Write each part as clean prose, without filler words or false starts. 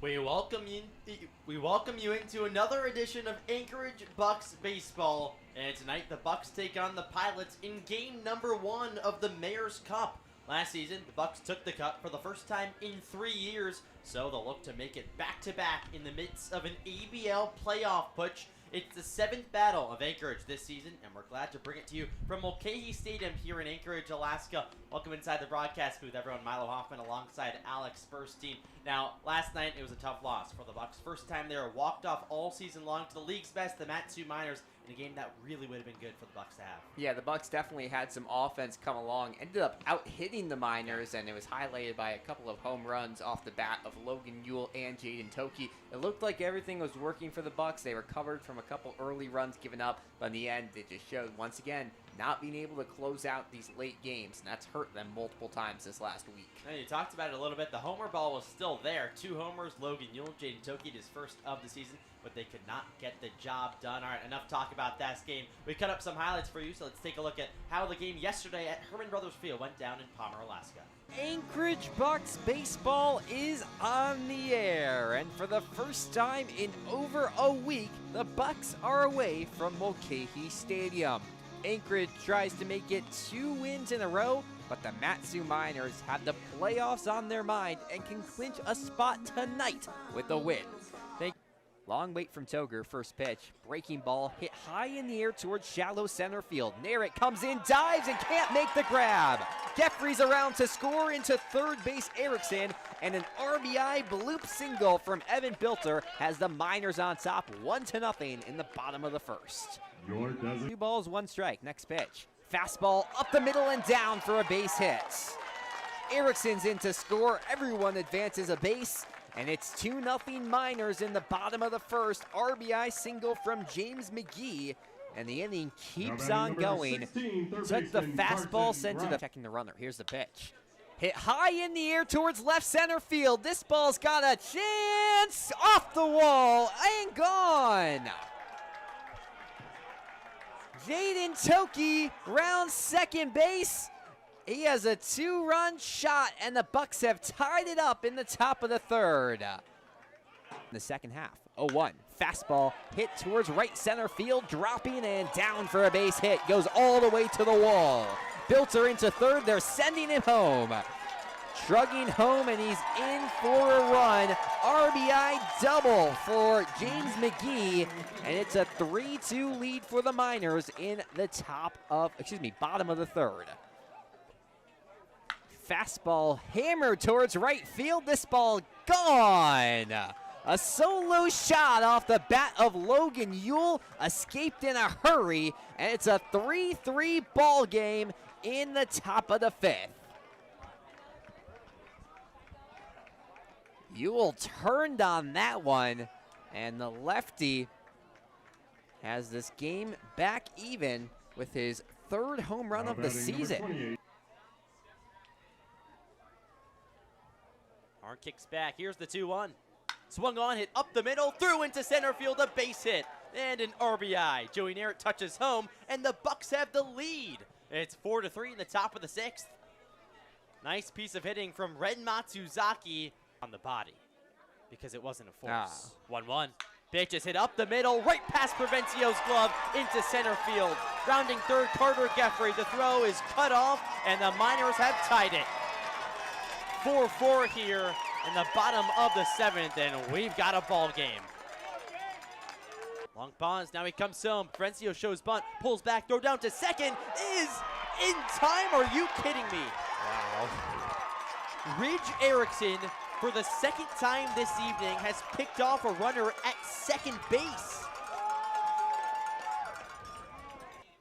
We welcome you into another edition of Anchorage Bucs baseball, and tonight the Bucs take on the Pilots in game number 1 of the Mayor's Cup. Last season, the Bucs took the cup for the first time in 3 years, so they'll look to make it back-to-back in the midst of an ABL playoff push. It's the 7th battle of Anchorage this season, and we're glad to bring it to you from Mulcahy Stadium here in Anchorage, Alaska. Welcome inside the broadcast booth, everyone. Milo Hoffman alongside Alex Burstein. Now, last night it was a tough loss for the Bucs. First time they were walked off all season long to the league's best, the Matsu Miners, in a game that really would have been good for the Bucs to have. Yeah, the Bucs definitely had some offense come along. Ended up out-hitting the Miners, and it was highlighted by a couple of home runs off the bat of Logan Ewell and Jaden Toki. It looked like everything was working for the Bucs. They recovered from a couple early runs given up, but in the end, it just showed, once again, not being able to close out these late games, and that's hurt them multiple times this last week. And you talked about it a little bit. The homer ball was still there. 2 homers, Logan Ewell, Jaden Toki, his first of the season, but they could not get the job done. All right, enough talk about that game. We cut up some highlights for you, so let's take a look at how the game yesterday at Herman Brothers Field went down in Palmer, Alaska. Anchorage Bucs baseball is on the air, and for the first time in over a week, the Bucs are away from Mulcahy Stadium. Anchorage tries to make it 2 wins in a row, but the Matsu Miners have the playoffs on their mind and can clinch a spot tonight with a win. Long wait from Toger, first pitch. Breaking ball hit high in the air towards shallow center field. Narrett comes in, dives, and can't make the grab. Jeffries around to score into third base Erickson, and an RBI bloop single from Evan Bilter has the Miners on top 1-0 in the bottom of the first. 2 balls, 1 strike. Next pitch. Fastball up the middle and down for a base hit. Erickson's in to score. Everyone advances a base. And it's 2-0 Miners in the bottom of the first. RBI single from James McGee. And the inning keeps on going. Took the fastball, sent to the... Checking the runner. Here's the pitch. Hit high in the air towards left center field. This ball's got a chance. Off the wall and gone. Jaden Toki rounds second base. He has a 2-run shot, and the Bucs have tied it up in the top of the third. In the second half, 0-1. Fastball hit towards right center field, dropping and down for a base hit. Goes all the way to the wall. Bilter into third. They're sending him home. Shrugging home, and he's in for a run. RBI double for James McGee, and it's a 3-2 lead for the Miners in the bottom of the third. Fastball hammered towards right field. This ball gone. A solo shot off the bat of Logan Ewell escaped in a hurry, and it's a 3-3 ball game in the top of the 5th. Ewell turned on that one, and the lefty has this game back even with his 3rd home run of the season. Arn kicks back. Here's the 2-1. Swung on, hit up the middle, through into center field, a base hit, and an RBI. Joey Narrett touches home, and the Bucs have the lead. It's 4-3 in the top of the 6th. Nice piece of hitting from Ren Matsuzaki on the body, because it wasn't a force. 1-1. Pitch is hit up the middle, right past Provencio's glove into center field. Rounding third, Carter Geffrey. The throw is cut off, and the Miners have tied it. 4-4 here in the bottom of the 7th, and we've got a ball game. Long pause, now he comes home. Provencio shows bunt, pulls back, throw down to second, is in time. Are you kidding me? Wow. Ridge Erickson, for the 2nd time this evening, has picked off a runner at second base.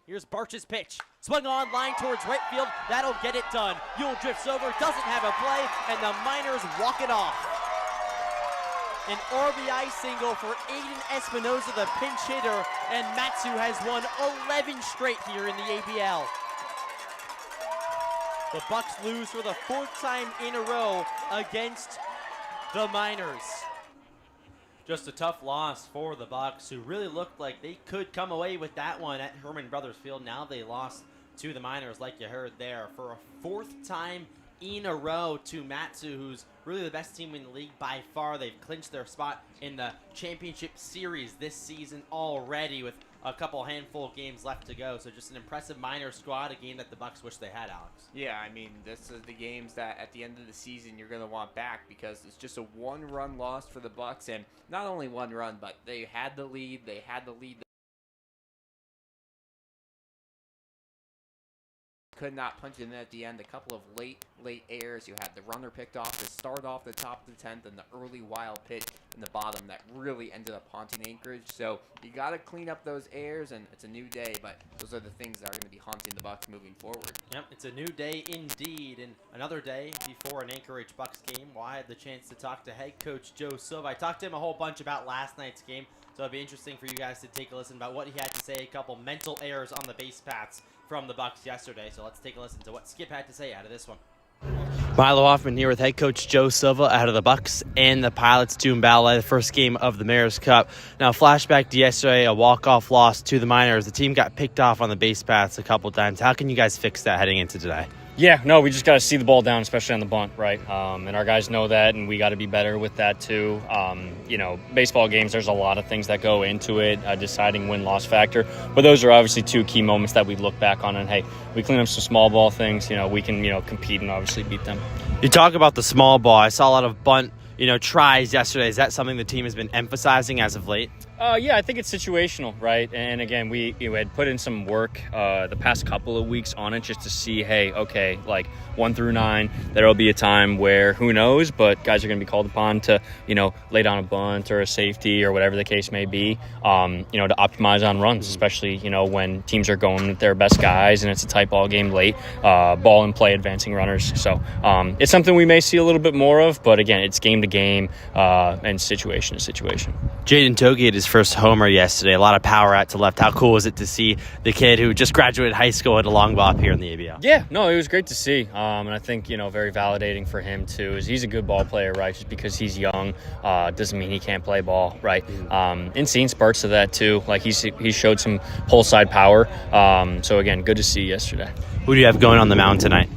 Here's Barch's pitch. Swung on, line towards right field. That'll get it done. Ewell drifts over, doesn't have a play, and the Miners walk it off. An RBI single for Aiden Espinoza, the pinch hitter, and Matsu has won 11 straight here in the ABL. The Bucs lose for the 4th time in a row against the Miners. Just a tough loss for the Bucs, who really looked like they could come away with that one at Herman Brothers Field. Now they lost to the Miners, like you heard there, for a 4th time in a row to Matsu, who's really the best team in the league by far. They've clinched their spot in the championship series this season already with a couple handful of games left to go. So just an impressive minor squad, a game that the Bucs wish they had, Alex. Yeah, I mean, this is the games that at the end of the season you're going to want back, because it's just a one-run loss for the Bucs, and not only one run, but they had the lead. Could not punch it in at the end. A couple of late errors. You had the runner picked off to start off the top of the 10th, and the early wild pitch in the bottom that really ended up haunting Anchorage. So you got to clean up those errors, and it's a new day, but those are the things that are going to be haunting the Bucs moving forward. Yep, it's a new day indeed, and another day before an Anchorage Bucs game. Well, I had the chance to talk to head coach Joe Silva. I talked to him a whole bunch about last night's game, so it'd be interesting for you guys to take a listen about what he had to say. A couple mental errors on the base paths from the Bucs yesterday. So let's take a listen to what Skip had to say out of this one. Milo Hoffman here with head coach Joe Silva out of the Bucs and the Pilots doing battle at the first game of the Mayor's Cup. Now, flashback to yesterday, a walk-off loss to the Miners. The team got picked off on the base paths a couple times. How can you guys fix that heading into today? Yeah, no, we just got to see the ball down, especially on the bunt, right? And our guys know that, and we got to be better with that too. Baseball games, there's a lot of things that go into it, deciding win-loss factor. But those are obviously two key moments that we look back on, and hey, we clean up some small ball things. We can, compete and obviously beat them. You talk about the small ball. I saw a lot of bunt, tries yesterday. Is that something the team has been emphasizing as of late? Yeah, I think it's situational, right? And again, we had put in some work the past couple of weeks on it just to see, hey, okay, like 1 through 9, there'll be a time where who knows, but guys are going to be called upon to, lay down a bunt or a safety or whatever the case may be, to optimize on runs, especially, when teams are going with their best guys and it's a tight ball game late, ball and play advancing runners. So it's something we may see a little bit more of, but again, it's game to game and situation to situation. Jaden Toki had his first homer yesterday. A lot of power out to left. How cool was it to see the kid who just graduated high school hit a long ball up here in the ABL? Yeah, no, it was great to see. And I think, very validating for him too. Is he's a good ball player, right? Just because he's young doesn't mean he can't play ball, right? And seeing spurts of that too. Like he showed some pull side power. So again, good to see yesterday. Who do you have going on the mound tonight?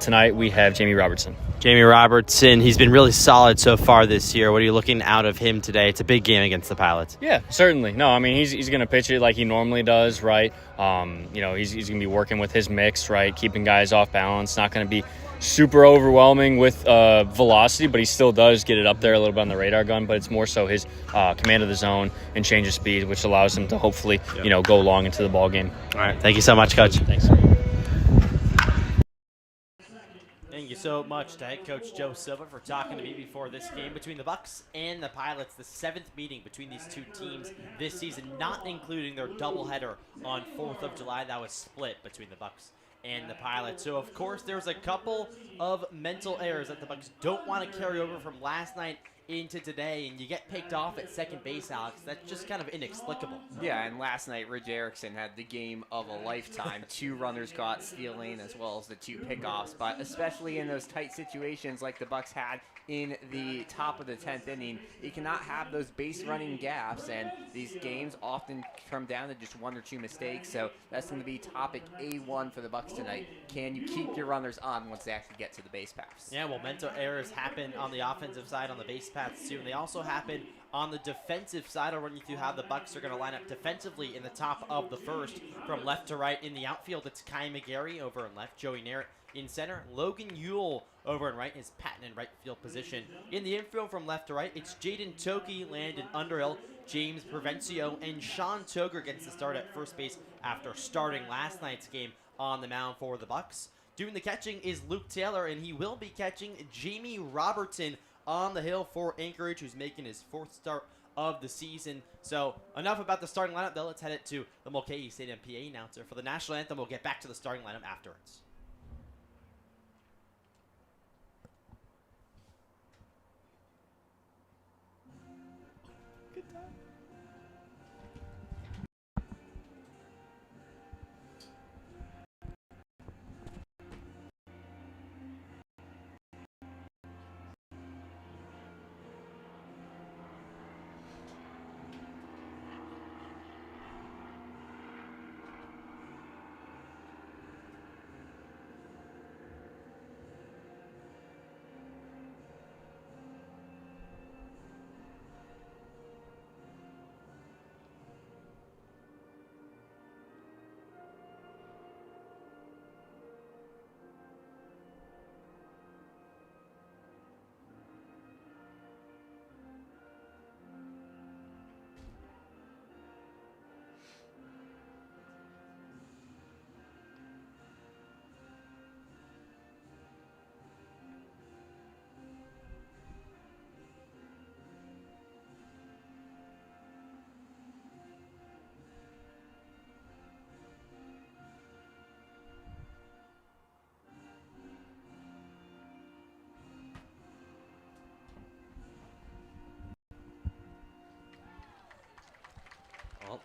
Tonight we have Jamie Robertson. Jamie Robertson, he's been really solid so far this year. What are you looking out of him today? It's a big game against the Pilots. Yeah, certainly. No, I mean, he's going to pitch it like he normally does, right? He's going to be working with his mix, right? Keeping guys off balance. Not going to be super overwhelming with velocity, but he still does get it up there a little bit on the radar gun, but it's more so his command of the zone and change of speed, which allows him to hopefully, go long into the ball game. All right. Thank you so much, Coach. Thanks. Thank you so much to head coach Joe Silva for talking to me before this game between the Bucs and the Pilots, the 7th meeting between these two teams this season, not including their doubleheader on 4th of July. That was split between the Bucs and the Pilots. So, of course, there's a couple of mental errors that the Bucs don't want to carry over from last night into today, and you get picked off at second base, Alex. That's just kind of inexplicable. Yeah, and last night, Ridge Erickson had the game of a lifetime. 2 runners caught stealing as well as the 2 pickoffs, but especially in those tight situations like the Bucs had in the top of the 10th inning, you cannot have those base running gaps, and these games often come down to just 1 or 2 mistakes, so that's going to be topic A1 for the Bucs tonight. Can you keep your runners on once they actually get to the base paths? Yeah, well, mental errors happen on the offensive side on the base paths too, and they also happen on the defensive side. I'll run you through how the Bucs are going to line up defensively in the top of the first. From left to right in the outfield, it's Kai McGarry over in left, Joey Narrett in center, Logan Ewell over in right, his patent in right field position. In the infield from left to right, it's Jaden Toki, Landon Underhill, James Provencio, and Sean Toger gets the start at first base after starting last night's game on the mound for the Bucs. Doing the catching is Luke Taylor, and he will be catching Jamie Robertson on the hill for Anchorage, who's making his 4th start of the season. So enough about the starting lineup, though. Let's head it to the Mulcahy Stadium PA announcer for the national anthem. We'll get back to the starting lineup afterwards.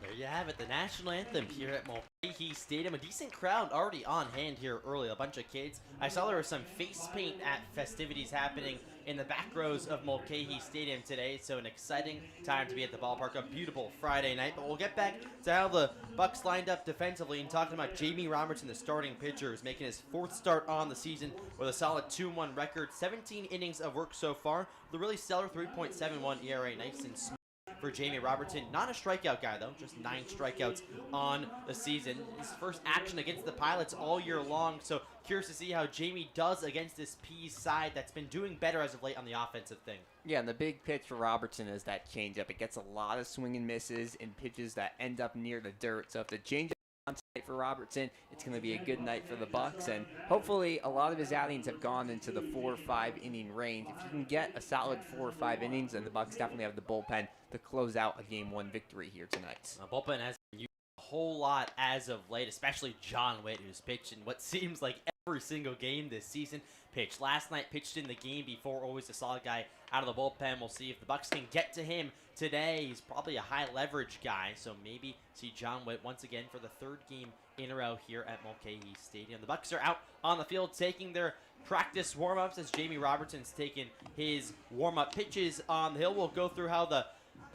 There you have it, the national anthem here at Mulcahy Stadium. A decent crowd already on hand here early, a bunch of kids. I saw there was some face paint at festivities happening in the back rows of Mulcahy Stadium today, so an exciting time to be at the ballpark. A beautiful Friday night, but we'll get back to how the Bucs lined up defensively and talking about Jamie Robertson, the starting pitcher, who's making his 4th start on the season with a solid 2-1 record, 17 innings of work so far, with a really stellar 3.71 ERA, nice and smooth for Jamie Robertson. Not a strikeout guy, though. Just 9 strikeouts on the season. His first action against the Pilots all year long, so curious to see how Jamie does against this Peas side that's been doing better as of late on the offensive thing. Yeah, and the big pitch for Robertson is that changeup. It gets a lot of swing and misses and pitches that end up near the dirt. So if the changeup on tonight for Robertson, it's going to be a good night for the Bucs, and hopefully a lot of his outings have gone into the 4 or 5 inning range. If you can get a solid 4 or 5 innings, then the Bucs definitely have the bullpen to close out a Game 1 victory here tonight. The bullpen has been used a whole lot as of late, especially John Witt, who's pitched in what seems like every single game this season. Pitched last night, pitched in the game before, always a solid guy out of the bullpen. We'll see if the Bucs can get to him today. He's probably a high leverage guy, so maybe see John Witt once again for the 3rd game in a row here at Mulcahy Stadium. The Bucs are out on the field taking their practice warm-ups as Jamie Robertson's taking his warm-up pitches on the hill. We'll go through how the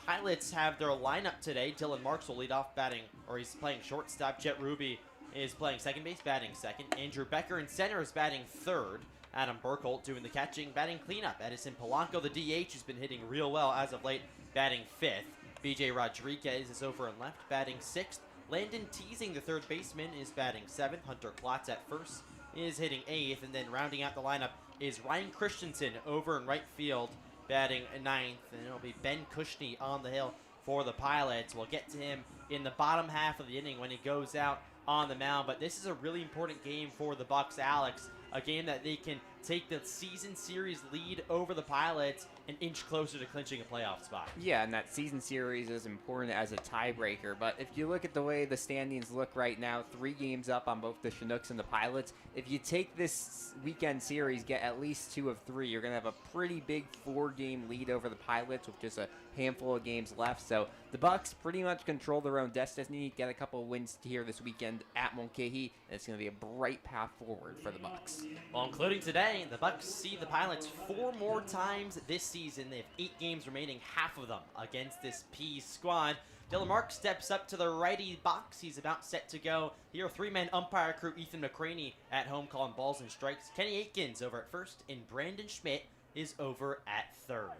Pilots have their lineup today. Dylan Marks will lead off batting, or he's playing shortstop. Jet Ruby is playing second base, batting second. Andrew Becker in center is batting 3rd. Adam Burkholt doing the catching, batting cleanup. Edison Polanco, the DH, has been hitting real well as of late, batting 5th. BJ Rodriguez is over and left, batting 6th. Landon Teasing, the 3rd baseman, is batting 7th. Hunter Klotz at first is hitting 8th. And then rounding out the lineup is Ryan Christensen over in right field, batting 9th. And it'll be Ben Cushney on the hill for the Pilots. We'll get to him in the bottom half of the inning when he goes out on the mound. But this is a really important game for the Bucs, Alex. A game that they can take the season series lead over the Pilots an inch closer to clinching a playoff spot. Yeah, and that season series is important as a tiebreaker. But if you look at the way the standings look right now, 3 games up on both the Chinooks and the Pilots, if you take this weekend series, get at least 2 of 3, you're going to have a pretty big 4-game lead over the Pilots with just a handful of games left. So the Bucs pretty much control their own destiny, get a couple of wins here this weekend at Mulcahy, and it's going to be a bright path forward for the Bucs. Well, including today, the Bucs see the Pilots 4 more times this season. They have 8 games remaining, half of them against this Peas squad. Dylan Marks steps up to the righty box. He's about set to go. Here, 3-man umpire crew, Ethan McCraney at home calling balls and strikes. Kenny Aikens over at first, and Brandon Schmidt is over at 3rd.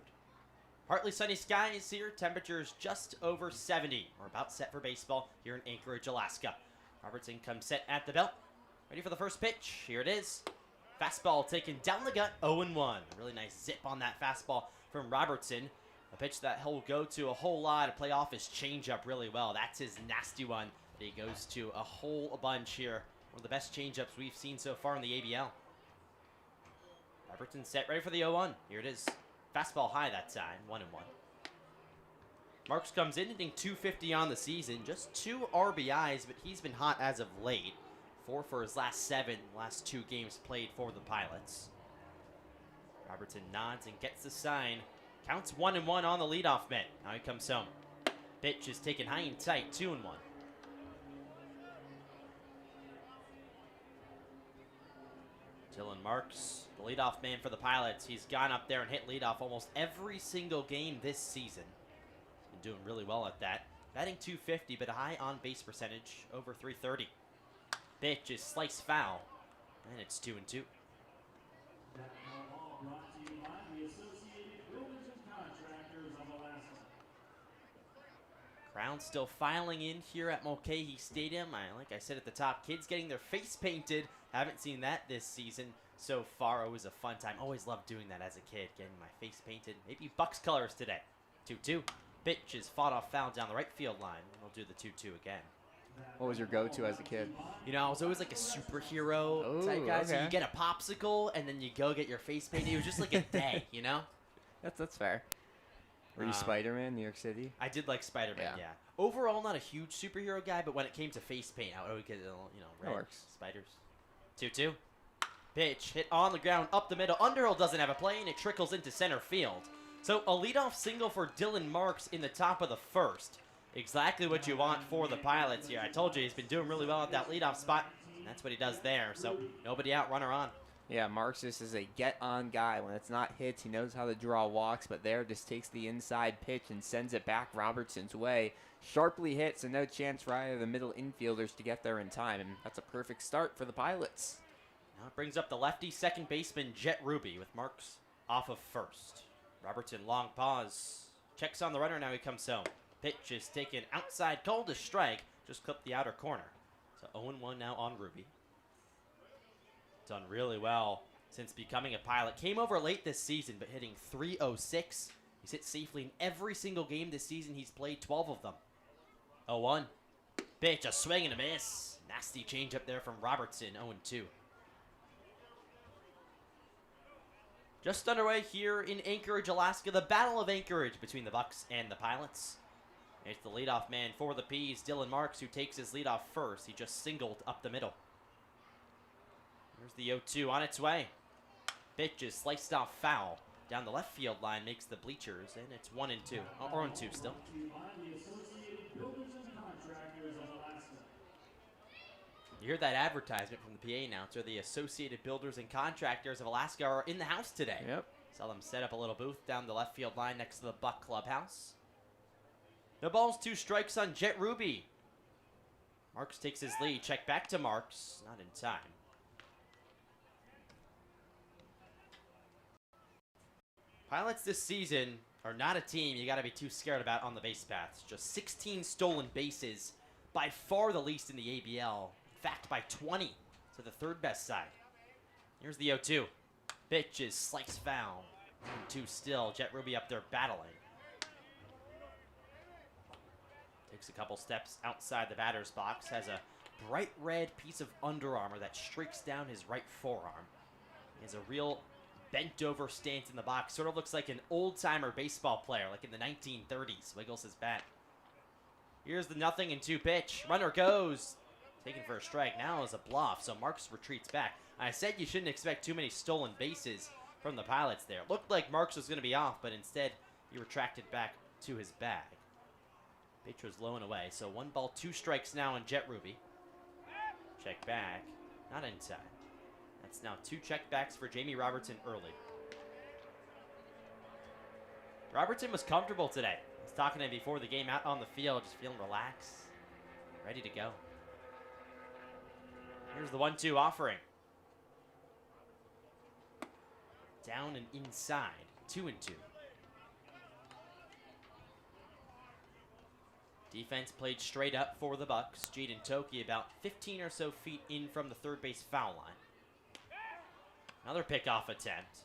Partly sunny skies here, temperatures just over 70. We're about set for baseball here in Anchorage, Alaska. Robertson comes set at the belt. Ready for the first pitch. Here it is. Fastball taken down the gut, 0-1. Really nice zip on that fastball from Robertson. A pitch that he'll go to a whole lot to play off his changeup really well. That's his nasty one that he goes to a whole bunch here. One of the best changeups we've seen so far in the ABL. Robertson set, ready for the 0-1. Here it is. Fastball high that time, 1-1. Marks comes in hitting .250 on the season, just 2 RBIs, but he's been hot as of late. 4 for his last 7, last 2 games played for the Pilots. Robertson nods and gets the sign. Counts 1-1 on the leadoff man. Now he comes home. Pitch is taken high and tight, 2-1. Dylan Marks, the leadoff man for the Pilots. He's gone up there and hit leadoff almost every single game this season. He's been doing really well at that. Batting .250, but a high on-base percentage, over .330. Pitch is sliced foul, and it's 2-2. Crowd still filing in here at Mulcahy Stadium. Like I said at the top, kids getting their face painted. Haven't seen that this season so far. Always a fun time. Always loved doing that as a kid, getting my face painted. Maybe Bucs colors today. 2-2. Pitch is fought off foul down the right field line. We'll do the 2-2 again. What was your go-to as a kid? You know, I was always like a superhero type guy. Okay. So you get a popsicle, and then you go get your face painted. It was just like a day, you know? That's fair. Were you Spider-Man, New York City? I did like Spider-Man, Yeah. yeah. Overall, not a huge superhero guy, but when it came to face paint, I would always get, red works. spiders. 2-2. Pitch hit on the ground, up the middle. Underhill doesn't have a play, and it trickles into center field. So a leadoff single for Dylan Marks in the top of the first. Exactly what you want for the Pilots here. I told you he's been doing really well at that leadoff spot. And that's what he does there. So nobody out, runner on. Yeah, Marks just is a get-on guy. When it's not hits, he knows how to draw walks, but there just takes the inside pitch and sends it back Robertson's way. Sharply hit, so no chance for either of the middle infielders to get there in time, and that's a perfect start for the Pilots. Now it brings up the lefty second baseman, Jet Ruby, with Marks off of first. Robertson, long pause. Checks on the runner, now he comes home. Pitch is taken outside, called a strike. Just clipped the outer corner. So 0-1 now on Ruby. Done really well since becoming a Pilot. Came over late this season, but hitting .306. He's hit safely in every single game this season. He's played 12 of them. 0-1. Pitch, a swing and a miss. Nasty changeup there from Robertson, 0-2. Just underway here in Anchorage, Alaska. The Battle of Anchorage between the Bucs and the Pilots. It's the leadoff man for the Peas, Dylan Marks, who takes his leadoff first. He just singled up the middle. Here's the 0-2 on its way. Pitch is sliced off foul. Down the left field line, makes the bleachers, and it's 1-2. Or 0-2 still. You hear that advertisement from the PA announcer. The Associated Builders and Contractors of Alaska are in the house today. Yep. Saw them set up a little booth down the left field line next to the Buck Clubhouse. No balls, 2 strikes on Jet Ruby. Marks takes his lead. Check back to Marks. Not in time. Pilots this season are not a team you got to be too scared about on the base paths. Just 16 stolen bases, by far the least in the ABL. In fact, by 20 to the third best side. Here's the 0-2. Pitch is sliced foul. 2 still. Jet Ruby up there battling. Takes a couple steps outside the batter's box. Has a bright red piece of Under Armour that streaks down his right forearm. He has a real bent over stance in the box. Sort of looks like an old-timer baseball player, like in the 1930s. Wiggles his bat. Here's the 0-2 pitch. Runner goes. Taken for a strike. Now is a bluff, so Marks retreats back. I said you shouldn't expect too many stolen bases from the Pilots there. Looked like Marks was going to be off, but instead he retracted back to his bag. Pitch was low and away, so 1 ball, 2 strikes now on Jet Ruby. Check back. Not inside. That's now 2 checkbacks for Jamie Robertson early. Robertson was comfortable today. I was talking to him before the game out on the field, just feeling relaxed, ready to go. Here's the 1-2 offering. Down and inside. 2-2. Defense played straight up for the Bucs. Jaden Toki about 15 or so feet in from the third base foul line. Another pickoff attempt.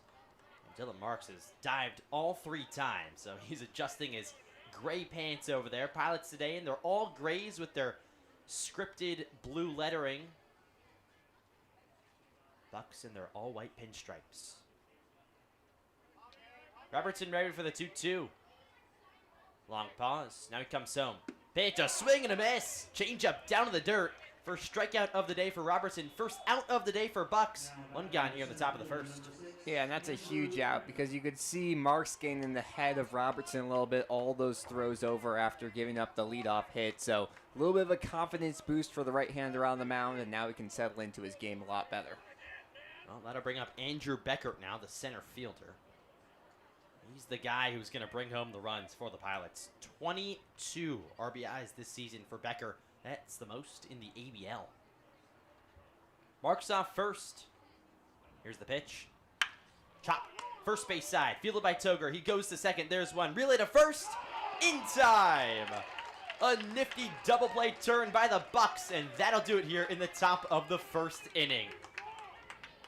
And Dylan Marks has dived all 3 times, so he's adjusting his gray pants over there. Pilots today, and they're all grays with their scripted blue lettering. Bucs in their all-white pinstripes. Robertson ready for the 2-2. Long pause. Now he comes home. Pitch, a swing and a miss. Change up down to the dirt. First strikeout of the day for Robertson. First out of the day for Bucs. 1 gone here in the top of the first. Yeah, and that's a huge out because you could see Marks getting in the head of Robertson a little bit. All those throws over after giving up the leadoff hit. So a little bit of a confidence boost for the right-hander on the mound, and now he can settle into his game a lot better. Well, that'll bring up Andrew Beckert now, the center fielder. He's the guy who's going to bring home the runs for the Pilots. 22 RBIs this season for Becker. That's the most in the ABL. Marks off first. Here's the pitch. Chop. First base side. Fielded by Toger. He goes to second. There's one. Relay to first. In time. A nifty double play turn by the Bucs, and that'll do it here in the top of the first inning.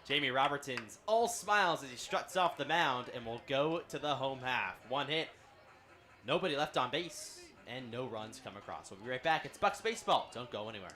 Jamie Robertson's all smiles as he struts off the mound and will go to the home half. 1 hit, nobody left on base, and no runs come across. We'll be right back. It's Bucs Baseball. Don't go anywhere.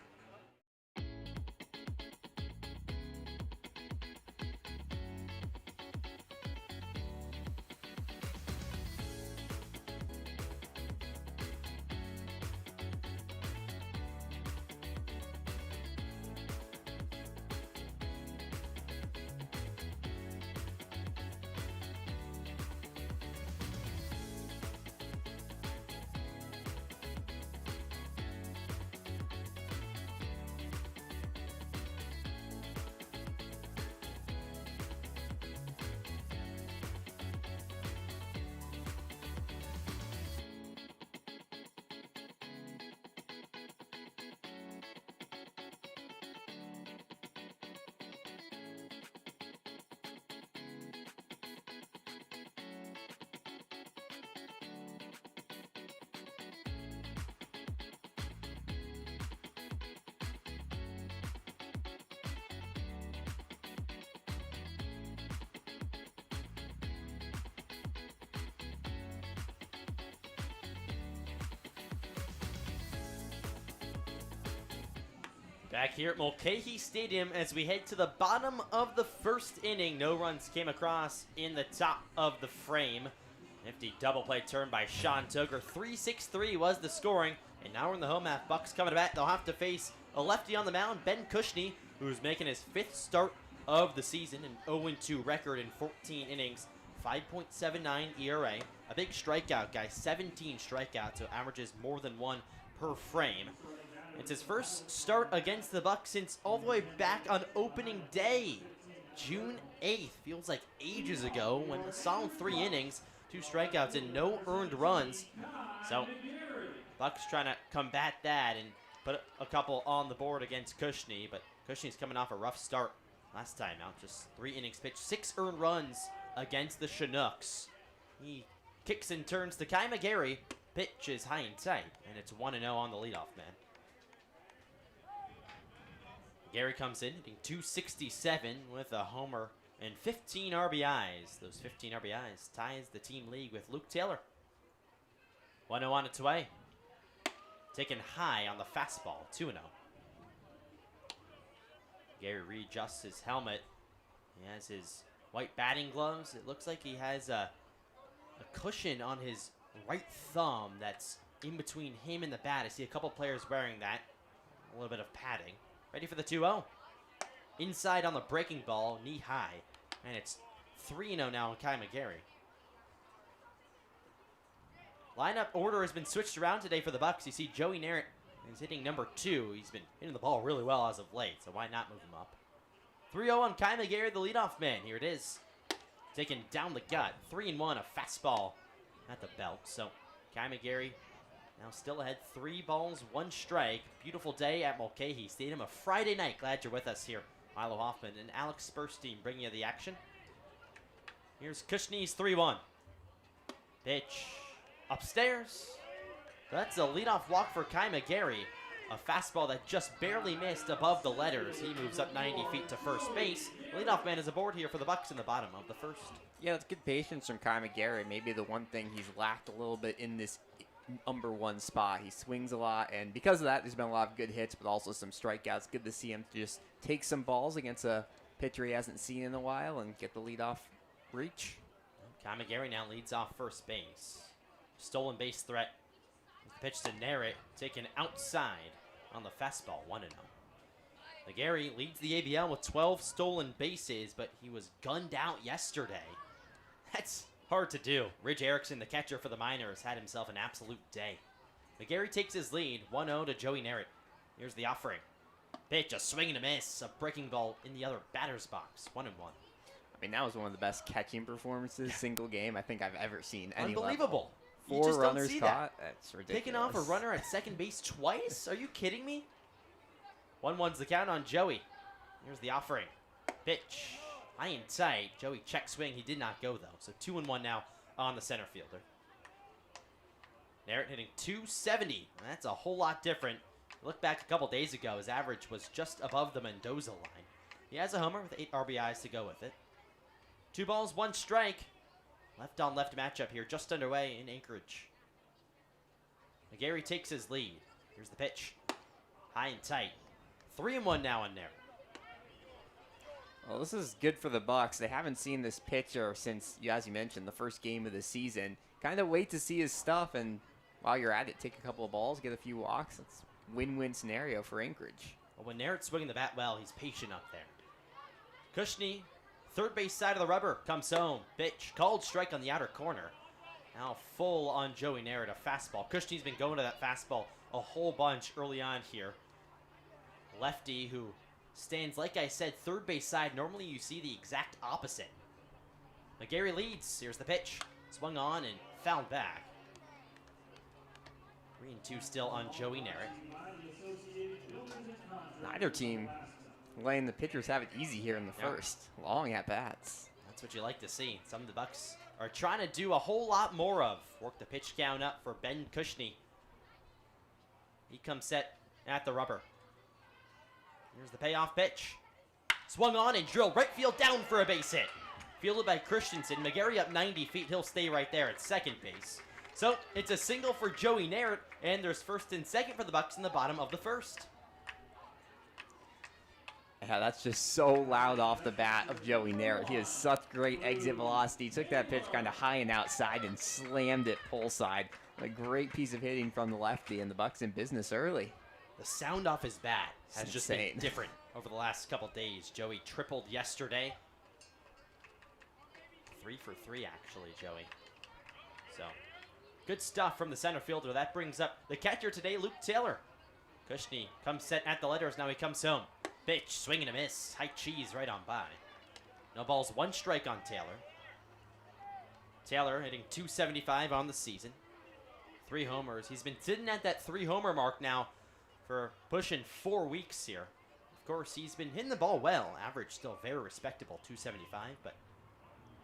Back here at Mulcahy Stadium as we head to the bottom of the first inning. No runs came across in the top of the frame. Nifty double play turn by Sean Tugger. 3-6-3 was the scoring. And now we're in the home half. Bucks coming to bat. They'll have to face a lefty on the mound, Ben Cushney, who's making his 5th start of the season. An 0-2 record in 14 innings. 5.79 ERA. A big strikeout guy. 17 strikeouts, so averages more than 1 per frame. It's his first start against the Bucs since all the way back on opening day, June 8th. Feels like ages ago when a solid 3 innings, 2 strikeouts, and no earned runs. So, Bucs trying to combat that and put a couple on the board against Cushney, but Cushney's coming off a rough start last time out. Just 3 innings pitched, 6 earned runs against the Chinooks. He kicks and turns to Kai McGarry. Pitch is high and tight, and it's 1-0 on the leadoff man. Gary comes in, hitting 267 with a homer and 15 RBIs. Those 15 RBIs ties the team league with Luke Taylor. 1-0 on its way. Taken high on the fastball, 2-0. Gary readjusts his helmet. He has his white batting gloves. It looks like he has a cushion on his right thumb that's in between him and the bat. I see a couple players wearing that. A little bit of padding. Ready for the 2-0. Inside on the breaking ball, knee high. And it's 3-0 now on Kai McGarry. Lineup order has been switched around today for the Bucs. You see Joey Narrett is hitting number 2. He's been hitting the ball really well as of late, so why not move him up? 3-0 on Kai McGarry, the leadoff man. Here it is. Taken down the gut. 3-1, a fastball at the belt. So Kai McGarry now still ahead, 3 balls, 1 strike. Beautiful day at Mulcahy Stadium. A Friday night. Glad you're with us here. Milo Hoffman and Alex Spurstein bringing you the action. Here's Cushney's 3-1. Pitch upstairs. That's a leadoff walk for Kai McGarry. A fastball that just barely missed above the letters. He moves up 90 feet to first base. Leadoff man is aboard here for the Bucs in the bottom of the first. Yeah, it's good patience from Kai McGarry. Maybe the one thing he's lacked a little bit in this number 1 spot. He swings a lot, and because of that, there's been a lot of good hits, but also some strikeouts. Good to see him just take some balls against a pitcher he hasn't seen in a while and get the leadoff reach. Kai McGarry now leads off first base. Stolen base threat. Pitch to Narrett, taken outside on the fastball, 1-0. McGarry leads the ABL with 12 stolen bases, but he was gunned out yesterday. That's hard to do. Ridge Erickson, the catcher for the Miners, had himself an absolute day. McGarry takes his lead, 1-0 to Joey Narrett. Here's the offering. Pitch, a swing and a miss, a breaking ball in the other batter's box, 1-1. I mean, that was one of the best catching performances, single game, I think I've ever seen. Unbelievable. Level. You 4 just runners don't see caught. that. That's ridiculous. Taking off a runner at second base twice? Are you kidding me? 1-1's the count on Joey. Here's the offering. Pitch. High and tight. Joey check swing. He did not go, though. So 2-1 now on the center fielder. Narrett hitting 270. That's a whole lot different. Look back a couple days ago. His average was just above the Mendoza line. He has a homer with 8 RBIs to go with it. 2 balls, 1 strike. Left on left matchup here, just underway in Anchorage. McGarry takes his lead. Here's the pitch. High and tight. 3-1 now on Narrett. Well, this is good for the Bucs. They haven't seen this pitcher since, as you mentioned, the first game of the season. Kind of wait to see his stuff, and while you're at it, take a couple of balls, get a few walks. It's a win-win scenario for Anchorage. Well, when Narrett's swinging the bat well, he's patient up there. Cushney, third base side of the rubber, comes home. Pitch, called strike on the outer corner. Now full on Joey Narrett, a fastball. Cushney's been going to that fastball a whole bunch early on here. Lefty who stands, like I said, third base side. Normally you see the exact opposite. McGarry leads. Here's the pitch. Swung on and fouled back. 3-2 still on Joey Narrett. Neither team letting the pitchers have it easy here in the first. Long at-bats. That's what you like to see. Some of the Bucs are trying to do a whole lot more of. Work the pitch count up for Ben Cushney. He comes set at the rubber. Here's the payoff pitch. Swung on and drilled right field down for a base hit. Fielded by Christensen. McGarry up 90 feet. He'll stay right there at second base. So it's a single for Joey Narrett, and there's first and second for the Bucs in the bottom of the first. Yeah, that's just so loud off the bat of Joey Narrett. He has such great exit velocity. Took that pitch kind of high and outside and slammed it pull side. A great piece of hitting from the lefty, and the Bucs in business early. The sound off his bat has just been insane. different over the last couple days. Joey tripled yesterday. 3 for 3, actually, Joey. So, good stuff from the center fielder. That brings up the catcher today, Luke Taylor. Cushney comes set at the letters. Now he comes home. Pitch, swing and a miss. High cheese right on by. No balls, 1 strike on Taylor. Taylor hitting .275 on the season. 3 homers. He's been sitting at that 3-homer mark now for pushing 4 weeks here. Of course, he's been hitting the ball well. Average still very respectable, .275, but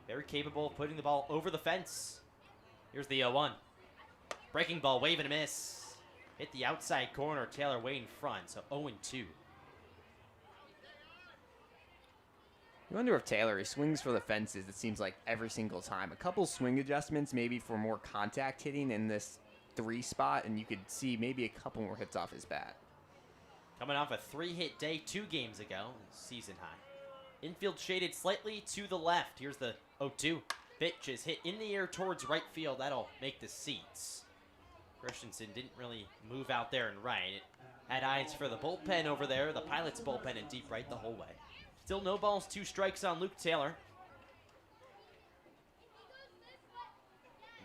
very capable of putting the ball over the fence. Here's the 0-1. Breaking ball, wave and a miss. Hit the outside corner. Taylor way in front, so 0-2. You wonder if Taylor, he swings for the fences, it seems like every single time. A couple swing adjustments maybe for more contact hitting in this 3 spot, and you could see maybe a couple more hits off his bat. Coming off a 3-hit day 2 games ago, season high. Infield shaded slightly to the left. Here's the 0-2. Pitch is hit in the air towards right field. That'll make the seats. Christensen didn't really move out there and right. It had eyes for the bullpen over there, the Pilots bullpen in deep right the whole way. Still no balls, 2 strikes on Luke Taylor.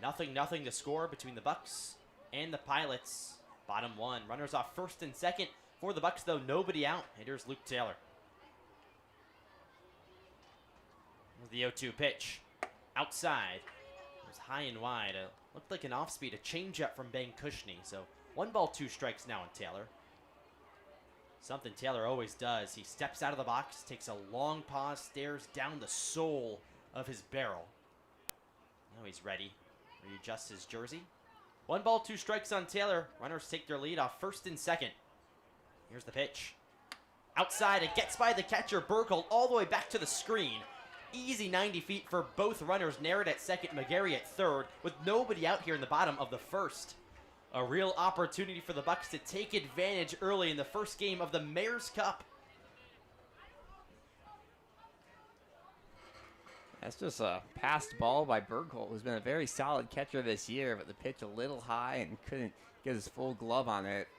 0-0 to score between the Bucs and the Pilots. Bottom 1. Runners off first and second for the Bucs, though. Nobody out. Here's Luke Taylor. The 0-2 pitch. Outside. It was high and wide. Looked like an off-speed, a changeup from Ben Cushney. So 1 ball, 2 strikes now on Taylor. Something Taylor always does. He steps out of the box, takes a long pause, stares down the sole of his barrel. Now he's ready. Readjusts his jersey. 1 ball, 2 strikes on Taylor. Runners take their lead off first and second. Here's the pitch. Outside, it gets by the catcher, Burkle, all the way back to the screen. Easy 90 feet for both runners. Narrett at second, McGarry at third, with nobody out here in the bottom of the first. A real opportunity for the Bucs to take advantage early in the first game of the Mayor's Cup. That's just a passed ball by Burkle, who's been a very solid catcher this year, but the pitch a little high and couldn't get his full glove on it.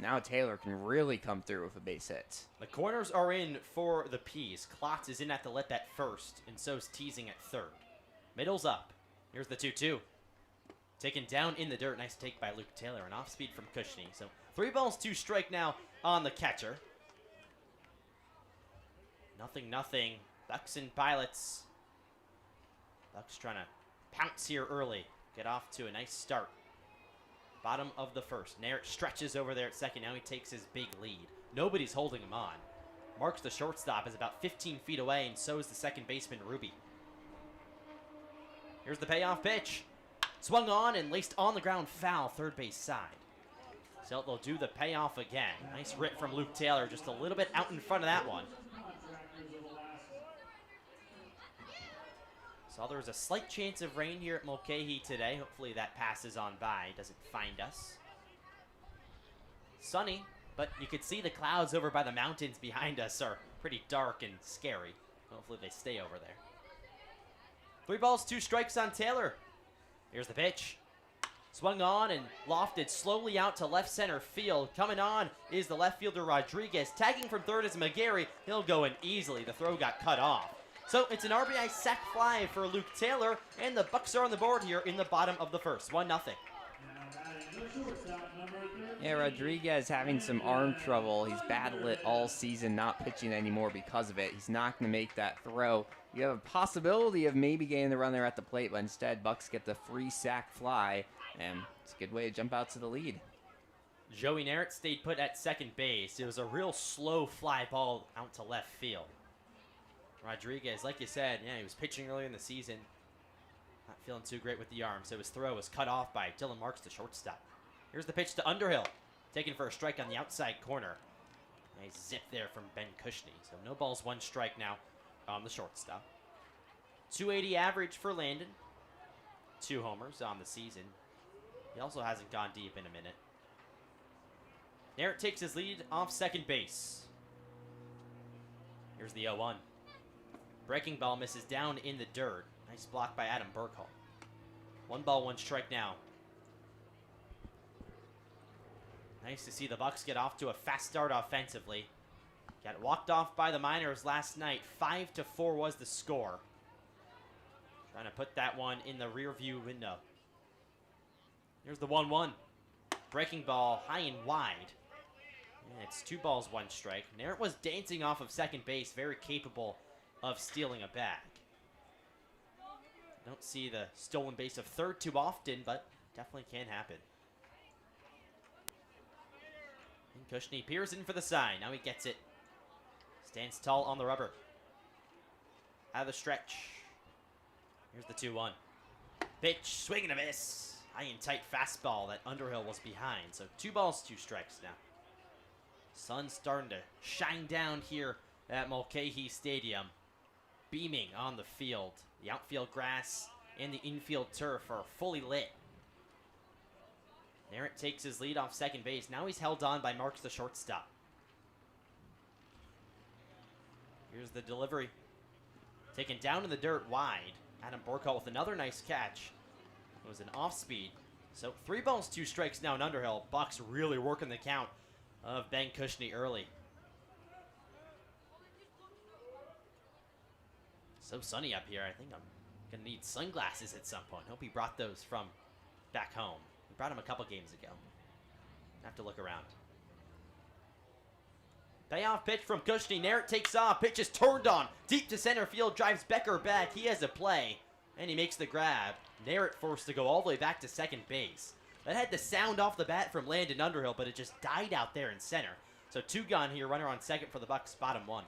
Now Taylor can really come through with a base hit. The corners are in for the P's. Klotz is in at the lip at first, and so's Teasing at third. Middle's up. Here's the 2-2. Taken down in the dirt. Nice take by Luke Taylor. An off speed from Cushney. So 3 balls, 2 strike now on the catcher. 0-0. Bucs and Pilots. Bucs trying to pounce here early. Get off to a nice start. Bottom of the first. Narrett stretches over there at second. Now he takes his big lead. Nobody's holding him on. Marks, the shortstop, is about 15 feet away, and so is the second baseman, Ruby. Here's the payoff pitch. Swung on and laced on the ground, foul, third base side. So they'll do the payoff again. Nice rip from Luke Taylor, just a little bit out in front of that one. So there's a slight chance of rain here at Mulcahy today. Hopefully that passes on by, doesn't find us. Sunny, but you can see the clouds over by the mountains behind us are pretty dark and scary. Hopefully they stay over there. 3 balls, 2 strikes on Taylor. Here's the pitch. Swung on and lofted slowly out to left center field. Coming on is the left fielder Rodriguez. Tagging from third is McGarry. He'll go in easily. The throw got cut off. So it's an RBI sac fly for Luke Taylor, and the Bucs are on the board here in the bottom of the first. 1-0. Yeah, Rodriguez having some arm trouble. He's battled it all season, not pitching anymore because of it. He's not going to make that throw. You have a possibility of maybe getting the runner at the plate, but instead Bucs get the free sac fly, and it's a good way to jump out to the lead. Joey Narrett stayed put at second base. It was a real slow fly ball out to left field. Rodriguez, like you said, yeah, he was pitching earlier in the season. Not feeling too great with the arm, so his throw was cut off by Dylan Marks, the shortstop. Here's the pitch to Underhill. Taken for a strike on the outside corner. Nice zip there from Ben Cushney. So no balls, 1 strike now on the shortstop. 280 average for Landon. 2 homers on the season. He also hasn't gone deep in a minute. Narrett takes his lead off second base. Here's the 0-1. Breaking ball misses down in the dirt. Nice block by Adam Burkle. 1 ball, 1 strike now. Nice to see the Bucs get off to a fast start offensively. Got walked off by the Miners last night. 5-4 was the score. Trying to put that one in the rear view window. Here's the 1-1. Breaking ball high and wide. And it's 2 balls, 1 strike. Narrett was dancing off of second base, very capable of stealing a bag. Don't see the stolen base of third too often, but definitely can happen. And Cushney peers in for the sign. Now he gets it. Stands tall on the rubber. Out of the stretch. Here's the 2-1. Pitch, swing and a miss. High and tight fastball that Underhill was behind. So 2 balls, 2 strikes now. Sun's starting to shine down here at Mulcahy Stadium. Beaming on the field. The outfield grass and the infield turf are fully lit. Narrett takes his lead off second base. Now he's held on by Marks, the shortstop. Here's the delivery. Taken down in the dirt wide. Adam Burkle with another nice catch. It was an off speed. So 3 balls, 2 strikes now in Underhill. Bucs really working the count of Ben Cushney early. So sunny up here. I think I'm going to need sunglasses at some point. Hope he brought those from back home. We brought him a couple games ago. Have to look around. Payoff pitch from Cushney. Narrett takes off. Pitch is turned on. Deep to center field. Drives Becker back. He has a play. And he makes the grab. Narrett forced to go all the way back to second base. That had the sound off the bat from Landon Underhill, but it just died out there in center. So 2 gone here. Runner on second for the Bucs. Bottom 1.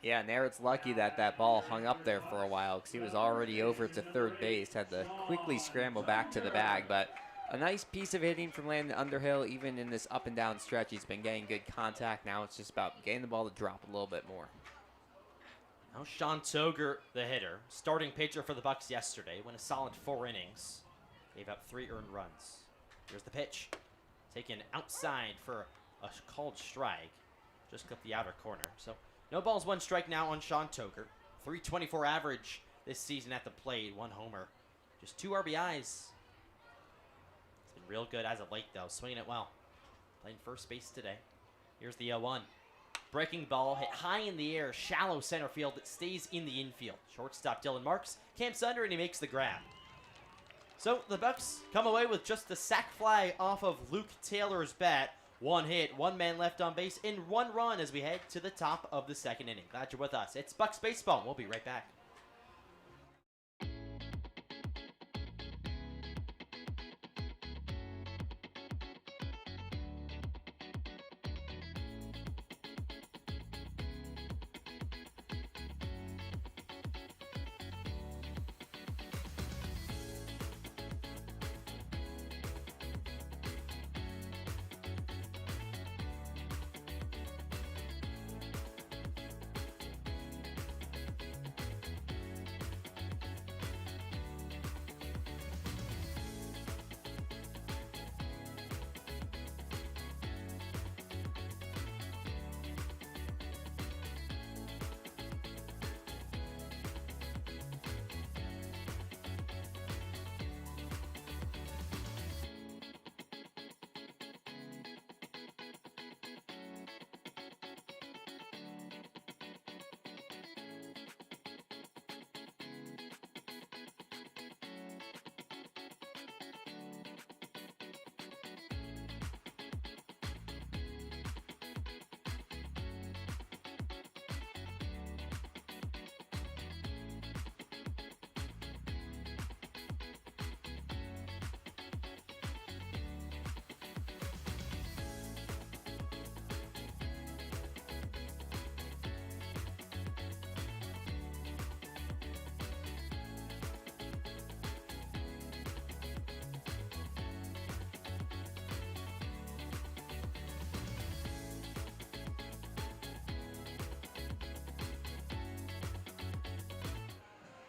Yeah, Narrett's lucky that that ball hung up there for a while because he was already over to third base. Had to quickly scramble back to the bag, but a nice piece of hitting from Landon Underhill. Even in this up and down stretch, he's been getting good contact. Now it's just about getting the ball to drop a little bit more. Now Sean Toger, the hitter, starting pitcher for the Bucs yesterday, went a solid 4 innings. Gave up 3 earned runs. Here's the pitch. Taken outside for a called strike. Just clipped the outer corner. So no balls, 1 strike now on Sean Toger. 324 average this season at the plate. 1 homer. Just 2 RBIs. It's been real good as of late, though. Swinging it well. Playing first base today. Here's the 0-1. Breaking ball hit high in the air. Shallow center field that stays in the infield. Shortstop Dylan Marks camps under and he makes the grab. So the Bucs come away with just the sac fly off of Luke Taylor's bat. 1 hit, 1 man left on base, and 1 run as we head to the top of the 2nd inning. Glad you're with us. It's Bucs Baseball. We'll be right back.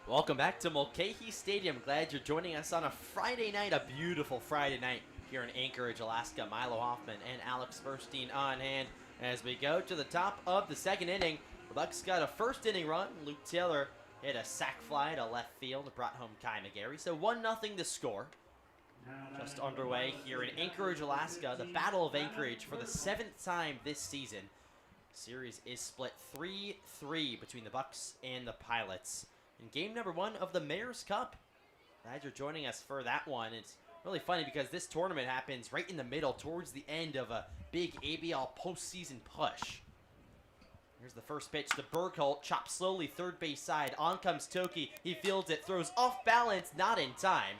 Welcome back to Mulcahy Stadium. Glad you're joining us on a Friday night, a beautiful Friday night here in Anchorage, Alaska. Milo Hoffman and Alex Burstein on hand as we go to the top of the 2nd inning. The Bucs got a first inning run. Luke Taylor hit a sac fly to left field and brought home Kai McGarry. So 1-0 to score. Just underway here in Anchorage, Alaska. The Battle of Anchorage for the 7th time this season. Series is split 3-3 between the Bucs and the Pilots in game number 1 of the Mayor's Cup. Glad you're joining us for that one. It's really funny because this tournament happens right in the middle towards the end of a big ABL postseason push. Here's the first pitch to Burkholt, chops slowly third base side. On comes Toki. He fields it, throws off balance, not in time.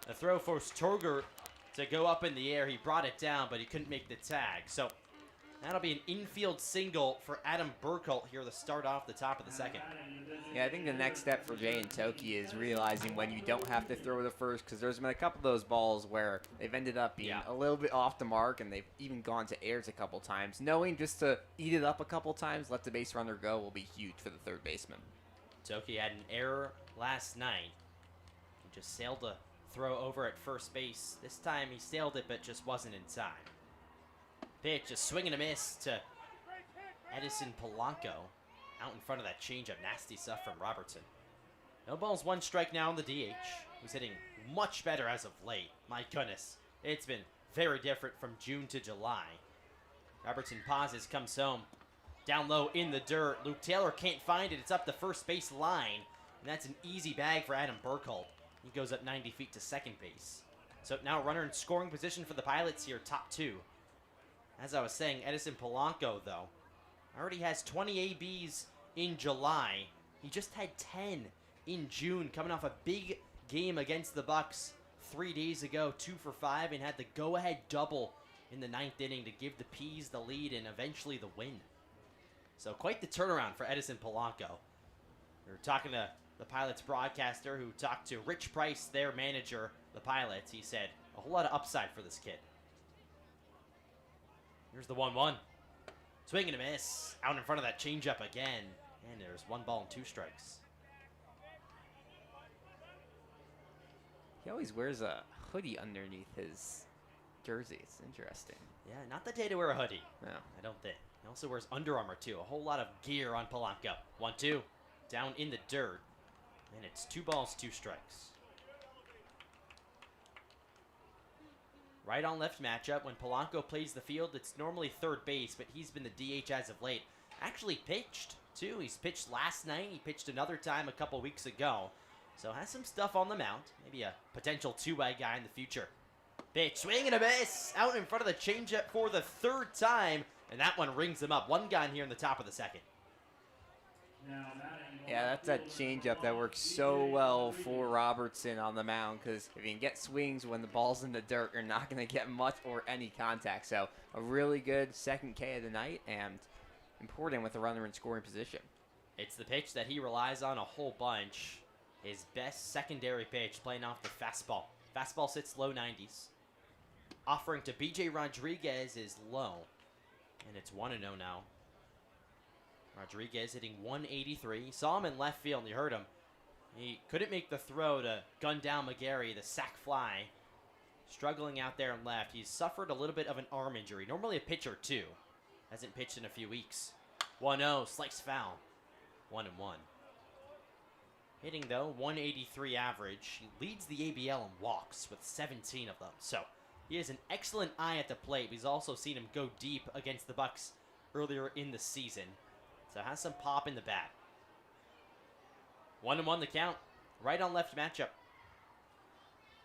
The throw forced Torger to go up in the air. He brought it down, but he couldn't make the tag. So that'll be an infield single for Adam Burkholt here to start off the top of the second. Yeah, I think the next step for Jay and Toki is realizing when you don't have to throw the first, because there's been a couple of those balls where they've ended up being a little bit off the mark, and they've even gone to airs a couple times. Knowing just to eat it up a couple times, let the base runner go, will be huge for the third baseman. Toki had an error last night. He just sailed a throw over at first base. This time he sailed it, but just wasn't in time. Pitch, a swing and a miss to Edison Polanco. Out in front of that changeup. Nasty stuff from Robertson. No balls, 1 strike now on the DH. Who's hitting much better as of late. My goodness. It's been very different from June to July. Robertson pauses, comes home. Down low in the dirt. Luke Taylor can't find it. It's up the first base line. And that's an easy bag for Adam Burkholt. He goes up 90 feet to second base. So now runner in scoring position for the Pilots here, top 2. As I was saying, Edison Polanco, though, already has 20 ABs in July. He just had 10 in June, coming off a big game against the Bucs 3 days ago, 2 for 5, and had the go-ahead double in the 9th inning to give the Peas the lead and eventually the win. So quite the turnaround for Edison Polanco. We were talking to the Pilots broadcaster who talked to Rich Price, their manager, the Pilots. He said, a whole lot of upside for this kid. Here's the 1-1. Swing and a miss. Out in front of that changeup again. And there's 1 ball and 2 strikes. He always wears a hoodie underneath his jersey. It's interesting. Yeah, not the day to wear a hoodie. No. I don't think. He also wears Under Armour, too. A whole lot of gear on Polanco. 1-2. Down in the dirt. And it's 2 balls, 2 strikes. Right on left matchup. When Polanco plays the field, it's normally third base, but he's been the DH as of late. Actually pitched, too. He's pitched last night. He pitched another time a couple weeks ago. So has some stuff on the mound. Maybe a potential 2-way guy in the future. Pitch, swing and a miss. Out in front of the changeup for the 3rd time. And that one rings him up. 1 gone here in the top of the second. Yeah, that's that changeup that works so well for Robertson on the mound, because if you can get swings when the ball's in the dirt, you're not going to get much or any contact. So a really good second K of the night, and important with a runner in scoring position. It's the pitch that he relies on a whole bunch. His best secondary pitch, playing off the fastball. Fastball sits low 90s. Offering to BJ Rodriguez is low, and it's 1-0 now. Rodriguez hitting 183. Saw him in left field, and you heard him. He couldn't make the throw to gun down McGarry, the sac fly. Struggling out there in left. He's suffered a little bit of an arm injury. Normally a pitcher, too. Hasn't pitched in a few weeks. 1-0, sliced foul. 1-1. Hitting, though, 183 average. He leads the ABL in walks with 17 of them. So he has an excellent eye at the plate. We've also seen him go deep against the Bucs earlier in the season. So has some pop in the bat. 1-1 the count. Right on left matchup.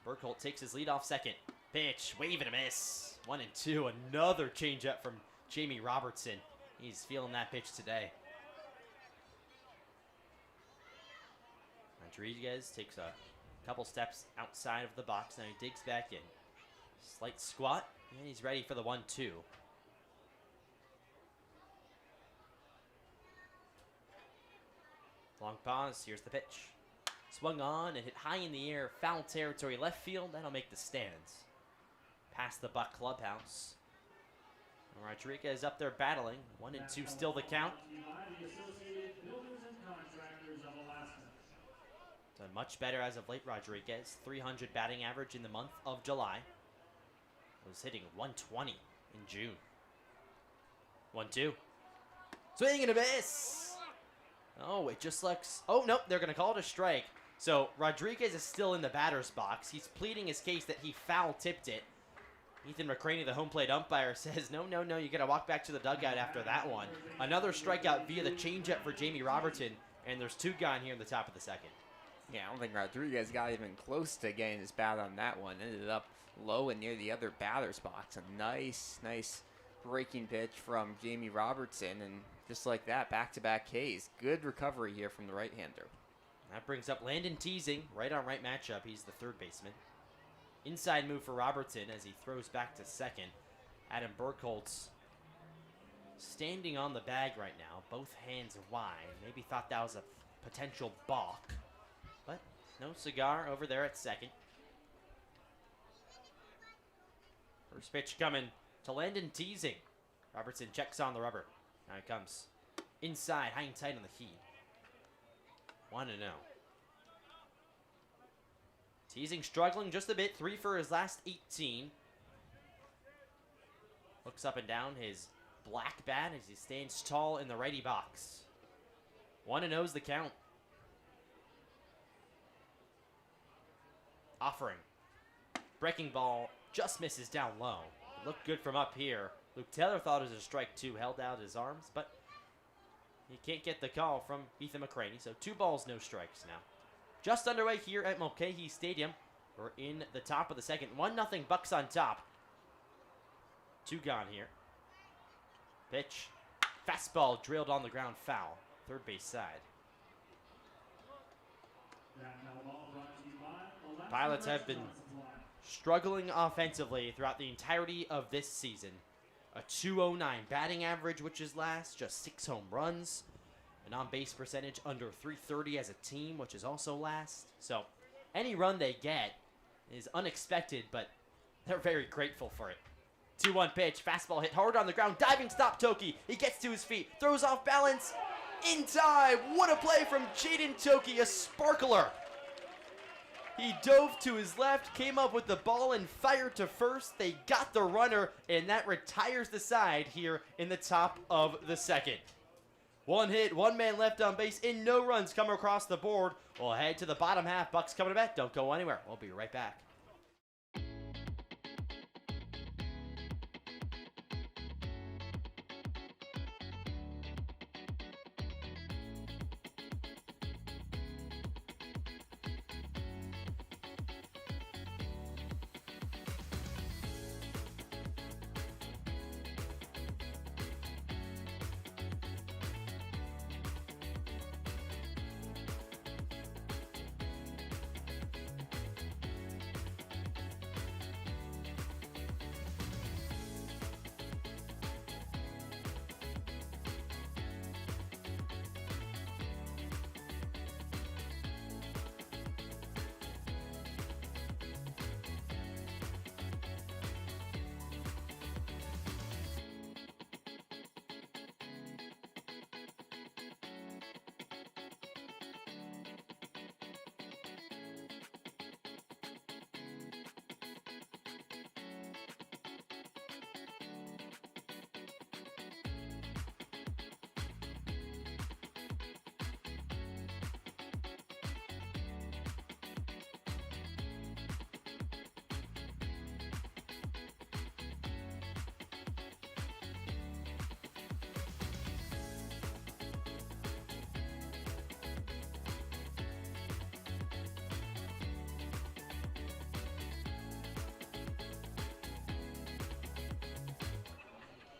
Burkholt takes his lead off second. Pitch, wave and a miss. 1-2. Another changeup from Jamie Robertson. He's feeling that pitch today. Rodriguez takes a couple steps outside of the box. Now he digs back in. Slight squat, and he's ready for the 1-2. Long pause, here's the pitch. Swung on and hit high in the air, foul territory, left field. That'll make the stands. Past the Buck clubhouse. Rodriguez up there battling. 1-2 still the count. Done much better as of late, Rodriguez. 300 batting average in the month of July. Was hitting 120 in June. 1-2. Swing and a miss. Oh, it just looks... Oh, nope, they're going to call it a strike. So Rodriguez is still in the batter's box. He's pleading his case that he foul-tipped it. Ethan McCraney, the home plate umpire, says, no, you got to walk back to the dugout after that one. Another strikeout via the changeup for Jamie Robertson, and there's 2 gone here in the top of the second. Yeah, I don't think Rodriguez got even close to getting his bat on that one. Ended up low and near the other batter's box. A nice breaking pitch from Jamie Robertson, and just like that, back-to-back Ks. Good recovery here from the right-hander. That brings up Landon Teasing, right on right matchup. He's the third baseman. Inside move for Robertson as he throws back to second. Adam Burkholtz standing on the bag right now, both hands wide. Maybe thought that was a potential balk, but no cigar over there at second. First pitch coming to Landon Teasing. Robertson checks on the rubber. Now it comes inside, high and tight on the heat. 1-0. Teasing struggling just a bit. 3 for his last 18. Looks up and down his black bat as he stands tall in the righty box. 1-0's the count. Offering. Breaking ball just misses down low. It looked good from up here. Luke Taylor thought it was a strike 2, held out his arms, but he can't get the call from Ethan McCraney. So 2 balls, no strikes now. Just underway here at Mulcahy Stadium. We're in the top of the second. 1-0 Bucs on top. 2 gone here. Pitch. Fastball drilled on the ground, foul. Third base side. Pilots have been struggling offensively throughout the entirety of this season. A .209 batting average, which is last. Just 6 home runs. An on-base percentage under .330 as a team, which is also last. So any run they get is unexpected, but they're very grateful for it. 2-1 pitch, fastball hit hard on the ground, diving stop Toki. He gets to his feet, throws off balance, in time. What a play from Jaden Toki, a sparkler. He dove to his left, came up with the ball, and fired to first. They got the runner, and that retires the side here in the top of the second. 1 hit, 1 man left on base, and no runs come across the board. We'll head to the bottom half. Bucs coming to bat. Don't go anywhere. We'll be right back.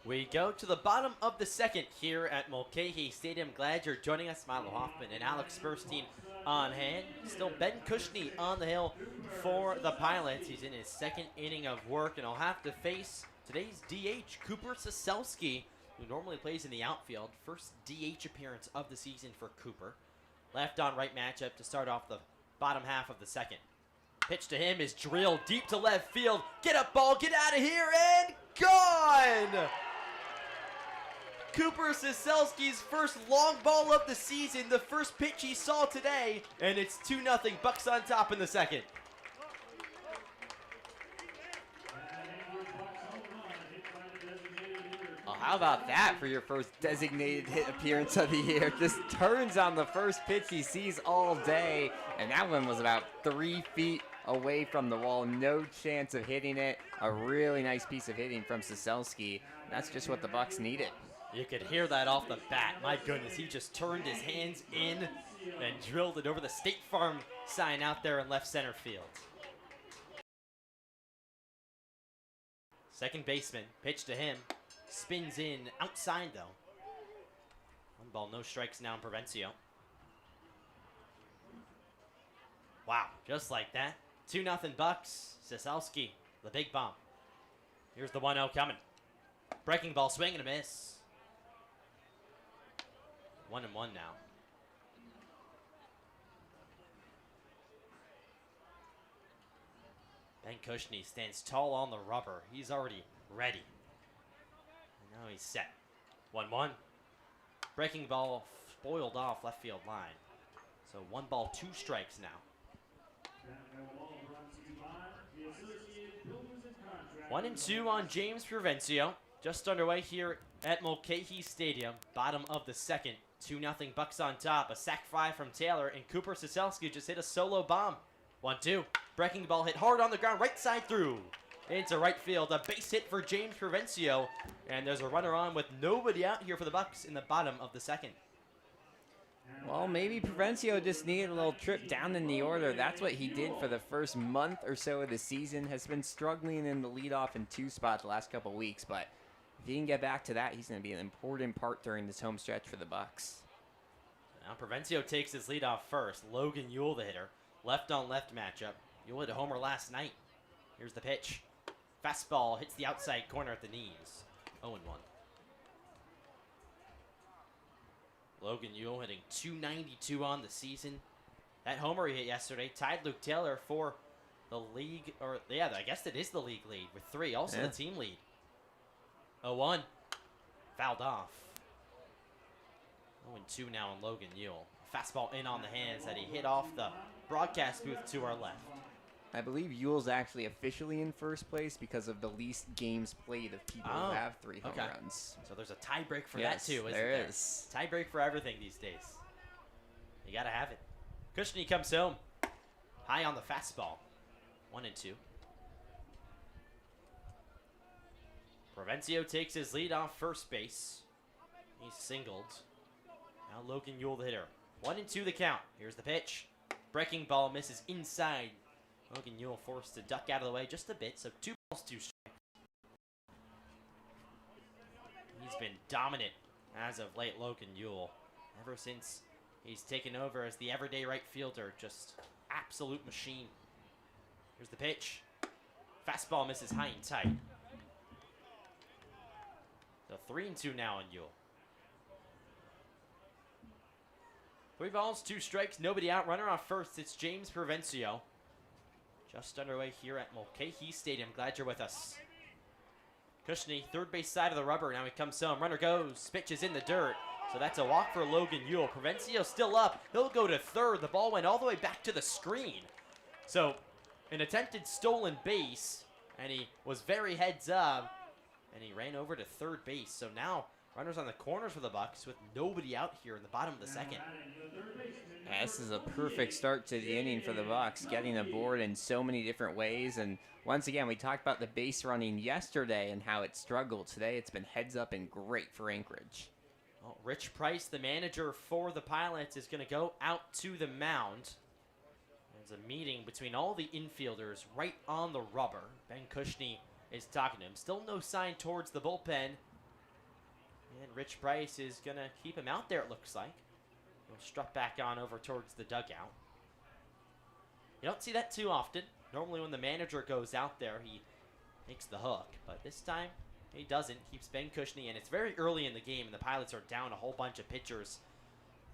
We go to the bottom of the second here at Mulcahy Stadium. Glad you're joining us. Milo Hoffman and Alex Burstein on hand. Still Ben Kushney on the hill for the Pilots. He's in his second inning of work, and he'll have to face today's DH, Cooper Soselski, who normally plays in the outfield. First DH appearance of the season for Cooper. Left on right matchup to start off the bottom half of the second. Pitch to him is drilled deep to left field. Get up, ball, get out of here, and gone! Cooper Soselski's first long ball of the season, the first pitch he saw today, and it's 2-0 Bucs on top in the second. A How about that for your first designated hit appearance of the year? Just turns on the first pitch he sees all day, and that one was about 3 feet away from the wall. No chance of hitting it. A really nice piece of hitting from Siselski. That's just what the Bucs needed. You could hear that off the bat. My goodness, he just turned his hands in and drilled it over the State Farm sign out there in left center field. Second baseman, pitch to him. Spins in outside though. 1 ball, no strikes now in Provencio. Wow, just like that. 2-0 Bucs. Siselski, the big bomb. Here's the 1-0 coming. Breaking ball, swing and a miss. 1-1 now. Ben Cushney stands tall on the rubber. He's already ready. And now he's set. 1-1. Breaking ball spoiled off left field line. So 1 ball, 2 strikes now. 1-2 on James Provencio. Just underway here at Mulcahy Stadium. Bottom of the second. 2-0 Bucs on top. A sac fly from Taylor, and Cooper Siselski just hit a solo bomb. 1-2. Breaking ball hit hard on the ground, right side through. Into right field. A base hit for James Provencio. And there's a runner on with nobody out here for the Bucs in the bottom of the second. Well, maybe Provencio just needed a little trip down in the order. That's what he did for the first month or so of the season. Has been struggling in the leadoff and 2 spot the last couple weeks, but if he can get back to that, he's going to be an important part during this home stretch for the Bucs. Now Provencio takes his lead off first. Logan Ewell, the hitter. Left on left matchup. Ewell hit a homer last night. Here's the pitch. Fastball hits the outside corner at the knees. 0-1. Logan Ewell hitting .292 on the season. That homer he hit yesterday tied Luke Taylor for the league, or yeah, I guess it is the league lead with 3. Also the team lead. 0-1. Fouled off. 0-2 now on Logan Ewell. Fastball in on the hands that he hit off the broadcast booth to our left. I believe Ewell's actually officially in first place because of the least games played of people who have 3 home runs. So there's a tie break for Yes, that too, isn't there there? is. Tie break for everything these days. You gotta have it. Cushney comes home. High on the fastball. 1-2. Provencio takes his lead off first base. He's singled. Now Logan Ewell, the hitter. 1-2 the count. Here's the pitch. Breaking ball misses inside. Logan Ewell forced to duck out of the way just a bit, so 2 balls, 2 strikes. He's been dominant as of late, Logan Ewell. Ever since he's taken over as the everyday right fielder, just absolute machine. Here's the pitch. Fastball misses high and tight. So 3-2 now on Ewell. 3 balls, 2 strikes, nobody out. Runner off first, it's James Provencio. Just underway here at Mulcahy Stadium. Glad you're with us. Cushney, third base side of the rubber. Now he comes home. Runner goes. Pitch is in the dirt. So that's a walk for Logan Ewell. Provencio still up. He'll go to third. The ball went all the way back to the screen. So an attempted stolen base. And he was very heads up. And he ran over to third base. So now runners on the corners for the Bucs with nobody out here in the bottom of the second. Yeah, this is a perfect start to the inning for the Bucs, getting aboard in so many different ways. And once again, we talked about the base running yesterday and how it struggled. Today, it's been heads up and great for Anchorage. Well, Rich Price, the manager for the Pilots, is going to go out to the mound. There's a meeting between all the infielders right on the rubber. Ben Cushney is talking to him. Still no sign towards the bullpen. And Rich Price is going to keep him out there, it looks like. He'll strut back on over towards the dugout. You don't see that too often. Normally when the manager goes out there, he makes the hook. But this time, he doesn't. Keeps Ben Cushney, and it's very early in the game, and the Pilots are down a whole bunch of pitchers.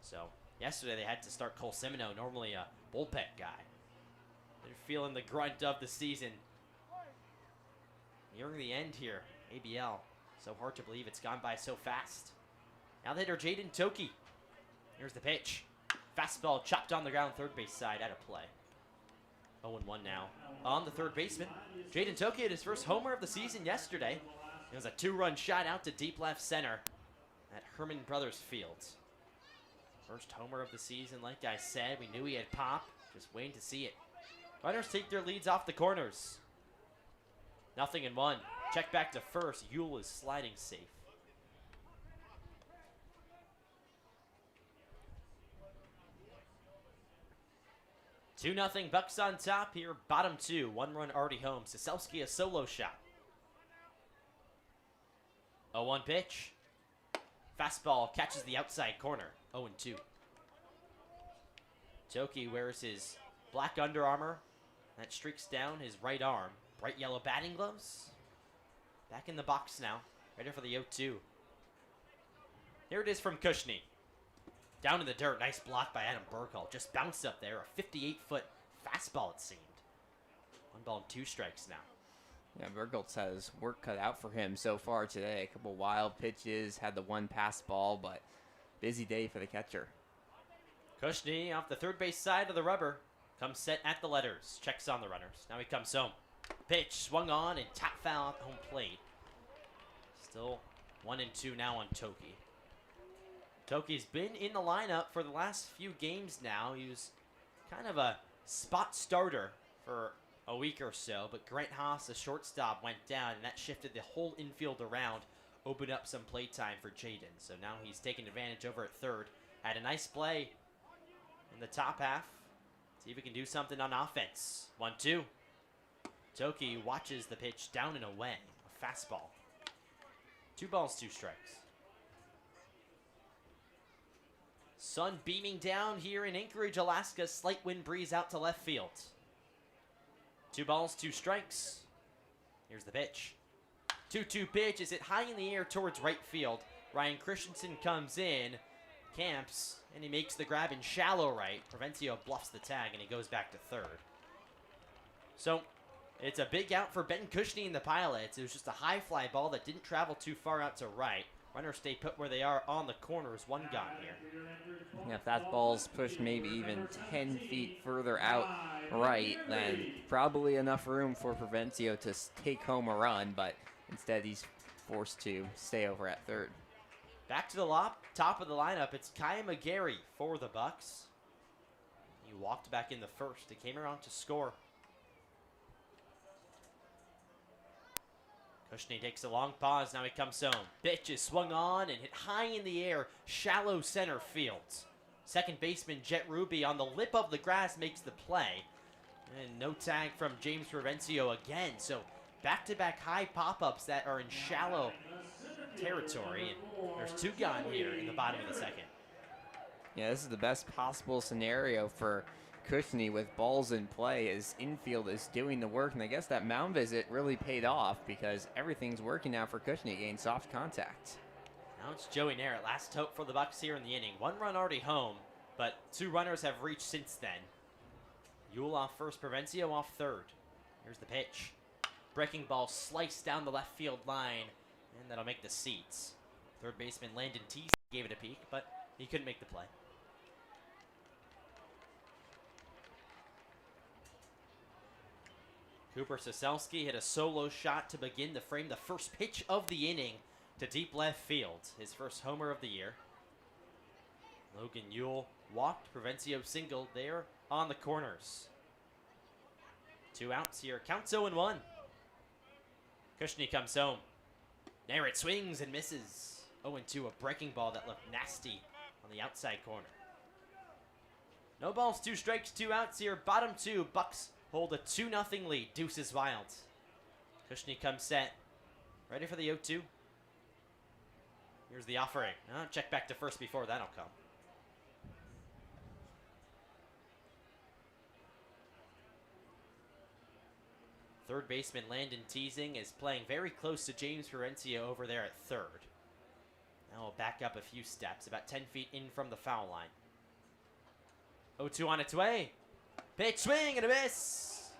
So yesterday they had to start Cole Semino, normally a bullpen guy. They're feeling the grunt of the season. Nearing the end here, ABL. So hard to believe it's gone by so fast. Now the hitter, Jaden Toki. Here's the pitch. Fastball chopped on the ground, third base side, out of play. 0-1 now on the third baseman. Jaden Toki had his first homer of the season yesterday. It was a 2-run shot out to deep left center at Herman Brothers Field. First homer of the season, like I said. We knew he had pop. Just waiting to see it. Runners take their leads off the corners. 0-1. Check back to first. Yule is sliding safe. Two 2-0 Bucks on top here. Bottom 2. 1 run already home. Siselski a solo shot. 0-1 pitch. Fastball catches the outside corner. 0-2. Toki wears his black Under Armour. That streaks down his right arm. Bright yellow batting gloves. Back in the box now. Ready for the 0-2. Here it is from Kushney. Down in the dirt. Nice block by Adam Burkle. Just bounced up there. A 58-foot fastball, it seemed. 1 ball and 2 strikes now. Yeah, Burgholtz has work cut out for him so far today. A couple wild pitches, had the 1 pass ball, but busy day for the catcher. Kushney off the third base side of the rubber. Comes set at the letters. Checks on the runners. Now he comes home. Pitch swung on and tap foul at the home plate. Still 1-2 now on Toki. Toki's been in the lineup for the last few games now. He was kind of a spot starter for a week or so, but Grant Haas, the shortstop, went down, and that shifted the whole infield around, opened up some play time for Jaden. So now he's taking advantage over at third. Had a nice play in the top half. See if he can do something on offense. 1-2. Toki watches the pitch down and away. A fastball. 2 balls, 2 strikes. Sun beaming down here in Anchorage, Alaska. Slight wind breeze out to left field. 2 balls, 2 strikes. Here's the pitch. 2-2 pitch. Is it high in the air towards right field? Ryan Christensen comes in, camps, and he makes the grab in shallow right. Provencio bluffs the tag, and he goes back to third. So it's a big out for Ben Kushney and the Pilots. It was just a high fly ball that didn't travel too far out to right. Runners stay put where they are on the corners. 1 gone here. Yeah, if that ball's pushed maybe even 10 feet further out right, then probably enough room for Provencio to take home a run, but instead he's forced to stay over at third. Back to the top of the lineup. It's Kai McGarry for the Bucks. He walked back in the first. He came around to score. Kushney takes a long pause. Now he comes home. Pitch is swung on and hit high in the air. Shallow center field. Second baseman Jet Ruby on the lip of the grass makes the play. And no tag from James Provencio again. So back-to-back high pop-ups that are in shallow territory. And there's 2 gone here in the bottom of the second. Yeah, this is the best possible scenario for Kushney with balls in play. His infield is doing the work, and I guess that mound visit really paid off because everything's working now for Kushney, getting soft contact. Now it's Joey Narrett. Last hope for the Bucks here in the inning. 1 run already home, but 2 runners have reached since then. Yule off first, Provencio off third. Here's the pitch. Breaking ball sliced down the left field line, and that'll make the seats. Third baseman Landon Teese gave it a peek, but he couldn't make the play. Cooper Siselski hit a solo shot to begin to frame the first pitch of the inning to deep left field. His first homer of the year. Logan Yule walked. Provencio singled there on the corners. 2 outs here. Counts 0-1. Kushney comes home. Narrett swings and misses. 0-2, a breaking ball that looked nasty on the outside corner. No balls, 2 strikes, 2 outs here. Bottom 2, Bucks hold a 2-0 lead. Deuces wild. Kushney comes set. Ready for the 0-2. Here's the offering. Check back to first before that'll come. Third baseman Landon Teasing is playing very close to James Provencio over there at third. Now we'll back up a few steps, about 10 feet in from the foul line. 0-2 on its way. Pitch swing and a miss.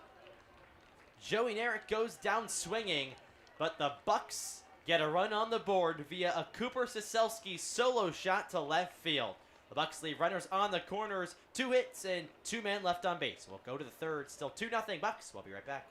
Joey Narrett goes down swinging, but the Bucks get a run on the board via a Cooper Siselski solo shot to left field. The Bucks leave runners on the corners, 2 hits and 2 men left on base. We'll go to the third, still 2-0 Bucks. We'll be right back.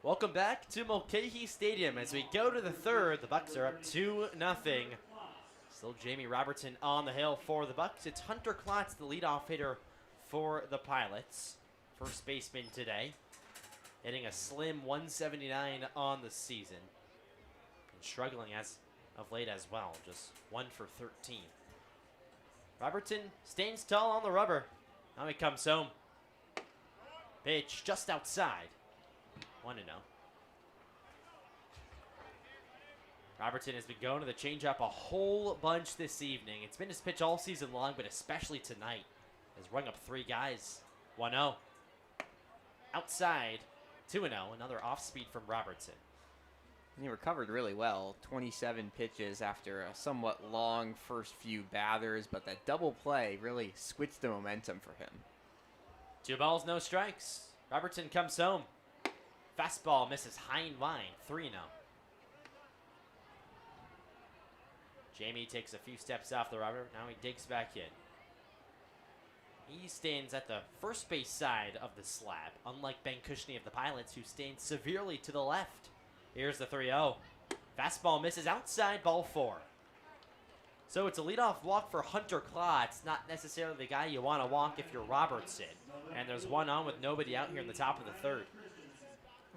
Welcome back to Mulcahy Stadium. As we go to the third, the Bucs are up 2-0. Still Jamie Robertson on the hill for the Bucs. It's Hunter Klotz, the leadoff hitter for the Pilots. First baseman today, hitting a slim 179 on the season. And struggling as of late as well, just 1 for 13. Robertson stands tall on the rubber. Now he comes home. Pitch just outside. 1-0. Robertson has been going to the changeup a whole bunch this evening. It's been his pitch all season long, but especially tonight. Has rung up 3 guys. 1-0. Outside. 2-0. Another off speed from Robertson. And he recovered really well. 27 pitches after a somewhat long first few batters, but that double play really switched the momentum for him. 2 balls, no strikes. Robertson comes home. Fastball misses high and wide. 3-0. Jamie takes a few steps off the rubber. Now he digs back in. He stands at the first base side of the slab, unlike Ben Cushney of the Pilots, who stands severely to the left. Here's the 3-0. Fastball misses outside, ball 4. So it's a leadoff walk for Hunter Klotz, not necessarily the guy you want to walk if you're Robertson. And there's 1 on with nobody out here in the top of the third.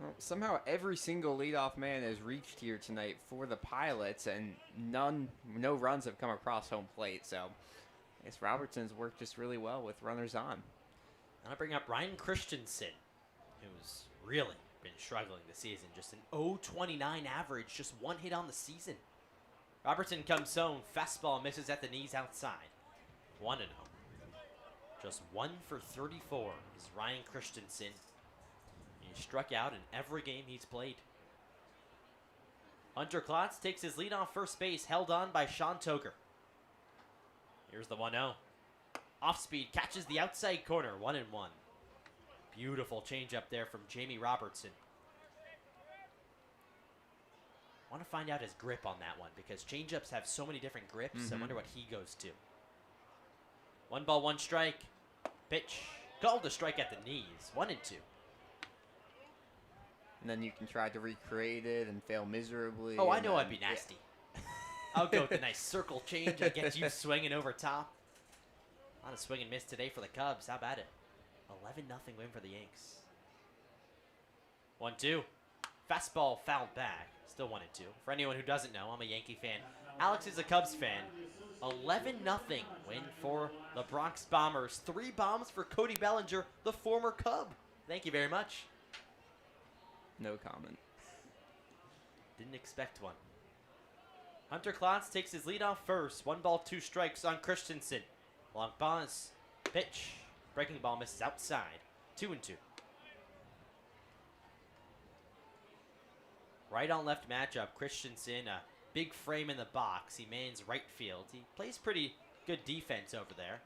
Well, somehow every single leadoff man has reached here tonight for the Pilots, and no runs have come across home plate. So I guess Robertson's worked just really well with runners on. And I bring up Ryan Christensen, who's really been struggling this season. Just an 0.29 average, just 1 hit on the season. Robertson comes home, fastball misses at the knees outside. 1-0. Just 1 for 34 is Ryan Christensen. He struck out in every game he's played. Hunter Klotz takes his lead off first base, held on by Sean Toker. Here's the 1-0. Off speed, catches the outside corner, 1-1. Beautiful changeup there from Jamie Robertson. Want to find out his grip on that one because changeups have so many different grips. I wonder what he goes to. 1 ball, 1 strike. Pitch. Called a strike at the knees. 1-2. And then you can try to recreate it and fail miserably. Oh, I know I'd be nasty. Yeah. I'll go with a nice circle change that gets you swinging over top. A lot of swing and miss today for the Cubs. How about it? 11-0 win for the Yanks. 1-2. Fastball fouled back. Still 1-2. For anyone who doesn't know, I'm a Yankee fan. Alex is a Cubs fan. 11-0 win for the Bronx Bombers. 3 bombs for Cody Bellinger, the former Cub. Thank you very much. No comment. Didn't expect one. Hunter Klotz takes his lead off first. 1 ball, 2 strikes on Christensen. Long pause. Pitch. Breaking ball misses outside. 2-2. Right on left matchup. Christensen, a big frame in the box. He mans right field. He plays pretty good defense over there.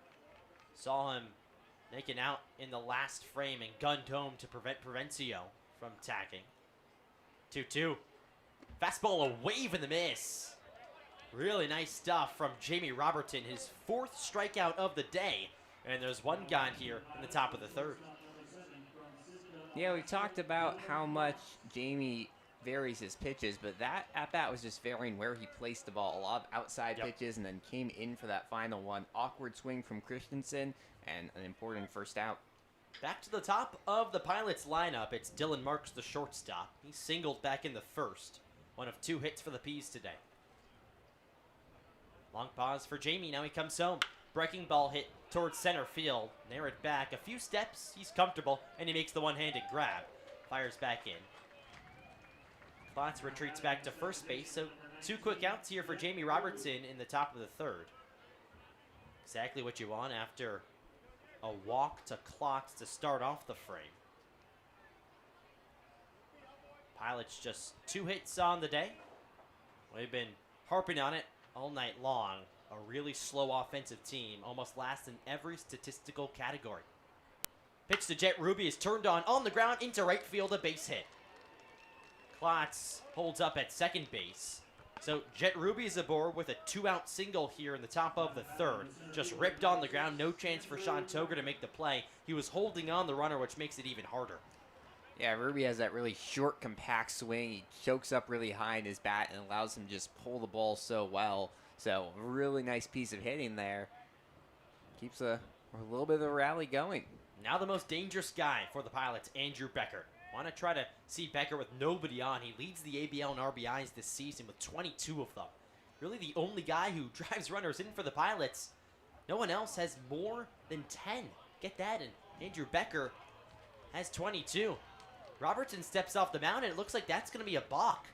Saw him making out in the last frame and gunned home to prevent Provencio from tacking. 2-2. Fastball, a wave and the miss. Really nice stuff from Jamie Robertson, his 4th strikeout of the day. And there's 1 gone here in the top of the third. Yeah, we talked about how much Jamie varies his pitches, but that at-bat was just varying where he placed the ball. A lot of outside pitches and then came in for that final one. Awkward swing from Christensen and an important first out. Back to the top of the Pilots lineup, it's Dylan Marks, the shortstop. He singled back in the first. 1 of 2 hits for the Peas today. Long pause for Jamie, now he comes home. Breaking ball hit towards center field. Narrowed back a few steps, he's comfortable, and he makes the one-handed grab. Fires back in. Klotz retreats back to first base, so 2 quick outs here for Jamie Robertson in the top of the third. Exactly what you want after a walk to Klotz to start off the frame. Pilots just 2 hits on the day. We've been harping on it all night long. A really slow offensive team, almost last in every statistical category. Pitch to Jet Ruby is turned on the ground into right field, a base hit. Klotz holds up at second base. So Jet Ruby is aboard with a 2-out single here in the top of the third. Just ripped on the ground, no chance for Sean Toker to make the play. He was holding on the runner, which makes it even harder. Yeah, Ruby has that really short, compact swing. He chokes up really high in his bat and allows him to just pull the ball so well. So, really nice piece of hitting there. Keeps a little bit of a rally going. Now the most dangerous guy for the Pilots, Andrew Becker. Want to try to see Becker with nobody on. He leads the ABL in RBIs this season with 22 of them. Really the only guy who drives runners in for the Pilots. No one else has more than 10. Get that, and Andrew Becker has 22. Robertson steps off the mound, and it looks like that's going to be a balk.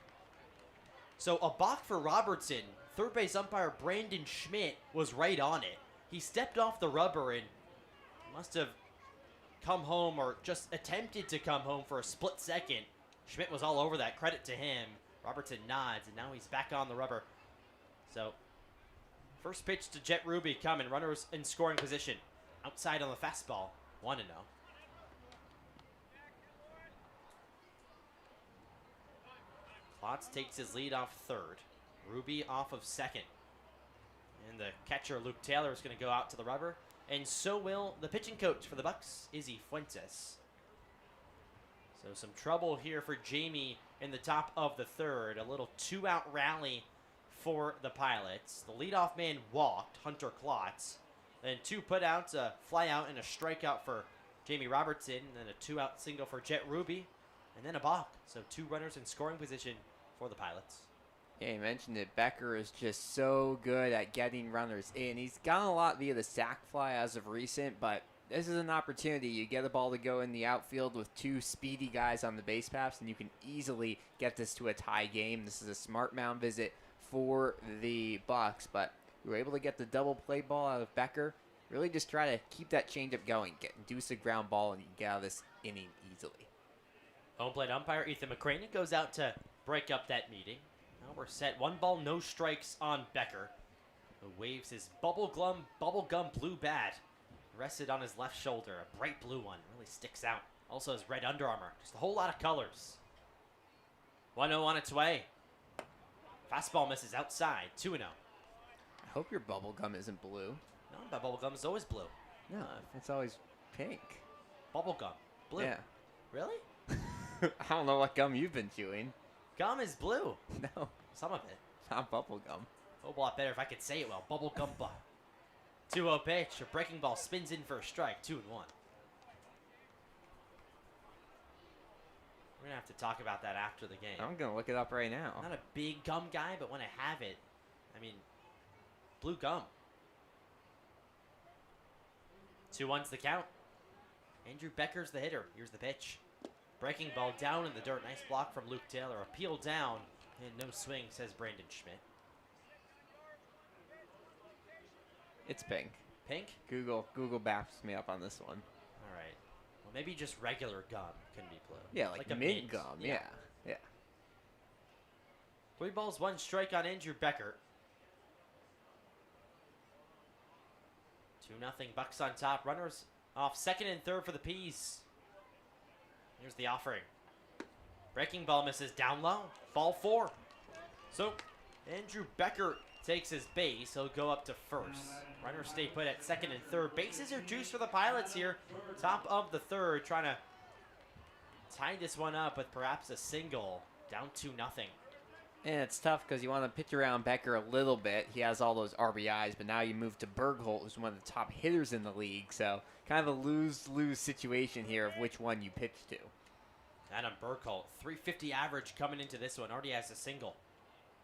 So a balk for Robertson. Third base umpire Brandon Schmidt was right on it. He stepped off the rubber and must have come home or just attempted to come home for a split second. Schmidt was all over that. Credit to him. Robertson nods, and now he's back on the rubber. So, first pitch to Jet Ruby coming. Runners in scoring position. Outside on the fastball. 1-0. Klotz takes his lead off third. Ruby off of second. And the catcher, Luke Taylor, is going to go out to the rubber. And so will the pitching coach for the Bucs, Izzy Fuentes. So some trouble here for Jamie in the top of the third. A little two-out rally for the Pilots. The leadoff man walked, Hunter Klotz. Then two putouts, a fly-out and a strikeout for Jamie Robertson. And then a two-out single for Jet Ruby. And then a balk. So two runners in scoring position for the Pilots. Yeah, you mentioned it. Becker is just so good at getting runners in. He's gotten a lot via the sac fly as of recent, but this is an opportunity. You get the ball to go in the outfield with two speedy guys on the base paths, and you can easily get this to a tie game. This is a smart mound visit for the Bucs, but we were able to get the double play ball out of Becker. Really just try to keep that changeup going, induce a ground ball, and you can get out of this inning easily. Home plate umpire Ethan McCraney goes out to break up that meeting. Now we're set. 1 ball, no strikes on Becker, who waves his bubblegum blue bat. Rested on his left shoulder. A bright blue one. Really sticks out. Also has red Under Armour. Just a whole lot of colors. 1-0 on its way. Fastball misses outside. 2-0. I hope your bubble gum isn't blue. No, my bubblegum is always blue. No, it's always pink. Bubblegum. Blue. Yeah. Really? I don't know what gum you've been chewing. Gum is blue. No, Some of it. not bubble gum. A whole lot better if I could say it well. Bubblegum butt. 2-0 pitch. A breaking ball spins in for a strike. 2-1. We're going to have to talk about that after the game. I'm going to look it up right now. I'm not a big gum guy, but when I have it, I mean, blue gum. 2-1's the count. Andrew Becker's the hitter. Here's the pitch. Breaking ball down in the dirt. Nice block from Luke Taylor. Appeal down and no swing, says Brandon Schmidt. It's pink. Pink? Google backs me up on this one. All right. Well, maybe just regular gum can be blue. Yeah, like a mint gum. Yeah. 3 balls, 1 strike on Andrew Becker. 2-0 Bucs on top. Runners off second and third for the Peas. Here's the offering. Breaking ball misses down low. Ball 4. So Andrew Becker takes his base. He'll go up to first. Runners stay put at second and third. Bases are juiced for the Pilots here. Top of the third, trying to tie this one up with perhaps a single. Down 2-0. And it's tough because you want to pitch around Becker a little bit. He has all those RBIs, but now you move to Bergholt, who's one of the top hitters in the league. So kind of a lose-lose situation here of which one you pitch to. Adam Bergholt, 350 average coming into this one. Already has a single.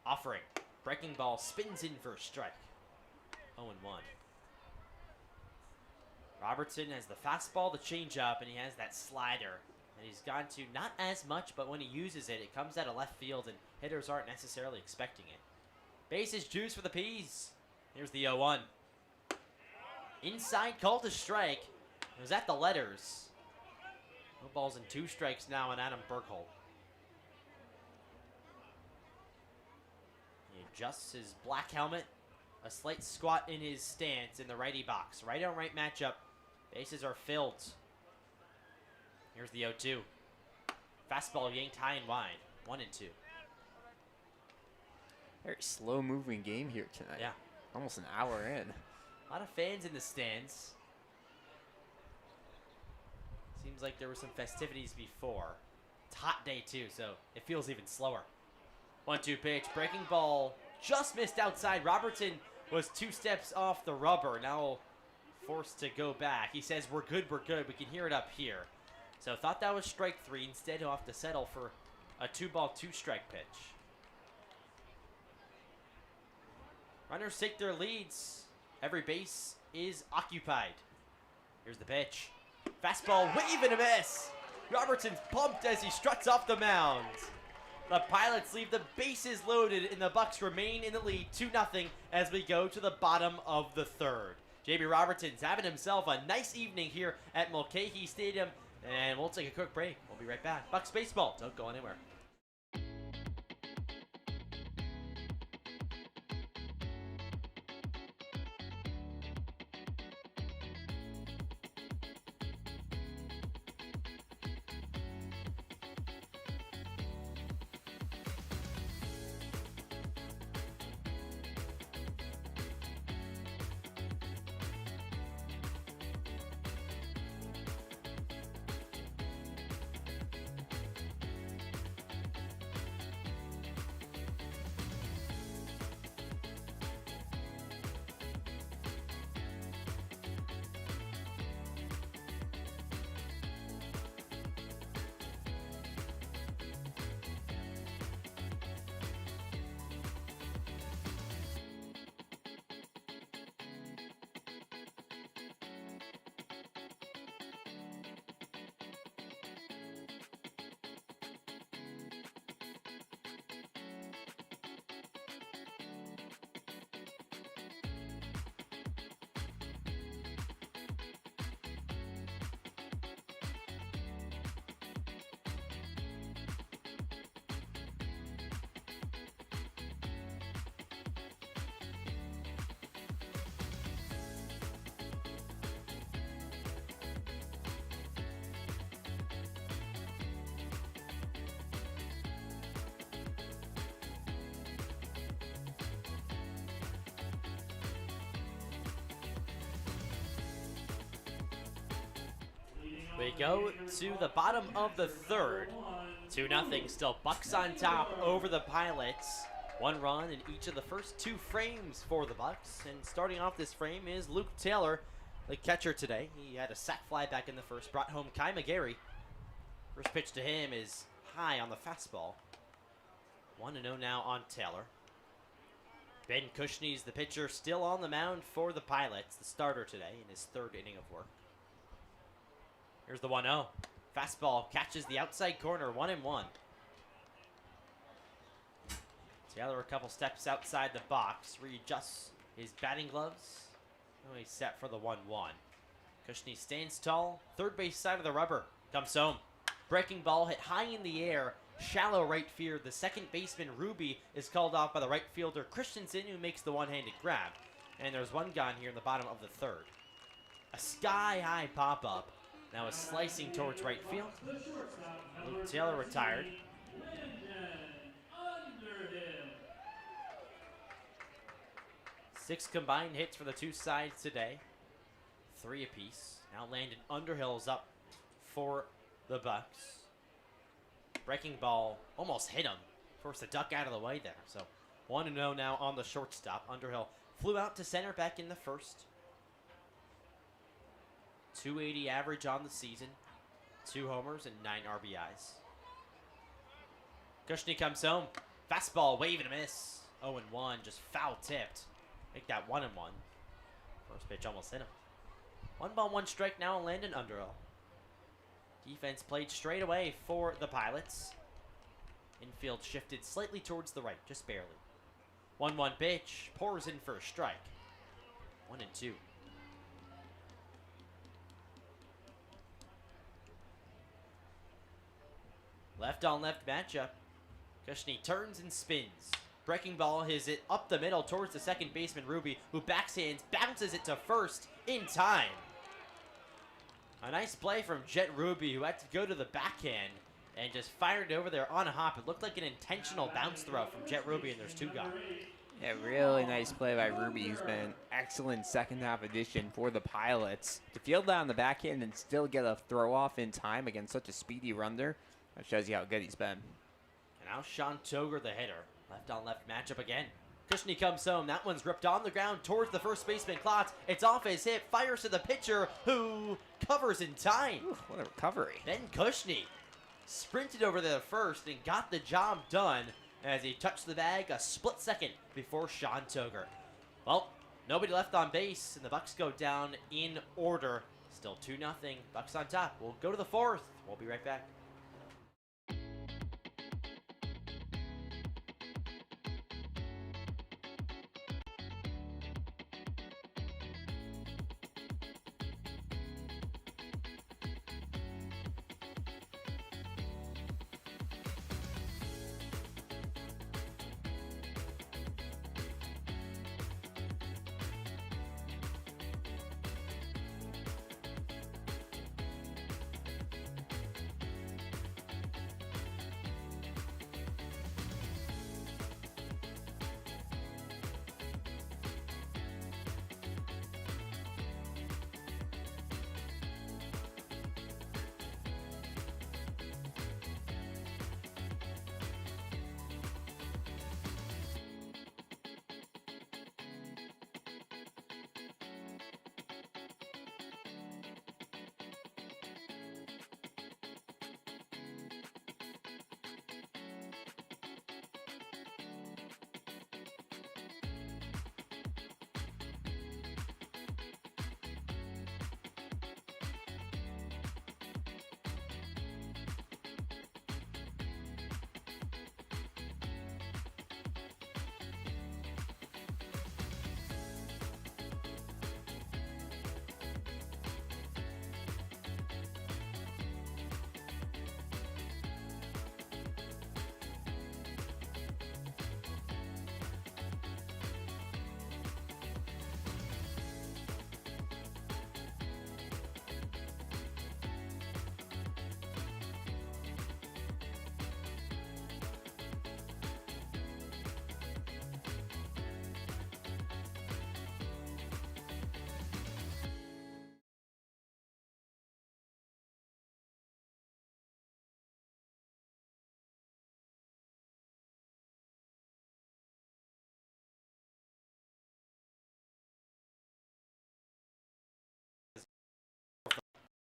Offering. Breaking ball spins in for a strike. 0-1. Robertson has the fastball, the changeup, and he has that slider. And he's gone to not as much, but when he uses it, it comes out of left field, and hitters aren't necessarily expecting it. Bases juice for the Peas. Here's the 0-1. Inside, called a strike. It was at the letters. No balls and 2 strikes now on Adam Bergholt. He adjusts his black helmet. A slight squat in his stance in the righty box. Right on right matchup. Bases are filled. Here's the 0-2. Fastball yanked high and wide. 1-2. Very slow-moving game here tonight. Yeah. Almost an hour in. A lot of fans in the stands. Seems like there were some festivities before. It's a hot day too, so it feels even slower. 1-2 pitch, breaking ball, just missed outside. Robertson was 2 steps off the rubber, now forced to go back. He says, we're good, we can hear it up here. So thought that was strike 3, instead he'll have to settle for a 2-ball, 2-strike pitch. Runners take their leads. Every base is occupied. Here's the pitch. Fastball, wave and a miss. Robertson's pumped as he struts off the mound. The Pilots leave the bases loaded and the Bucs remain in the lead 2-0 as we go to the bottom of the 3rd. JB Robertson's having himself a nice evening here at Mulcahy Stadium, and we'll take a quick break. We'll be right back. Bucs baseball, don't go anywhere. We go to the bottom of the 3rd. 2-0 still. Bucs on top over the Pilots. 1 run in each of the first 2 frames for the Bucs. And starting off this frame is Luke Taylor, the catcher today. He had a sac fly back in the first, brought home Kai McGarry. First pitch to him is high on the fastball. 1-0 now on Taylor. Ben Cushney's the pitcher, still on the mound for the Pilots, the starter today in his 3rd inning of work. Here's the 1-0. Fastball catches the outside corner, 1-1. Taylor a couple steps outside the box, readjusts his batting gloves. Now he's set for the 1-1. Cushney stands tall, 3rd base side of the rubber, comes home. Breaking ball hit high in the air, shallow right field. The second baseman, Ruby, is called off by the right fielder, Christensen, who makes the one-handed grab. And there's one gone here in the bottom of the 3rd. A sky-high pop-up. Now is slicing towards right field. Luke Taylor retired. 6 combined hits for the 2 sides today. 3 apiece. Now Landon Underhill's up for the Bucs. Breaking ball almost hit him. Forced a duck out of the way there. So 1-0 now on the shortstop. Underhill flew out to center back in the 1st. 280 average on the season, 2 homers and 9 RBIs. Cushney comes home. Fastball, wave and a miss. 0-1, just foul tipped. Make that 1-1. First pitch almost hit him. 1 ball, 1 strike now on Landon Underhill. Defense played straight away for the Pilots. Infield shifted slightly towards the right, just barely. 1-1 pitch, pours in for a strike. 1-2. Left on left matchup. Cushney turns and spins. Breaking ball is it up the middle towards the second baseman, Ruby, who backhands, bounces it to first in time. A nice play from Jet Ruby, who had to go to the backhand and just fired it over there on a hop. It looked like an intentional bounce throw from Jet Ruby, and there's 2 gone. Yeah, really nice play by Ruby, who's been an excellent second-half addition for the Pilots. To field that on the backhand and still get a throw-off in time against such a speedy runner, That shows you how good he's been. And now Sean Toger, the hitter. Left-on-left matchup again. Kushney comes home. That one's ripped on the ground towards the first baseman, Klotz. It's off his hip, fires to the pitcher, who covers in time. Ooh, what a recovery. Then Kushney sprinted over to the first and got the job done as he touched the bag a split second before Sean Toger. Well, nobody left on base, and the Bucs go down in order. Still 2-0. Bucs on top. We'll go to the fourth. We'll be right back.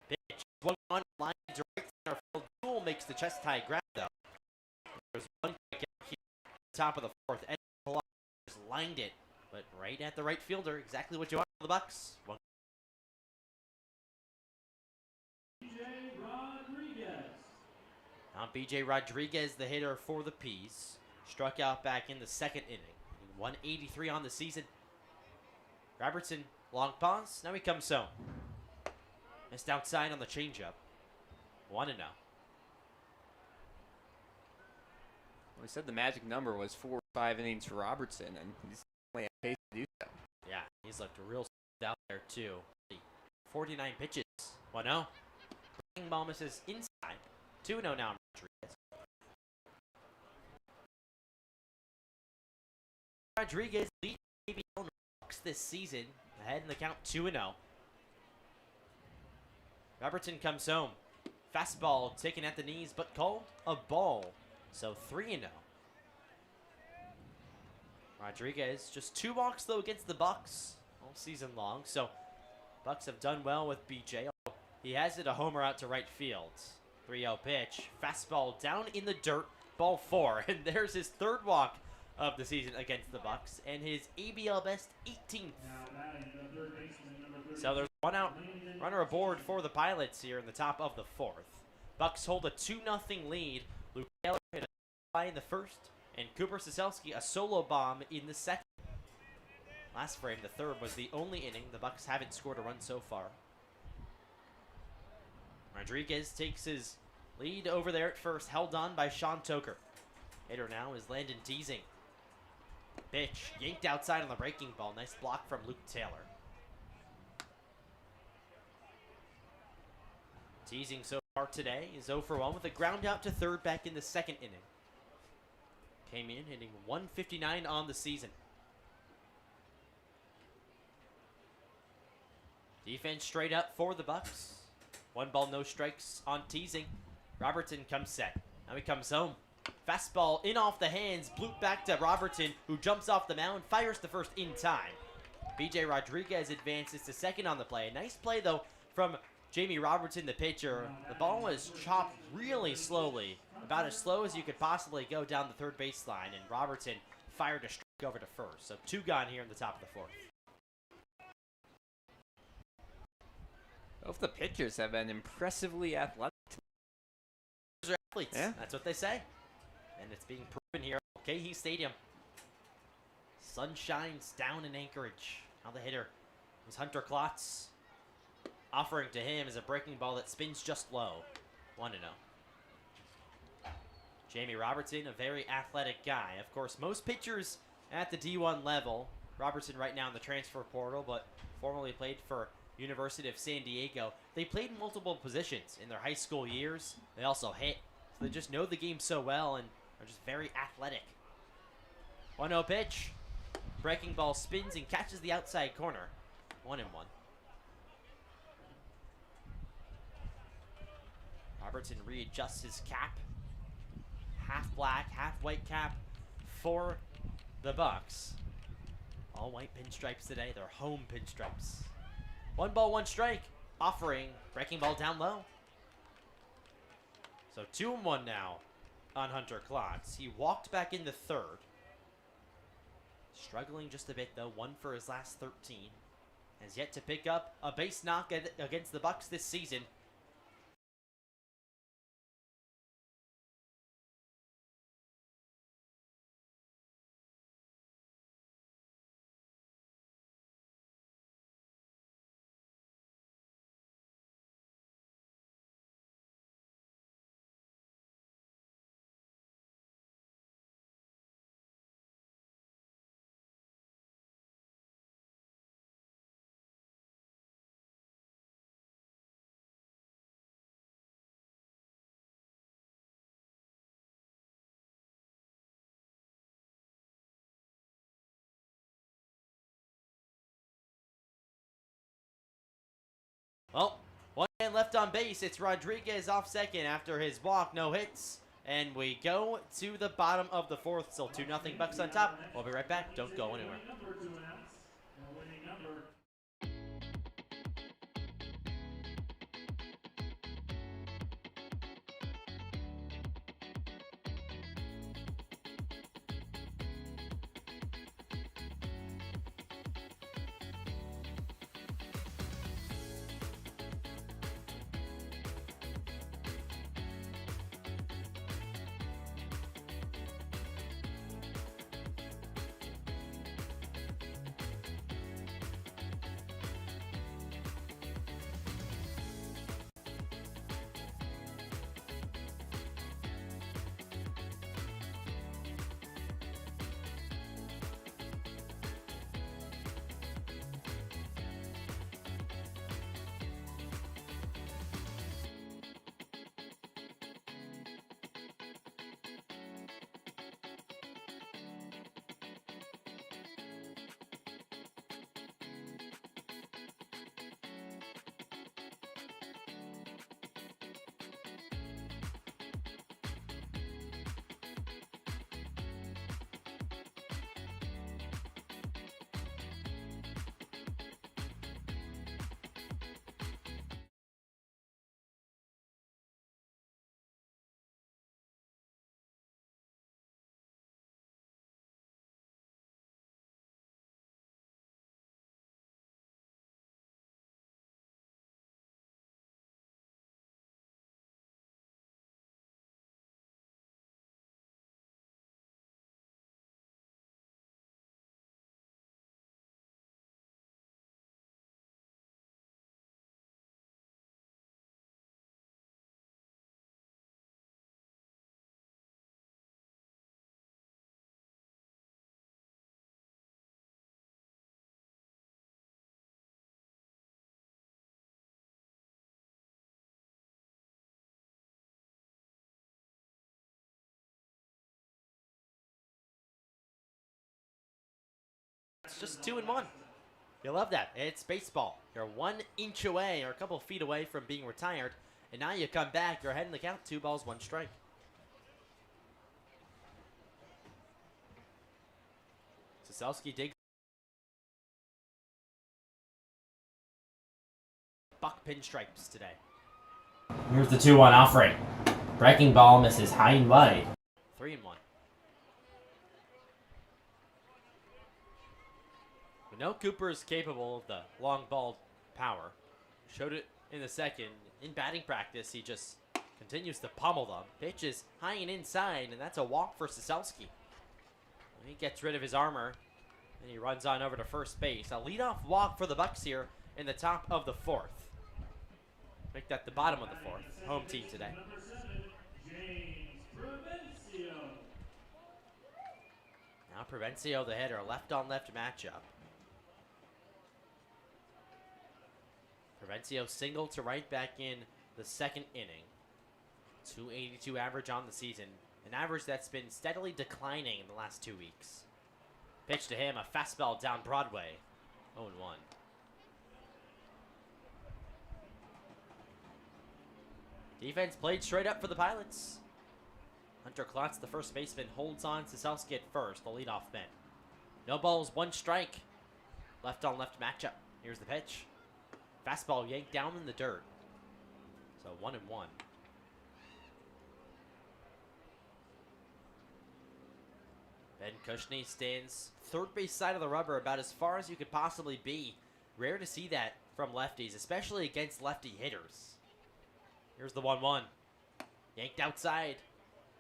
Pitch swung on line to right center field. Jewell makes the chest high grab though. There's one kick out here, top of the fourth. Ed just lined it, but right at the right fielder. Exactly what you want for the Bucs. Now BJ Rodriguez, the hitter for the Peas, struck out back in the second inning. 183 on the season. Robertson, long pause. Now he comes home. Missed outside on the changeup. 1-0. We said the magic number was 4 or 5 innings for Robertson, and he's only at pace to do so. Yeah, he's looked real out there too. 49 pitches. 1-0. Breaking ball misses inside. 2-0 now. Rodriguez leads ABL Bucs this season. Ahead in the count 2-0. Robertson comes home. Fastball taken at the knees, but called a ball. So 3-0. Rodriguez just 2 walks though against the Bucs all season long. So Bucs have done well with BJ. He has it a homer out to right field. 3-0 pitch. Fastball down in the dirt. Ball 4. And there's his 3rd walk of the season against the Bucs and his ABL best 18th. So there's 1 out, runner aboard for the Pilots here in the top of the 4th. Bucs hold a 2-0 lead. Luke Taylor hit a fly in the first, and Cooper Soselski a solo bomb in the second. Last frame, the 3rd, was the only inning. The Bucs haven't scored a run so far. Rodriguez takes his lead over there at first, held on by Sean Toker. Hitter now is Landon Teasing. Pitch yanked outside on the breaking ball. Nice block from Luke Taylor. Teasing so far today is 0 for 1 with a ground out to 3rd back in the 2nd inning. Came in hitting 159 on the season. Defense straight up for the Bucs. 1 ball, no strikes on Teasing. Robertson comes set. Now he comes home. Fastball in off the hands, bloop back to Robertson, who jumps off the mound, fires the first in time. BJ Rodriguez advances to second on the play. Nice play, though, from Jamie Robertson, the pitcher. The ball was chopped really slowly, about as slow as you could possibly go down the third baseline, and Robertson fired a strike over to first. So 2 gone here in the top of the 4th. Both the pitchers have been impressively athletic. Those are athletes. Yeah. That's what they say. And it's being proven here at Mulcahy Stadium. Sun shines down in Anchorage. Now the hitter was Hunter Klotz. Offering to him is a breaking ball that spins just low. 1-0. Jamie Robertson, a very athletic guy. Of course, most pitchers at the D1 level. Robertson right now in the transfer portal, but formerly played for University of San Diego. They played in multiple positions in their high school years. They also hit. So they just know the game so well and are just very athletic. 1-0 pitch. Breaking ball spins and catches the outside corner. 1-1. Robertson readjusts his cap. Half black, half white cap for the Bucs. All white pinstripes today. They're home pinstripes. 1 ball, 1 strike. Offering. Breaking ball down low. So 2-1 now on Hunter Klotz. He walked back in the 3rd. Struggling just a bit, though. 1 for his last 13. Has yet to pick up a base knock against the Bucs this season. Well, 1 man left on base. It's Rodriguez off second after his walk. No hits. And we go to the bottom of the 4th. Still 2-0 Bucs on top. We'll be right back. Don't go anywhere. It's just 2-1. You love that. It's baseball. You're 1 inch away or a couple feet away from being retired. And now you come back. You're ahead in the count. 2 balls, 1 strike. Sosowski digs. Buck pinstripes today. Here's the 2-1 offering. Breaking ball misses high and wide. 3-1. We know Cooper is capable of the long ball power. Showed it in the second. In batting practice, he just continues to pummel them. Pitch is high and inside, and that's a walk for Sosowski. He gets rid of his armor, and he runs on over to first base. A leadoff walk for the Bucs here in the top of the 4th. Make that the bottom of the 4th. Home team today. Now Provencio, the hitter, left-on-left matchup. Provencio single to right back in the second inning. 282 average on the season. An average that's been steadily declining in the last 2 weeks. Pitch to him, a fastball down Broadway. 0-1. Defense played straight up for the Pilots. Hunter Klotz, the first baseman, holds on Sosowski at first, the leadoff man. No balls, 1 strike. Left-on-left matchup. Here's the pitch. Fastball yanked down in the dirt. So 1-1. Ben Cushney stands third base side of the rubber, about as far as you could possibly be. Rare to see that from lefties, especially against lefty hitters. Here's the 1-1. Yanked outside.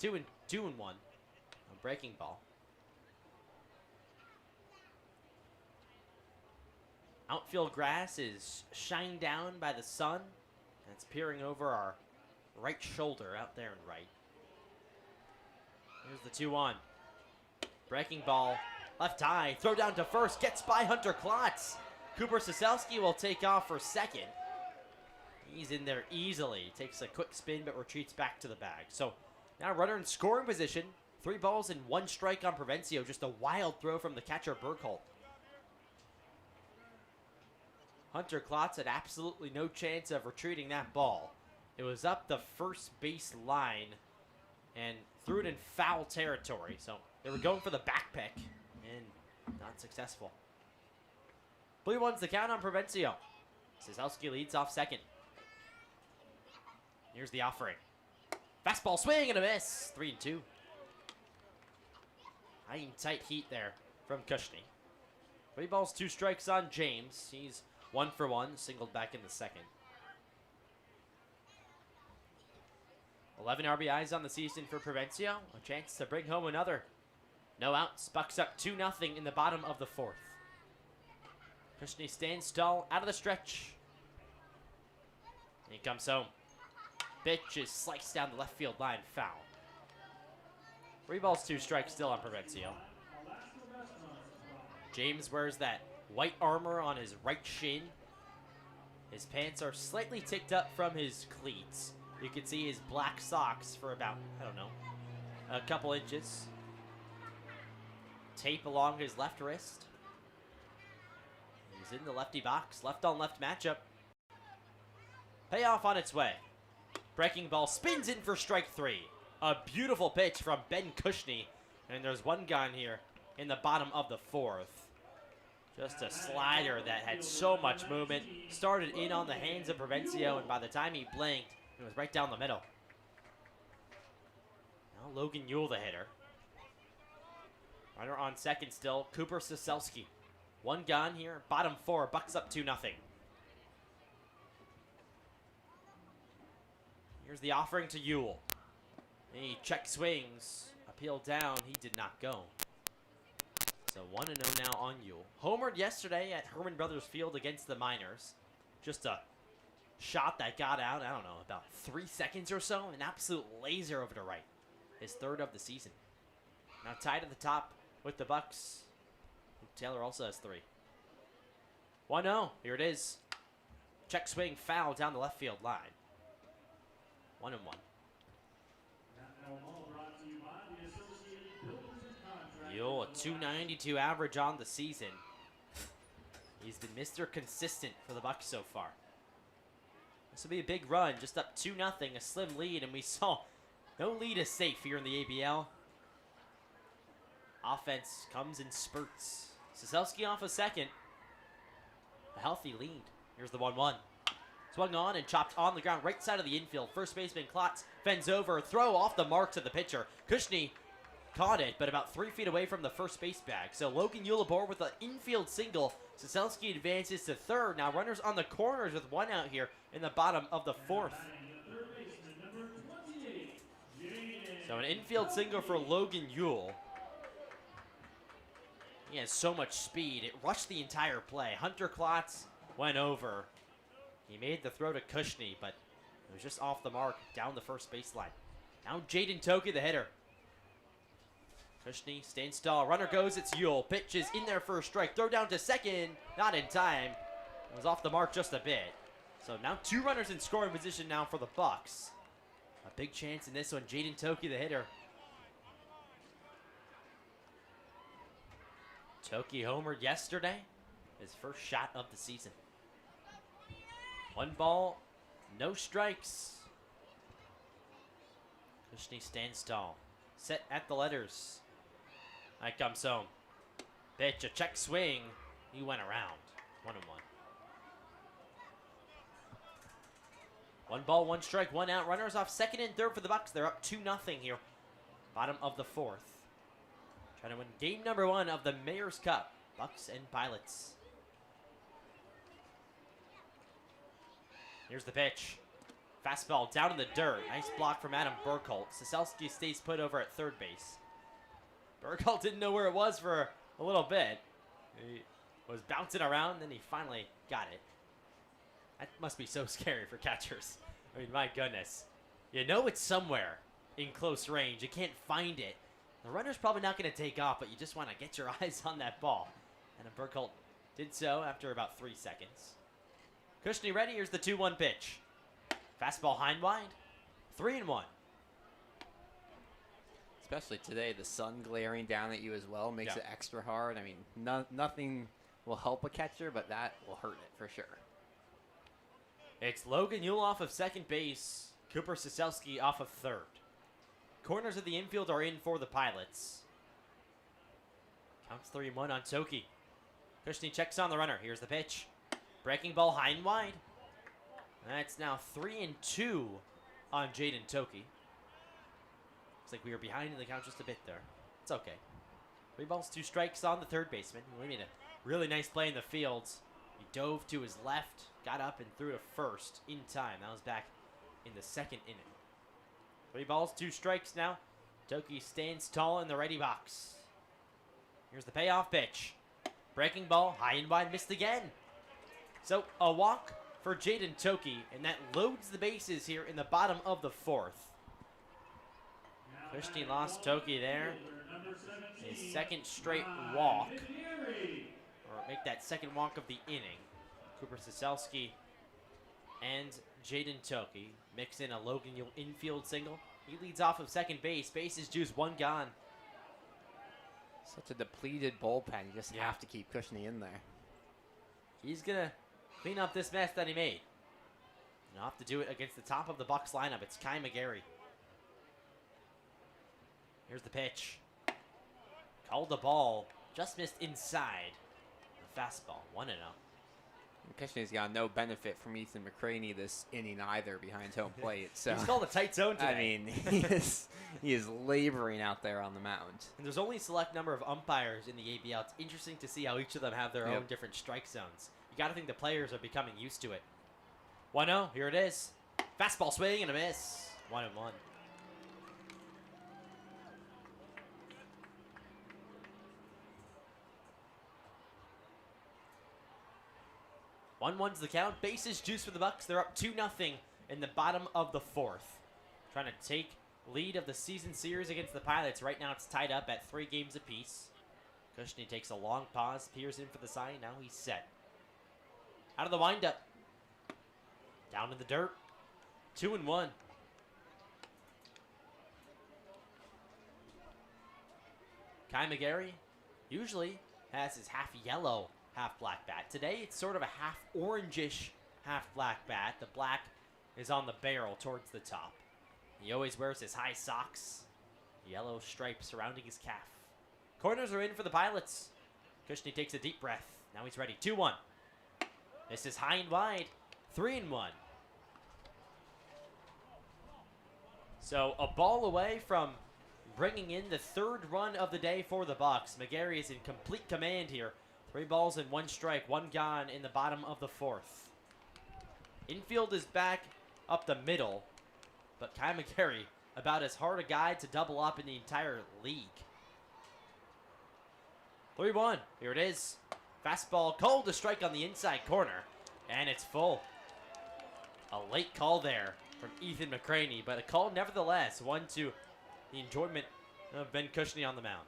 2-1. A breaking ball. Outfield grass is shined down by the sun. And it's peering over our right shoulder out there and right. Here's the 2-1. Breaking ball. Left high. Throw down to first. Gets by Hunter Klotz. Cooper Sosowski will take off for second. He's in there easily. Takes a quick spin but retreats back to the bag. So now runner in scoring position. 3 balls and 1 strike on Provencio. Just a wild throw from the catcher Burkholdt. Hunter Klotz had absolutely no chance of retreating that ball. It was up the first base line and threw it in foul territory. So they were going for the back pick and not successful. 3-1's the count on Provencio. Sosowski leads off second. Here's the offering. Fastball swing and a miss. 3-2. High and tight heat there from Cushney. 3 balls, 2 strikes on James. He's 1 for 1, singled back in the second. 11 RBIs on the season for Provencio. A chance to bring home another. No outs. Bucs up 2-0 in the bottom of the 4th. Cushney stands tall out of the stretch. And he comes home. Pitch is sliced down the left field line, foul. 3 balls, 2 strikes still on Provencio. James wears that white armor on his right shin. His pants are slightly ticked up from his cleats. You can see his black socks for about, I don't know, a couple inches. Tape along his left wrist. He's in the lefty box, left-on-left matchup. Payoff on its way. Breaking ball spins in for strike 3. A beautiful pitch from Ben Cushney. And there's 1 gone here in the bottom of the 4th. Just a slider that had so much movement. Started in on the hands of Provencio, and by the time he blinked, it was right down the middle. Now Logan Ewell, the hitter. Runner on second still, Cooper Sosowski. 1 gone here, bottom 4, Bucs up 2-0. Here's the offering to Ewell. He check swings, appeal down, he did not go. So 1-0 now on Ewell. Homered yesterday at Herman Brothers Field against the Miners. Just a shot that got out, I don't know, about 3 seconds or so. An absolute laser over to right. His 3rd of the season. Now tied at the top with the Bucs. Taylor also has 3. 1-0, here it is. Check swing foul down the left field line. 1-1. Ewell, a 292 average on the season. He's been Mr. Consistent for the Bucs so far. This will be a big run, just up 2-0, a slim lead, and we saw no lead is safe here in the ABL. Offense comes in spurts. Soselski off a second. A healthy lead. Here's the 1-1. Swung on and chopped on the ground, right side of the infield. First baseman Klotz fends over, throw off the mark to the pitcher. Kushney caught it, but about 3 feet away from the first base bag. So Logan Yule aboard with an infield single. Soselski advances to third. Now runners on the corners with one out here in the bottom of the fourth. So an infield single for Logan Yule. He has so much speed. It rushed the entire play. Hunter Klotz went over. He made the throw to Kushney, but it was just off the mark down the first baseline. Now Jaden Toki, the hitter. Kushney stands tall. Runner goes. It's Yule. Pitch is in there for a strike. Throw down to second. Not in time. It was off the mark just a bit. So now 2 runners in scoring position now for the Bucs. A big chance in this one. Jaden Toki, the hitter. Toki homered yesterday. His first shot of the season. 1 ball, no strikes. Kushney stands tall. Set at the letters. That comes home. Pitch, a check swing. He went around. 1-1. 1 ball, 1 strike, 1 out. Runners off second and third for the Bucs. They're up 2-0 here. Bottom of the fourth. Trying to win game number 1 of the Mayor's Cup. Bucs and Pilots. Here's the pitch. Fastball down in the dirt. Nice block from Adam Burkholt. Soselski stays put over at third base. Burkholt didn't know where it was for a little bit. He was bouncing around, then he finally got it. That must be so scary for catchers. I mean, my goodness. You know it's somewhere in close range. You can't find it. The runner's probably not going to take off, but you just want to get your eyes on that ball. And Burkholt did so after about 3 seconds. Kushney ready. Here's the 2-1 pitch. Fastball high and wide. 3-1. Especially today, the sun glaring down at you as well makes it extra hard. I mean, nothing will help a catcher, but that will hurt it for sure. It's Logan Yule off of second base. Cooper Soselski off of third. Corners of the infield are in for the Pilots. Counts 3-1 on Toki. Kushney checks on the runner. Here's the pitch. Breaking ball high and wide. That's now 3-2 on Jaden Toki. Looks like we were behind in the count just a bit there. It's okay. 3 balls, 2 strikes on the third baseman. We made a really nice play in the fields. He dove to his left, got up and threw to first in time. That was back in the second inning. 3 balls, 2 strikes now. Toki stands tall in the righty box. Here's the payoff pitch. Breaking ball, high and wide, missed again. So a walk for Jaden Toki, and that loads the bases here in the bottom of the fourth. Kushney lost Toki there. His second straight walk, or make that second walk of the inning. Cooper Soselski and Jaden Toki mix in a Logan Yule infield single. He leads off of second base. Bases juice, 1 gone. Such a depleted bullpen. You just have to keep Kushney in there. He's going to clean up this mess that he made. He'll have to do it against the top of the Bucs lineup. It's Kai McGarry. Here's the pitch. Called the ball. Just missed inside. The fastball. 1-0. Kushney's got no benefit from Ethan McCraney this inning either behind home plate. So he's called a tight zone today. I mean, he is laboring out there on the mound. And there's only a select number of umpires in the ABL. It's interesting to see how each of them have their own different strike zones. You got to think the players are becoming used to it. 1-0. Here it is. Fastball swing and a miss. 1-1. 1-1's the count. Bases juice for the Bucs. They're up 2-0 in the bottom of the fourth. Trying to take lead of the season series against the Pilots. Right now it's tied up at 3 games apiece. Kushney takes a long pause. Peers in for the sign. Now he's set. Out of the windup. Down in the dirt. 2-1. Kai McGarry usually has his half yellow, half black bat. Today it's sort of a half orangish, half black bat. The black is on the barrel towards the top. He always wears his high socks. Yellow stripes surrounding his calf. Corners are in for the Pilots. Cushney takes a deep breath. Now he's ready. 2-1. This is high and wide. 3-1. So a ball away from bringing in the third run of the day for the Bucs. McGarry is in complete command here. 3 balls and 1 strike, 1 gone in the bottom of the 4th. Infield is back up the middle, but Kai McGarry about as hard a guy to double up in the entire league. 3-1. Here it is. Fastball called to strike on the inside corner, and it's full. A late call there from Ethan McCraney, but a call nevertheless. 1 to the enjoyment of Ben Cushney on the mound.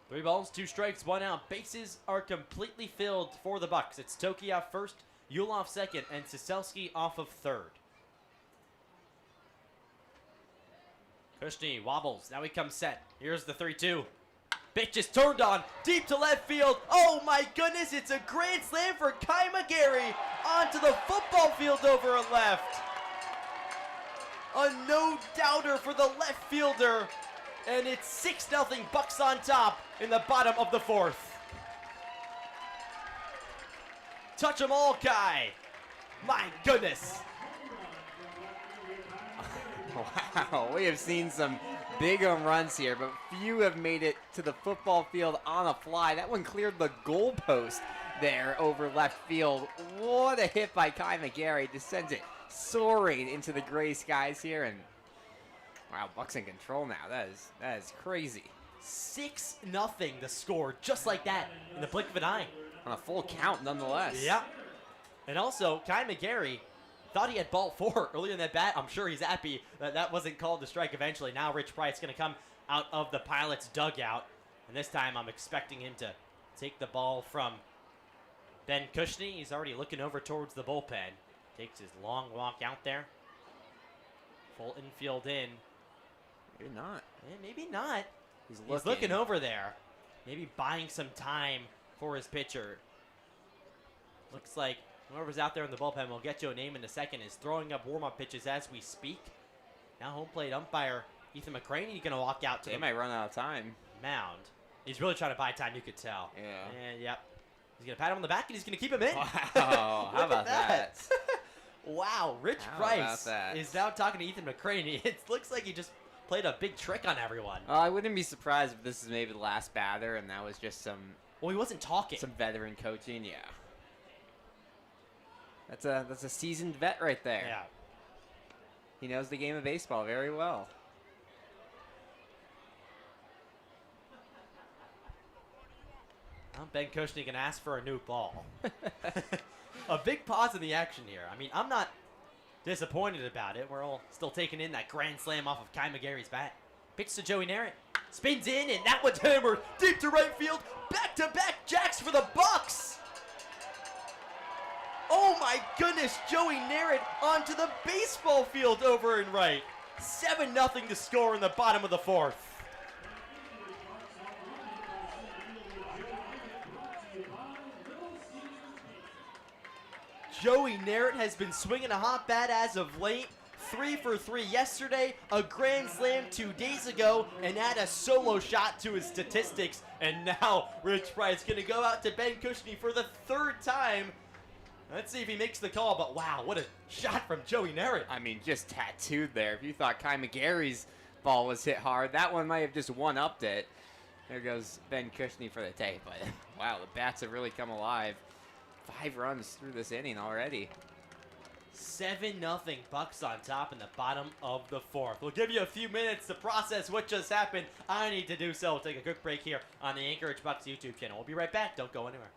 3 balls, 2 strikes, 1 out. Bases are completely filled for the Bucs. It's Toki off first, Yule off second, and Siselski off of third. Cushney wobbles. Now he comes set. Here's the 3-2. Pitch is turned on deep to left field. Oh my goodness, it's a grand slam for Kai McGarry onto the football field over and left. A no-doubter for the left fielder. And it's 6-0 Bucs on top in the bottom of the 4th. Touch 'em all, Kai. My goodness. Wow, we have seen some big home runs here, but few have made it to the football field on a fly. That one cleared the goalpost there over left field. What a hit by Kai McGarry. Just sends it soaring into the gray skies here, and wow, Bucs in control now. That is crazy. 6-0 the score, just like that, in the blink of an eye. On a full count, nonetheless. Yeah. And also, Kai McGarry thought he had ball 4 earlier in that bat. I'm sure he's happy that that wasn't called to strike eventually. Now Rich Price going to come out of the Pilots' dugout. And this time I'm expecting him to take the ball from Ben Cushney. He's already looking over towards the bullpen. Takes his long walk out there. Full infield in. Maybe not. Maybe not. He's looking over there. Maybe buying some time for his pitcher. Looks like whoever's out there in the bullpen, we'll get you a name in a second, is throwing up warm-up pitches as we speak. Now home plate umpire Ethan McCraney going to walk out to They the might run out of time. mound. He's really trying to buy time, you could tell. Yeah. And yep. He's going to pat him on the back and he's going to keep him in. Wow, how Look about at that? Wow, Rich How Price about that? is now talking to Ethan McCraney. It looks like he just played a big trick on everyone. I wouldn't be surprised if this is maybe the last batter and that was just some Well, he wasn't talking. veteran coaching. Yeah. That's a seasoned vet right there. Yeah. He knows the game of baseball very well. Well, Ben Cushney can ask for a new ball. A big pause in the action here. I mean, I'm not disappointed about it. We're all still taking in that grand slam off of Kai McGarry's bat. Pitch to Joey Narrett. Spins in, and that one's hammered deep to right field. Back-to-back jacks for the Bucs. Oh my goodness, Joey Narrett onto the baseball field over and right. 7-0 to score in the bottom of the 4th. Joey Narrett has been swinging a hot bat as of late. 3 for 3 yesterday, a grand slam 2 days ago, and add a solo shot to his statistics. And now Rich Price going to go out to Ben Cushney for the 3rd time. Let's see if he makes the call, but wow, what a shot from Joey Narrett. I mean, just tattooed there. If you thought Kai McGarry's ball was hit hard, that one might have just one-upped it. There goes Ben Cushney for the tape. But wow, the bats have really come alive. 5 runs through this inning already. 7-0 Bucs on top in the bottom of the 4th. We'll give you a few minutes to process what just happened. I need to do so. We'll take a quick break here on the Anchorage Bucs YouTube channel. We'll be right back. Don't go anywhere.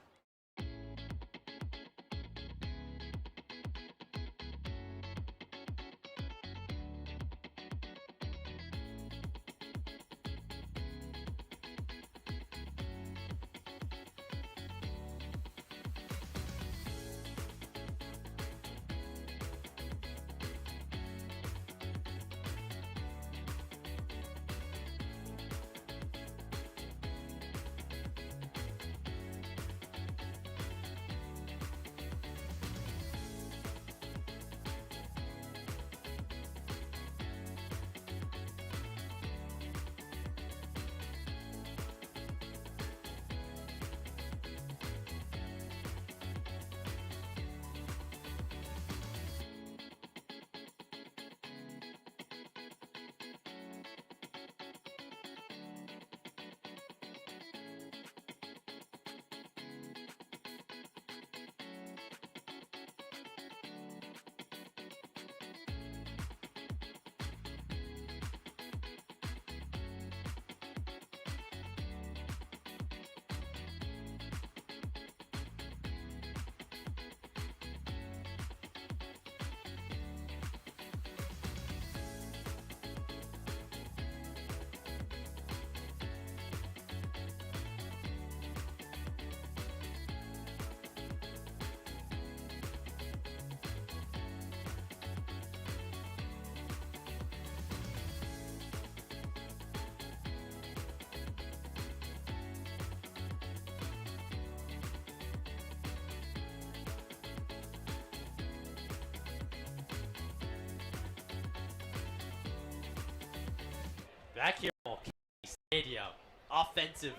Back here at Mulcahy Stadium, offensive.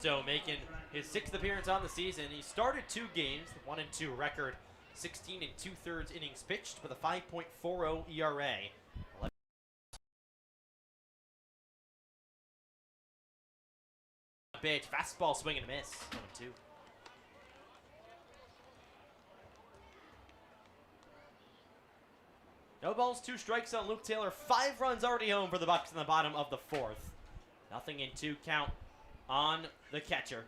So making his 6th appearance on the season. He started 2 games, 1-2 record, 16 2/3 innings pitched with a 5.40 ERA. Pitch, fastball swing and a miss. 1-2. No balls, 2 strikes on Luke Taylor. 5 runs already home for the Bucs in the bottom of the 4th. Nothing in 2 count on the catcher.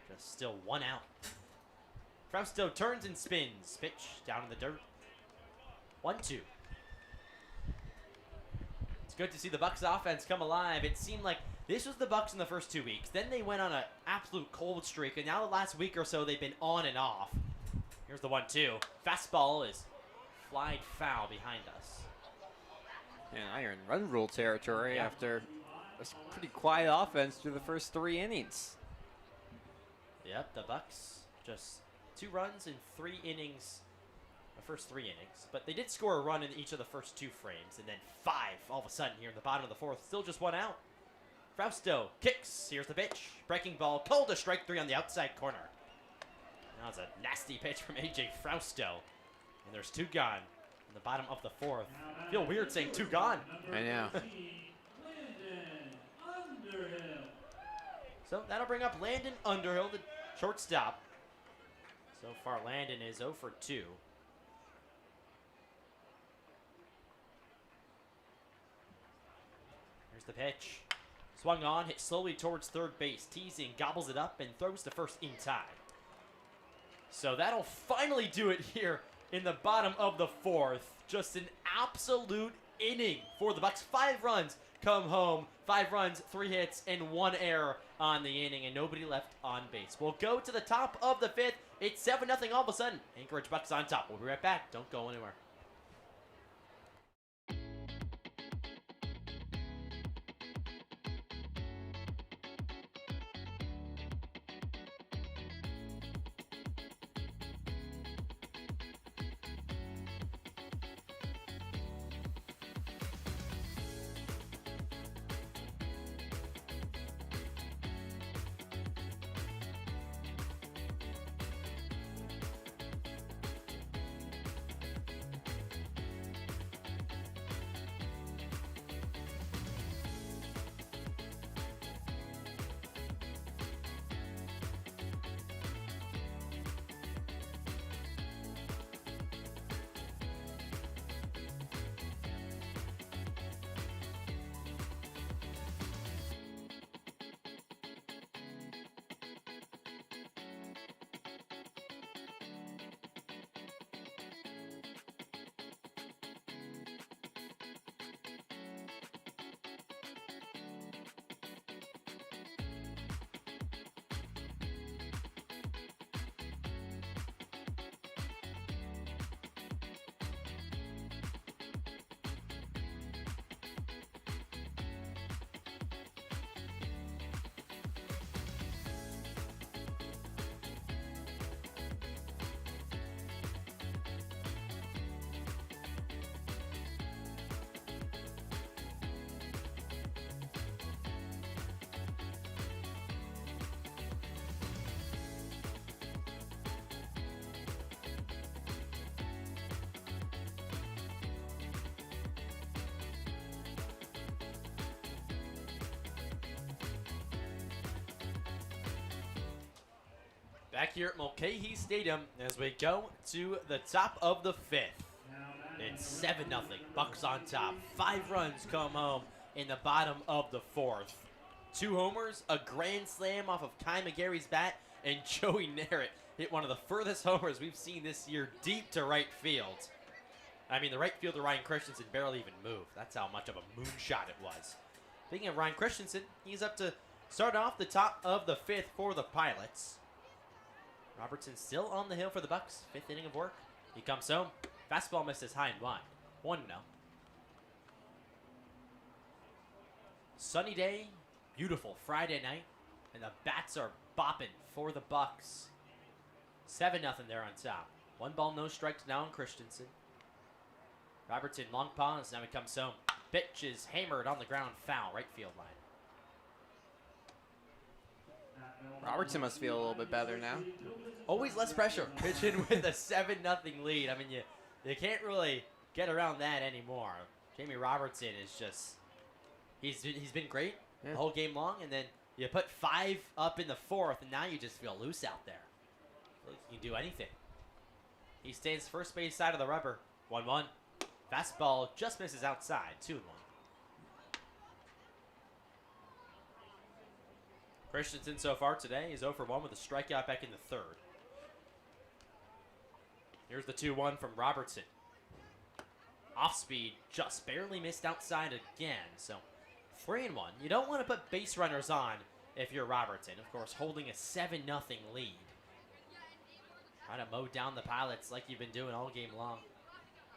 Just still 1 out. Frausto turns and spins. Pitch down in the dirt. 1-2. It's good to see the Bucs offense come alive. It seemed like this was the Bucs in the first 2 weeks. Then they went on an absolute cold streak, and now the last week or so they've been on and off. Here's the 1-2. Fastball is flied foul behind us. And iron run rule territory after a pretty quiet offense through the first 3 innings. Yep, the Bucs just 2 runs in 3 innings, the first 3 innings. But they did score a run in each of the first 2 frames, and then 5 all of a sudden here in the bottom of the 4th. Still just 1 out. Frausto kicks. Here's the pitch. Breaking ball, called to strike 3 on the outside corner. That was a nasty pitch from A.J. Frausto. And there's 2 gone in the bottom of the 4th. I feel weird saying 2 gone. I know. So that'll bring up Landon Underhill, the shortstop. So far, Landon is 0 for 2. Here's the pitch. Swung on, hit slowly towards third base. Teasing, gobbles it up, and throws to first in time. So that'll finally do it here in the bottom of the 4th. Just an absolute inning for the Bucs. 5 runs come home. 5 runs, 3 hits, and 1 error on the inning, and nobody left on base. We'll go to the top of the 5th. It's 7-0 all of a sudden. Anchorage Bucs on top. We'll be right back. Don't go anywhere. Back here at Mulcahy Stadium as we go to the top of the 5th. It's 7-0. Bucs on top. 5 runs come home in the bottom of the 4th. 2 homers, a grand slam off of Kai McGarry's bat, and Joey Narrett hit one of the furthest homers we've seen this year deep to right field. I mean, the right fielder Ryan Christensen barely even moved. That's how much of a moonshot it was. Speaking of Ryan Christensen, he's up to start off the top of the 5th for the Pilots. Robertson still on the hill for the Bucs. 5th inning of work. He comes home. Fastball misses high and wide. 1-0. Sunny day. Beautiful Friday night. And the bats are bopping for the Bucs. 7-0 there on top. 1 ball, no strikes now on Christensen. Robertson, long pause, now he comes home. Pitch is hammered on the ground, foul, right field line. Robertson must feel a little bit better now. Always less pressure, pitching with a 7-0 lead. I mean, you can't really get around that anymore. Jamie Robertson is just, he's been great the whole game long, and then you put 5 up in the 4th, and now you just feel loose out there. You can do anything. He stays first base side of the rubber. 1-1. Fastball just misses outside. 2-1. Christensen so far today is 0 for 1 with a strikeout back in the 3rd. Here's the 2-1 from Robertson. Off speed, just barely missed outside again. So 3-1. You don't want to put base runners on if you're Robertson. Of course, holding a 7-0 lead. Try to mow down the Pilots like you've been doing all game long.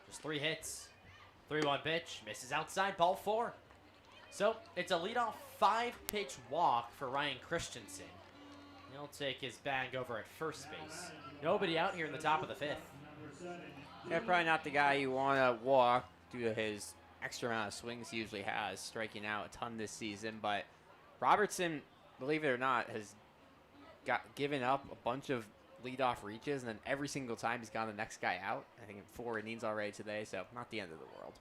Just 3 hits. 3-1 pitch. Misses outside. Ball 4. So it's a leadoff 5-pitch walk for Ryan Christensen. He'll take his bag over at first base. Nobody out here in the top of the 5th. Yeah, probably not the guy you want to walk due to his extra amount of swings he usually has, striking out a ton this season. But Robertson, believe it or not, has given up a bunch of leadoff reaches, and then every single time he's gotten the next guy out. I think in 4 innings already today, so not the end of the world.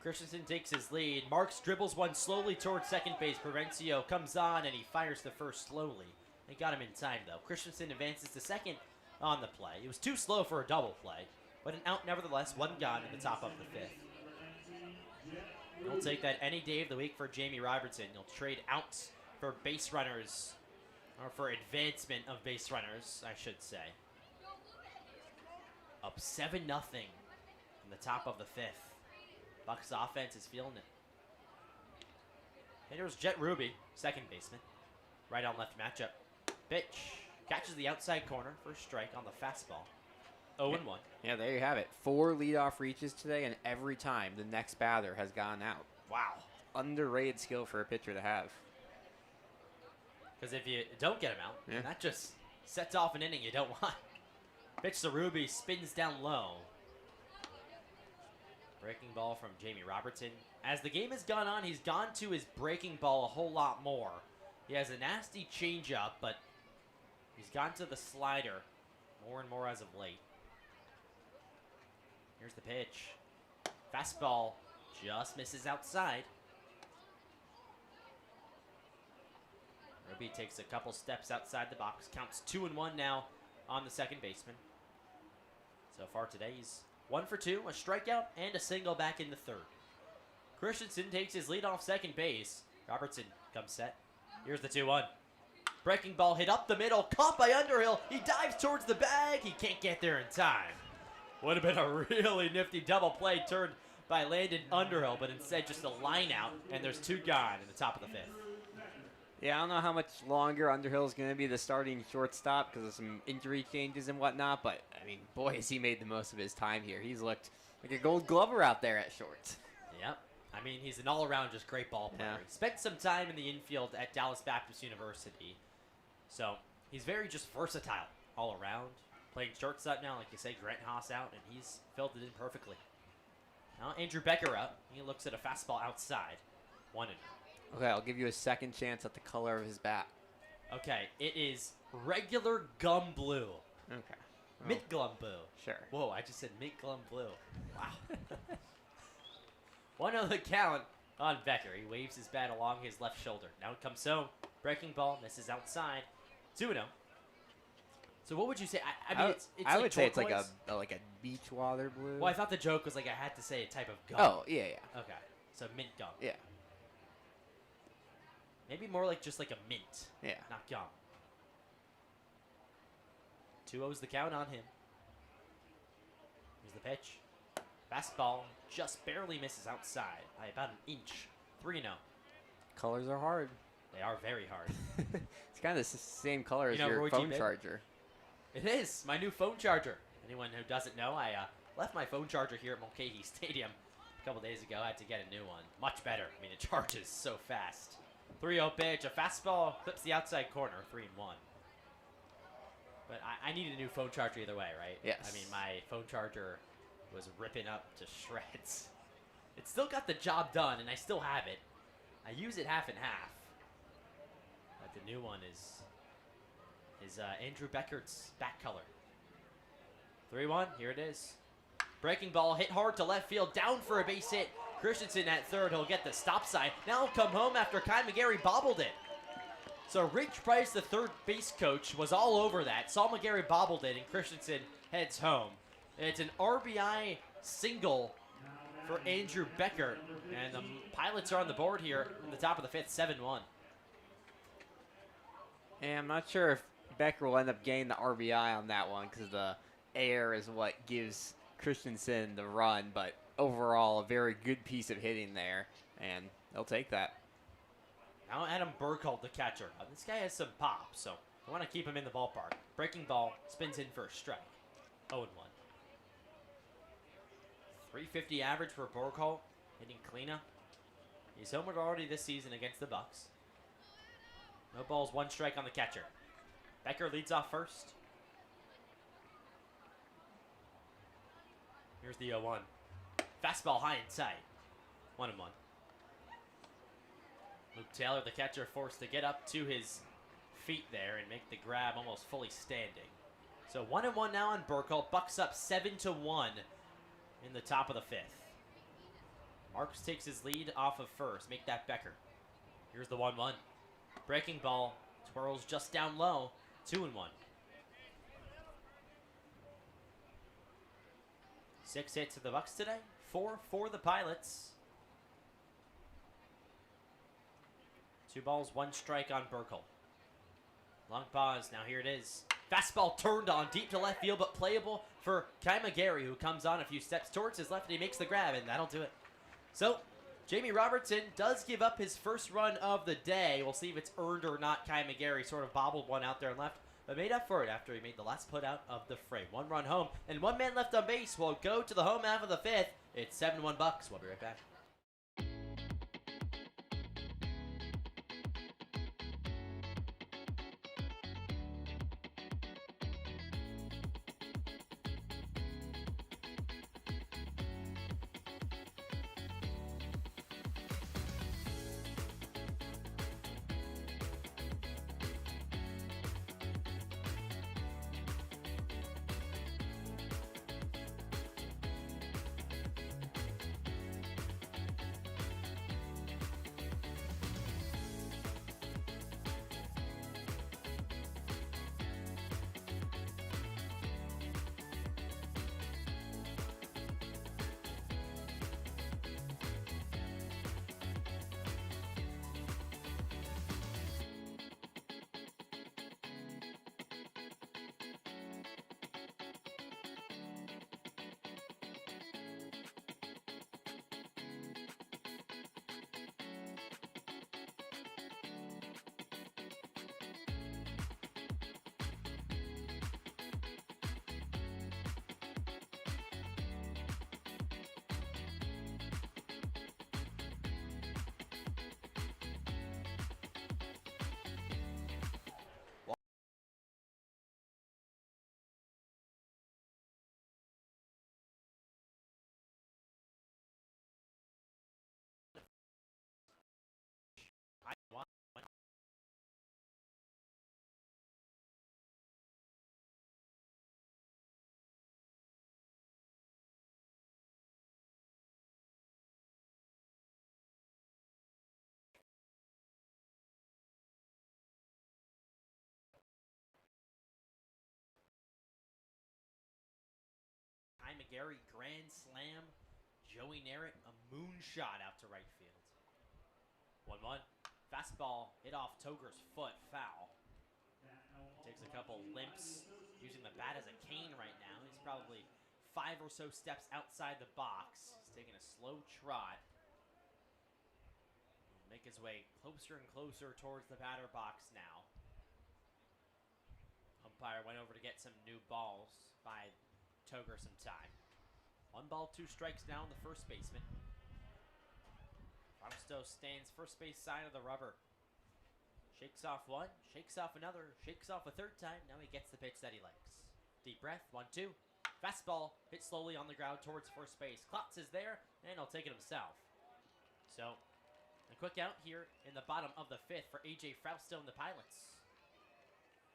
Christensen takes his lead. Marks dribbles one slowly towards second base. Provencio comes on, and he fires the first slowly. They got him in time, though. Christensen advances to second on the play. It was too slow for a double play, but an out nevertheless. 1 gone in the top of the 5th. You'll take that any day of the week for Jamie Robertson. You'll trade outs for base runners, or for advancement of base runners, I should say. Up 7-0 in the top of the 5th. Bucs offense is feeling it. Here's Jet Ruby, second baseman. Right on left matchup. Pitch. Catches the outside corner. First strike on the fastball. 0-1. Yeah, there you have it. 4 leadoff reaches today, and every time the next batter has gone out. Wow. Underrated skill for a pitcher to have. Because if you don't get him out, that just sets off an inning you don't want. Pitch to Ruby. Spins down low. Breaking ball from Jamie Robertson. As the game has gone on, he's gone to his breaking ball a whole lot more. He has a nasty changeup, but he's gone to the slider more and more as of late. Here's the pitch. Fastball just misses outside. Ruby takes a couple steps outside the box. Counts 2-1 now on the second baseman. So far today, he's 1 for 2, a strikeout, and a single back in the 3rd. Christensen takes his lead off second base. Robertson comes set. Here's the 2-1. Breaking ball hit up the middle, caught by Underhill. He dives towards the bag. He can't get there in time. Would have been a really nifty double play turned by Landon Underhill, but instead just a line out, and there's 2 gone in the top of the 5th. Yeah, I don't know how much longer Underhill is going to be the starting shortstop because of some injury changes and whatnot, but, I mean, boy, has he made the most of his time here. He's looked like a gold glover out there at short. Yep. I mean, he's an all-around just great ball player. Yeah. He spent some time in the infield at Dallas Baptist University, so he's very just versatile all around. Playing shortstop now, like you say, Grant Haas out, and he's filled it in perfectly. Now Andrew Becker up. He looks at a fastball outside. 1-0. Okay, I'll give you a second chance at the color of his bat. Okay, it is regular gum blue. Okay. Well, Mint glum blue. sure. Whoa, I just said mint glum blue. Wow. 1-0 the count on Becker. He waves his bat along his left shoulder. Now it comes home. Breaking ball, misses outside. 2-0. So what would you say? I mean, it's I like would say it's turquoise. like a beach water blue. Well, I thought the joke was like I had to say a type of gum. Oh, yeah. Okay. So mint gum. Yeah. Maybe more like just like a mint, Yeah. not gum. 2-0's the count on him. Here's the pitch. Fastball just barely misses outside by about an inch. 3-0. Colors are hard. They are very hard. It's kind of the same color as You know, your Roy G. phone Bibb? charger. It is my new phone charger. Anyone who doesn't know, I left my phone charger here at Mulcahy Stadium a couple days ago. I had to get a new one. Much better. I mean, it charges so fast. 3-0 pitch. A fastball clips the outside corner. 3-1. But I need a new phone charger either way, right? Yes. I mean, my phone charger was ripping up to shreds. It still got the job done, and I still have it. I use it half and half. But the new one is Andrew Beckert's back color. 3-1, here it is. Breaking ball hit hard to left field, down for a base hit. Christensen at third, he'll get the stop sign. Now he'll come home after Kai McGarry bobbled it. So Rich Price, the third base coach, was all over that. Saul McGarry bobbled it, and Christensen heads home. It's an RBI single for Andrew Beckert, and the Pilots are on the board here in the top of the fifth, 7-1. And I'm not sure if Becker will end up getting the RBI on that one because the air is what gives Christensen the run, but overall a very good piece of hitting there, and they'll take that. Now Adam Burkhold, the catcher. This guy has some pop, so I want to keep him in the ballpark. Breaking ball spins in for a strike. 0-1. 350 average for Burkhold, hitting cleanup. He's homered already this season against the Bucs. No balls, 1 strike on the catcher. Becker leads off first. Here's the 0-1. Fastball high inside. 1-1. Luke Taylor, the catcher, forced to get up to his feet there and make the grab almost fully standing. So 1-1 now on Burkle. Bucks up 7-1 in the top of the fifth. Marks takes his lead off of first. Make that Becker. Here's the 1-1. Breaking ball twirls just down low. 2-1. 6 hits to the Bucks today. 4 for the Pilots. 2 balls, 1 strike on Burkle. Long pause. Now here it is. Fastball turned on deep to left field, but playable for Kai McGarry, who comes on a few steps towards his left, and he makes the grab, and that'll do it. So, Jamie Robertson does give up his first run of the day. We'll see if it's earned or not. Kai McGarry sort of bobbled one out there and left, but made up for it after he made the last put out of the frame. 1 run home, and 1 man left on base. We'll go to the home half of the fifth. It's 7-1 Bucks. We'll be right back. Kai McGarry, grand slam. Joey Narrett, a moonshot out to right field. 1-1. Fastball hit off Toger's foot, foul. Takes a couple limps, using the bat as a cane right now. He's probably 5 or so steps outside the box. He's taking a slow trot. He'll make his way closer and closer towards the batter box now. Umpire went over to get some new balls, buy Toger some time. 1 ball, 2 strikes now on the first baseman. Fausto stands first base side of the rubber. Shakes off one, shakes off another, shakes off a third time. Now he gets the pitch that he likes. Deep breath, 1-2. Fastball hit slowly on the ground towards first base. Klotz is there, and he'll take it himself. So, a quick out here in the bottom of the fifth for A.J. Frausto and the Pilots.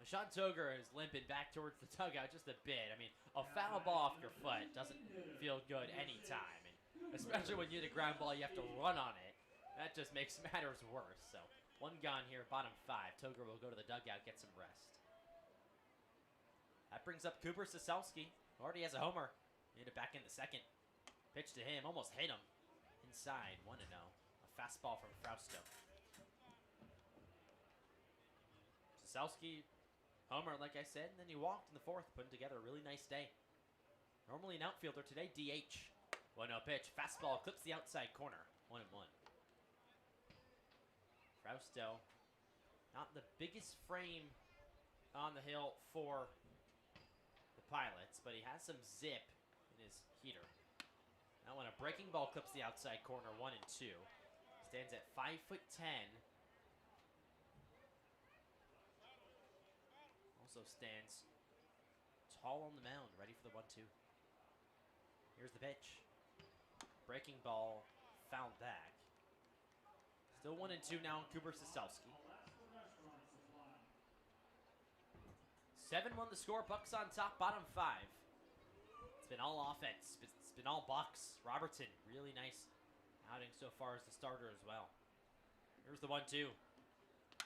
Sean Toger is limping back towards the dugout just a bit. I mean, a foul ball off your foot doesn't feel good anytime. And especially when you hit a ground ball, you have to run on it. That just makes matters worse. So, one gone here, bottom five. Toger will go to the dugout, get some rest. That brings up Cooper Sosowski. Already has a homer. Hit it back in the second. Pitch to him, almost hit him. Inside, 1-0. A fastball from Frausto. Sosowski, homer, like I said, and then he walked in the fourth, putting together a really nice day. Normally an outfielder today, DH. 1-0 pitch, fastball clips the outside corner, 1-1. Frausto, not the biggest frame on the hill for the Pilots, but he has some zip in his heater. Now when a breaking ball clips the outside corner, 1-2. Stands at 5'10". Also stands tall on the mound, ready for the 1-2. Here's the pitch. Breaking ball, fouled back. Still 1-2 now on Cooper Sosowski. 7-1 the score, Bucks on top, bottom five. It's been all offense. It's been all Bucks. Robertson, really nice outing so far as the starter as well. Here's the 1-2.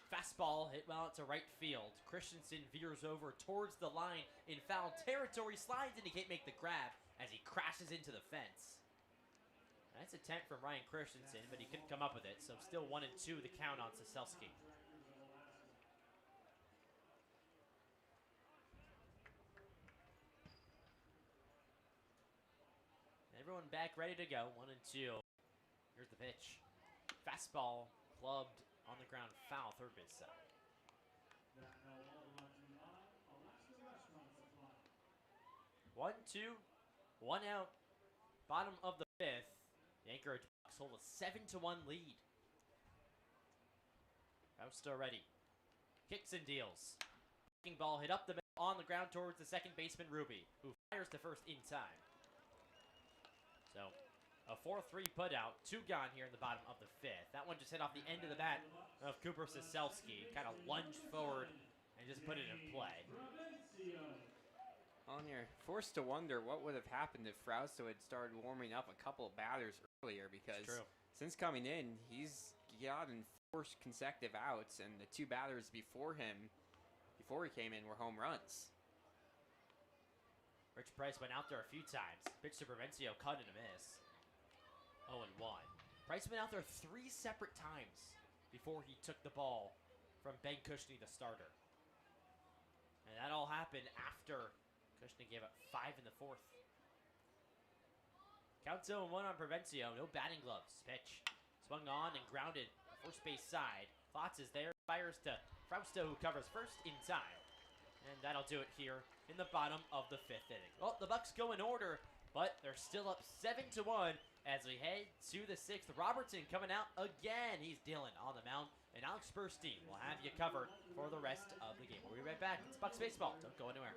Fastball hit well into right field. Christensen veers over towards the line in foul territory. Slides and he can't make the grab as he crashes into the fence. Nice attempt from Ryan Christensen, but he couldn't come up with it. So still 1-2 the count on Sosowski. Everyone back ready to go. 1-2. Here's the pitch. Fastball clubbed on the ground, foul, third base side. 1-2, 1 out. Bottom of the fifth. The Anchorage Bucs hold a 7-1 lead. Frausto ready. Kicks and deals. Breaking ball hit up the middle on the ground towards the second baseman Ruby, who fires to first in time. So, a 4-3 put out, 2 gone here in the bottom of the fifth. That one just hit off the end of the bat of Cooper Sosowski. Kind of lunged forward and just put it in play. Well, and you're forced to wonder what would have happened if Frausto had started warming up a couple of batters earlier, because since coming in, he's gotten 4 consecutive outs, and the 2 batters before him, before he came in, were home runs. Rich Price went out there a few times. Pitch to Provencio, cut and a miss. 0-1. Price went out there 3 separate times before he took the ball from Ben Cushney, the starter. And that all happened after Cushney gave up 5 in the fourth. Counts 0-1 on Provencio. No batting gloves. Pitch. Swung on and grounded. First base side. Klotz is there. Fires to Frausto, who covers first in time. And that'll do it here in the bottom of the fifth inning. Well, the Bucs go in order, but they're still up 7-1 as we head to the sixth. Robertson coming out again. He's dealing on the mound. And Alex Burstein will have you covered for the rest of the game. We'll be right back. It's Bucs Baseball. Don't go anywhere.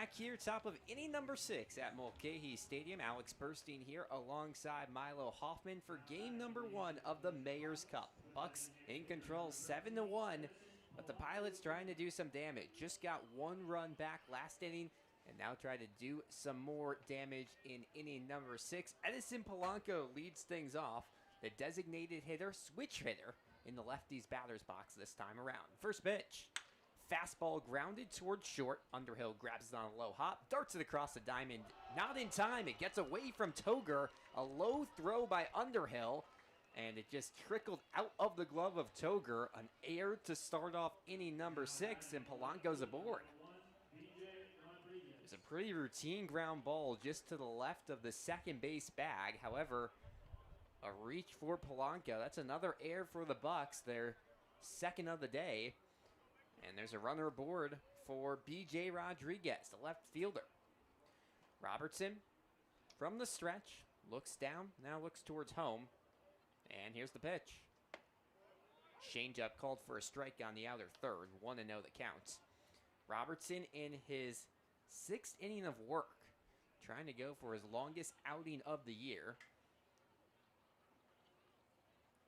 Back here, top of inning number 6 at Mulcahy Stadium. Alex Burstein here alongside Milo Hoffman for game number 1 of the Mayor's Cup. Bucs in control 7-1, but the Pilots trying to do some damage. Just got 1 run back last inning and now try to do some more damage in inning number 6. Edison Polanco leads things off. The designated hitter, switch hitter, in the lefty's batter's box this time around. First pitch. Fastball grounded towards short. Underhill grabs it on a low hop, darts it across the diamond. Not in time. It gets away from Toger. A low throw by Underhill, and it just trickled out of the glove of Toger. An error to start off inning number 6, and Polanco's aboard. It's a pretty routine ground ball just to the left of the second base bag. However, a reach for Polanco. That's another error for the Bucs, their second of the day. And there's a runner aboard for B.J. Rodriguez, the left fielder. Robertson from the stretch, looks down, now looks towards home. And here's the pitch. Changeup called for a strike on the outer third, 1-0 the count. Robertson in his 6th inning of work, trying to go for his longest outing of the year.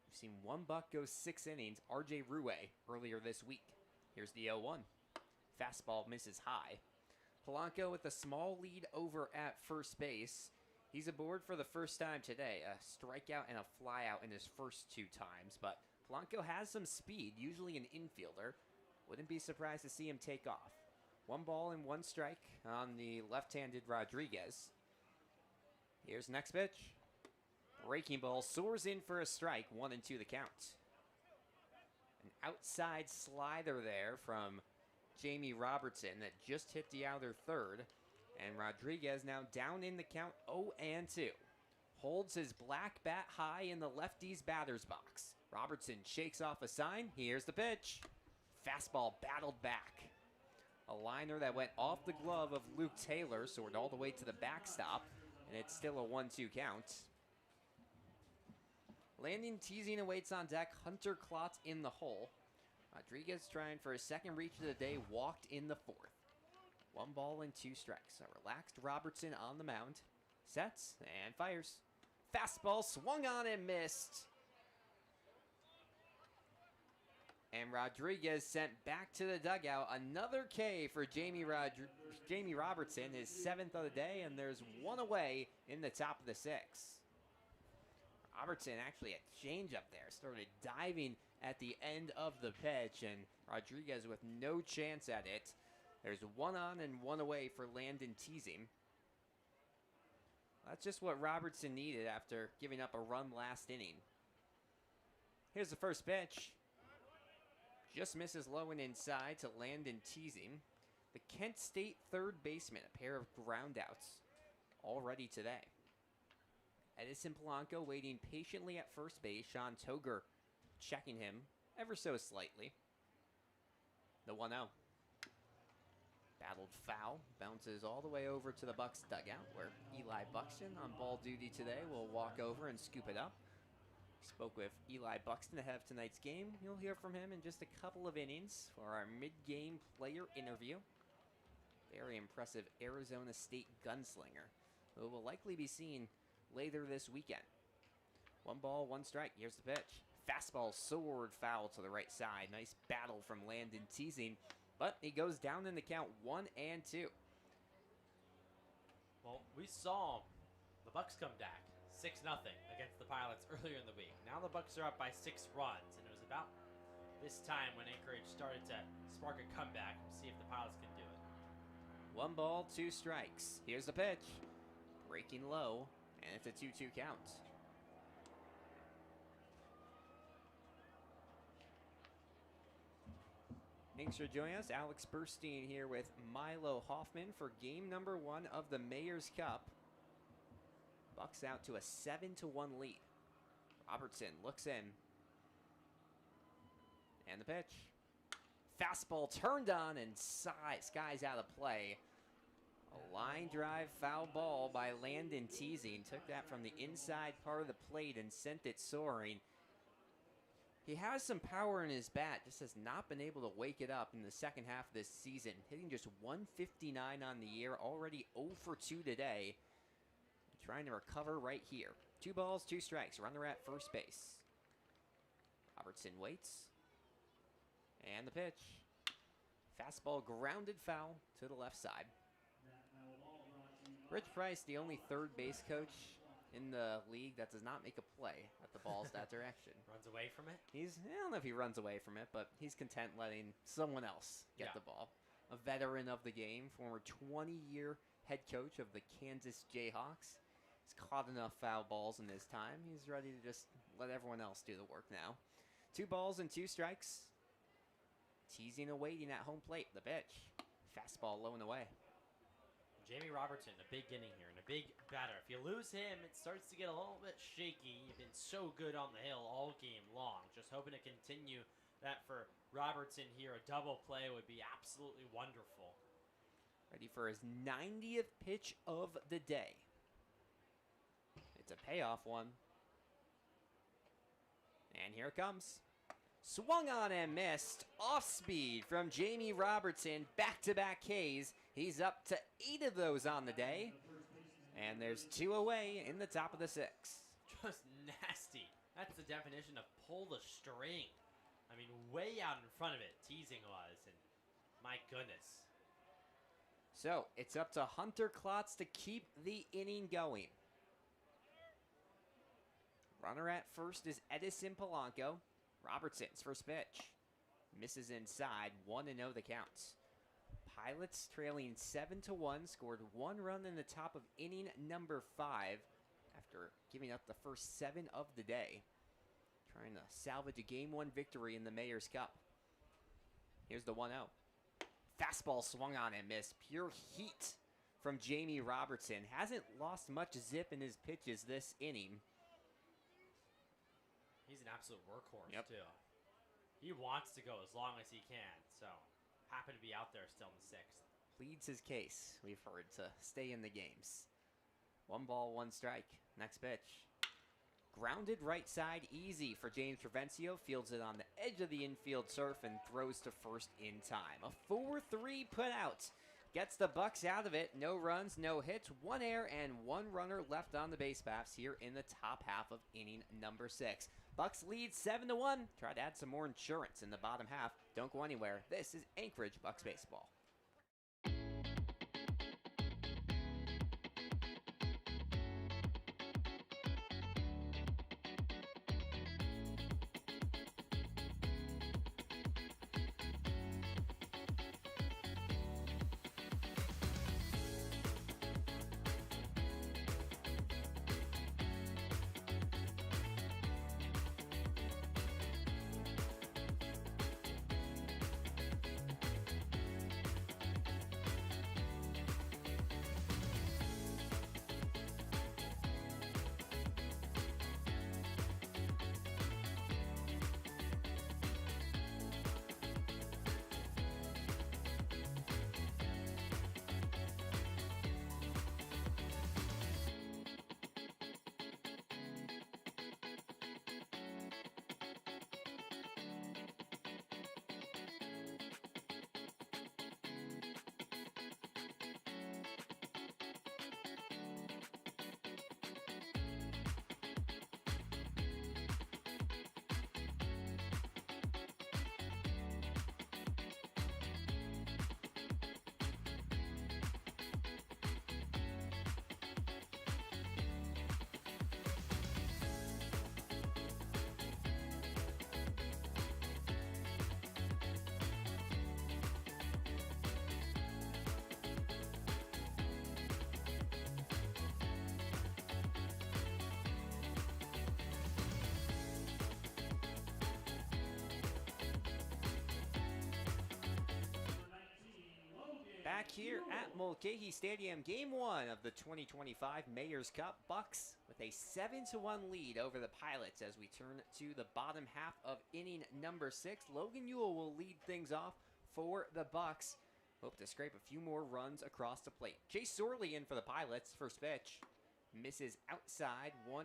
We've seen one Buck go 6 innings, R.J. Rue, earlier this week. Here's the 0-1. Fastball misses high. Polanco with a small lead over at first base. He's aboard for the first time today. A strikeout and a flyout in his first 2 times, but Polanco has some speed, usually an infielder. Wouldn't be surprised to see him take off. 1 ball and 1 strike on the left-handed Rodriguez. Here's next pitch. Breaking ball soars in for a strike, 1-2 the count. An outside slider there from Jamie Robertson that just hit the outer third. And Rodriguez now down in the count, 0-2. Holds his black bat high in the lefty's batter's box. Robertson shakes off a sign. Here's the pitch. Fastball battled back. A liner that went off the glove of Luke Taylor, soared all the way to the backstop. And it's still a 1-2 count. Landon teasing awaits on deck. Hunter Klotz in the hole. Rodriguez trying for his second reach of the day. Walked in the 4th. 1 ball and 2 strikes. A relaxed Robertson on the mound. Sets and fires. Fastball swung on and missed. And Rodriguez sent back to the dugout. Another K for Jamie Robertson, his 7th of the day, and there's 1 away in the top of the 6th. Robertson actually a change up there. Started diving at the end of the pitch, and Rodriguez with no chance at it. There's 1 on and 1 away for Landon teasing. That's just what Robertson needed after giving up a run last inning. Here's the first pitch. Just misses low and inside to Landon teasing. The Kent State third baseman, a pair of groundouts already today. Edison Polanco waiting patiently at first base. Sean Toger checking him ever so slightly. The 1-0. Battled foul. Bounces all the way over to the Bucs dugout, where Eli Buxton on ball duty today will walk over and scoop it up. Spoke with Eli Buxton ahead of tonight's game. You'll hear from him in just a couple of innings for our mid-game player interview. Very impressive Arizona State gunslinger, who will likely be seen later this weekend. 1 ball, 1 strike. Here's the pitch. Fastball soared foul to the right side. Nice battle from Landon teasing, but he goes down in the count, 1-2. Well, we saw the Bucs come back 6-0 against the Pilots earlier in the week. Now the Bucs are up by 6 runs, and it was about this time when Anchorage started to spark a comeback and see if the Pilots can do it. 1 ball, 2 strikes. Here's the pitch. Breaking low, and it's a 2-2 count. Thanks for joining us. Alex Burstein here with Milo Hoffman for game number 1 of the Mayor's Cup. Bucs out to a 7-1 lead. Robertson looks in. And the pitch. Fastball turned on and skies out of play. A line drive foul ball by Landon teasing. Took that from the inside part of the plate and sent it soaring. He has some power in his bat, just has not been able to wake it up in the second half of this season. Hitting just 159 on the year, already 0 for 2 today. Trying to recover right here. 2 balls, 2 strikes, runner at first base. Robertson waits. And the pitch. Fastball grounded foul to the left side. Rich Price, the only third base coach in the league that does not make a play at the balls that direction. Runs away from it. I don't know if he runs away from it, but he's content letting someone else get the ball. A veteran of the game, former 20-year head coach of the Kansas Jayhawks. He's caught enough foul balls in his time. He's ready to just let everyone else do the work now. 2 balls and 2 strikes. Teasing and waiting at home plate. The pitch. Fastball low and away. Jamie Robertson, a big inning here and a big batter. If you lose him, it starts to get a little bit shaky. You've been so good on the hill all game long. Just hoping to continue that for Robertson here. A double play would be absolutely wonderful. Ready for his 90th pitch of the day. It's a payoff one. And here it comes. Swung on and missed. Off speed from Jamie Robertson. Back-to-back Ks. He's up to 8 of those on the day. And there's 2 away in the top of the 6th. Just nasty. That's the definition of pull the string. I mean, way out in front of it, teasing was. And my goodness. So, it's up to Hunter Klotz to keep the inning going. Runner at first is Edison Polanco. Robertson's first pitch. Misses inside, 1-0 the counts. Pilots trailing 7-1, scored 1 run in the top of inning number 5 after giving up the first 7 of the day. Trying to salvage a Game 1 victory in the Mayor's Cup. Here's the 1-0. Fastball swung on and missed. Pure heat from Jamie Robertson. Hasn't lost much zip in his pitches this inning. He's an absolute workhorse, too. He wants to go as long as he can, so happy to be out there still in the 6th. Pleads his case, we've heard, to stay in the games. 1 ball, 1 strike. Next pitch. Grounded right side, easy for James Provencio. Fields it on the edge of the infield turf and throws to first in time. A 4-3 put out. Gets the Bucs out of it. No runs, no hits, 1 error, and 1 runner left on the base paths here in the top half of inning number 6. Bucs lead 7-1. Try to add some more insurance in the bottom half. Don't go anywhere. This is Anchorage Bucs Baseball. Back here at Mulcahy Stadium, Game 1 of the 2025 Mayor's Cup. Bucs with a 7-1 lead over the Pilots as we turn to the bottom half of inning number 6. Logan Ewell will lead things off for the Bucs. Hope to scrape a few more runs across the plate. Chase Sorley in for the Pilots. First pitch misses outside, 1-0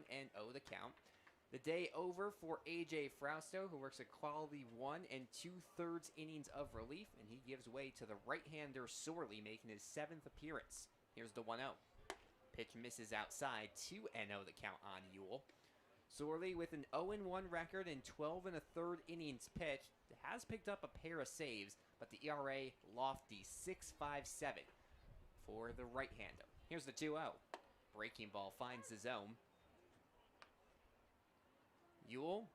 the count. The day over for A.J. Frausto, who works a quality 1 2/3 innings of relief, and he gives way to the right-hander Sorley, making his 7th appearance. Here's the 1-0. Pitch misses outside, 2-0 the count on Ewell. Sorley with an 0-1 record in 12 1/3 innings pitched, has picked up a pair of saves, but the ERA lofty 6.57 for the right-hander. Here's the 2-0. Breaking ball finds the zone. Ewell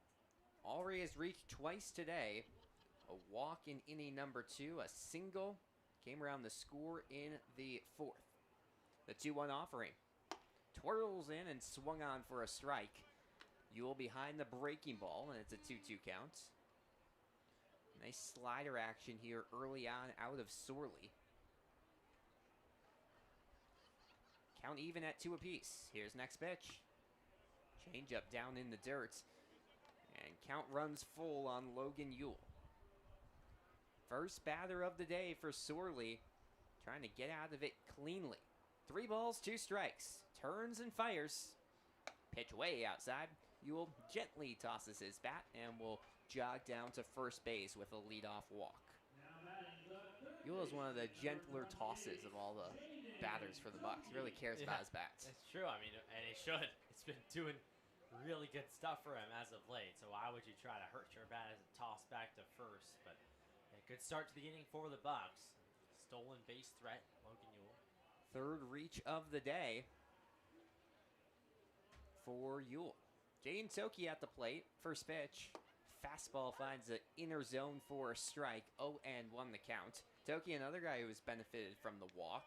already has reached twice today. A walk in inning number 2, a single came around the score in the 4th. The 2-1 offering. Twirls in and swung on for a strike. Ewell behind the breaking ball, and it's a 2-2 count. Nice slider action here early on out of Sorley. Count even at 2 apiece. Here's next pitch. Changeup down in the dirt. And count runs full on Logan Ewell. First batter of the day for Sorley, trying to get out of it cleanly. 3 balls, 2 strikes. Turns and fires. Pitch way outside. Ewell gently tosses his bat and will jog down to first base with a leadoff walk. Ewell is one of the gentler tosses of all the batters for the Bucs. He really cares about his bats. It's true. I mean, and he should. It's been doing really good stuff for him as of late. So why would you try to hurt your bat as it tossed back to first? But a good start to the inning for the Bucs. Stolen base threat, Logan Ewell. 3rd reach of the day for Ewell. Jaden Toki at the plate. First pitch. Fastball finds the inner zone for a strike. 0-1 the count. Toki, another guy who has benefited from the walk.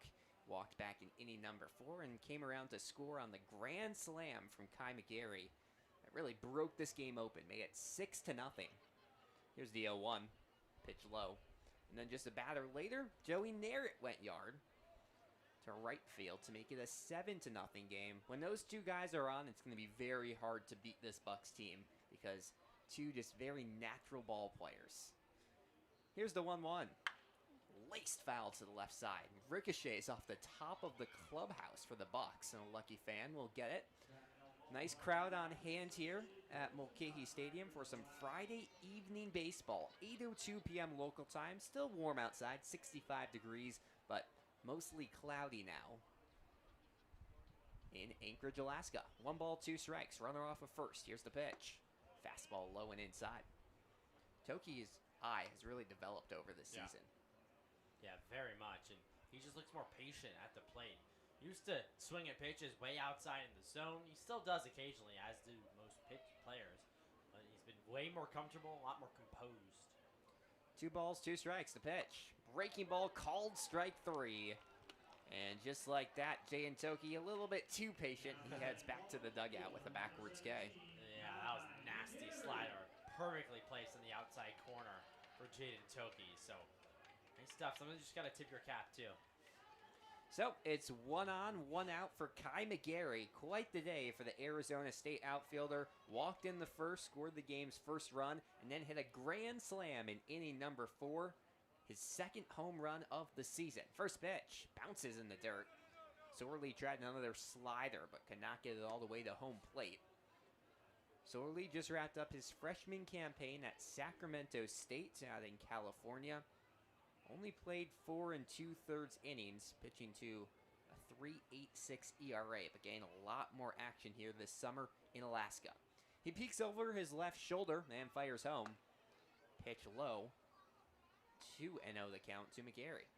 Walked back in inning number 4 and came around to score on the grand slam from Kai McGarry. That really broke this game open, made it 6-0. Here's the 0-1. Pitch low. And then just a batter later, Joey Narrett went yard to right field to make it a 7-0 game. When those 2 guys are on, it's going to be very hard to beat this Bucs team because 2 just very natural ball players. Here's the 1-1. Laced foul to the left side. Ricochets off the top of the clubhouse for the Bucs, and a lucky fan will get it. Nice crowd on hand here at Mulcahy Stadium for some Friday evening baseball. 8:02 p.m. local time. Still warm outside, 65 degrees, but mostly cloudy now in Anchorage, Alaska. 1 ball, 2 strikes. Runner off of first. Here's the pitch. Fastball low and inside. Toki's eye has really developed over this season. Yeah, very much. And he just looks more patient at the plate. Used to swing at pitches way outside in the zone. He still does occasionally, as do most pitch players. But he's been way more comfortable, a lot more composed. 2 balls, 2 strikes. The pitch. Breaking ball called strike 3. And just like that, Jay and Toki a little bit too patient. He heads back to the dugout with a backwards K. Yeah, that was a nasty slider. Perfectly placed in the outside corner for Jaden Toki. So, nice stuff. Somebody just got to tip your cap, too. So, it's 1 on, 1 out for Kai McGarry. Quite the day for the Arizona State outfielder. Walked in the first, scored the game's first run, and then hit a grand slam in inning number 4. His 2nd home run of the season. First pitch, bounces in the dirt. Sorley tried another slider, but could not get it all the way to home plate. Sorley just wrapped up his freshman campaign at Sacramento State out in California. Only played 4 2/3 innings, pitching to a 3.86 ERA, but gained a lot more action here this summer in Alaska. He peeks over his left shoulder and fires home. Pitch low. 2-0 the count to McGarry.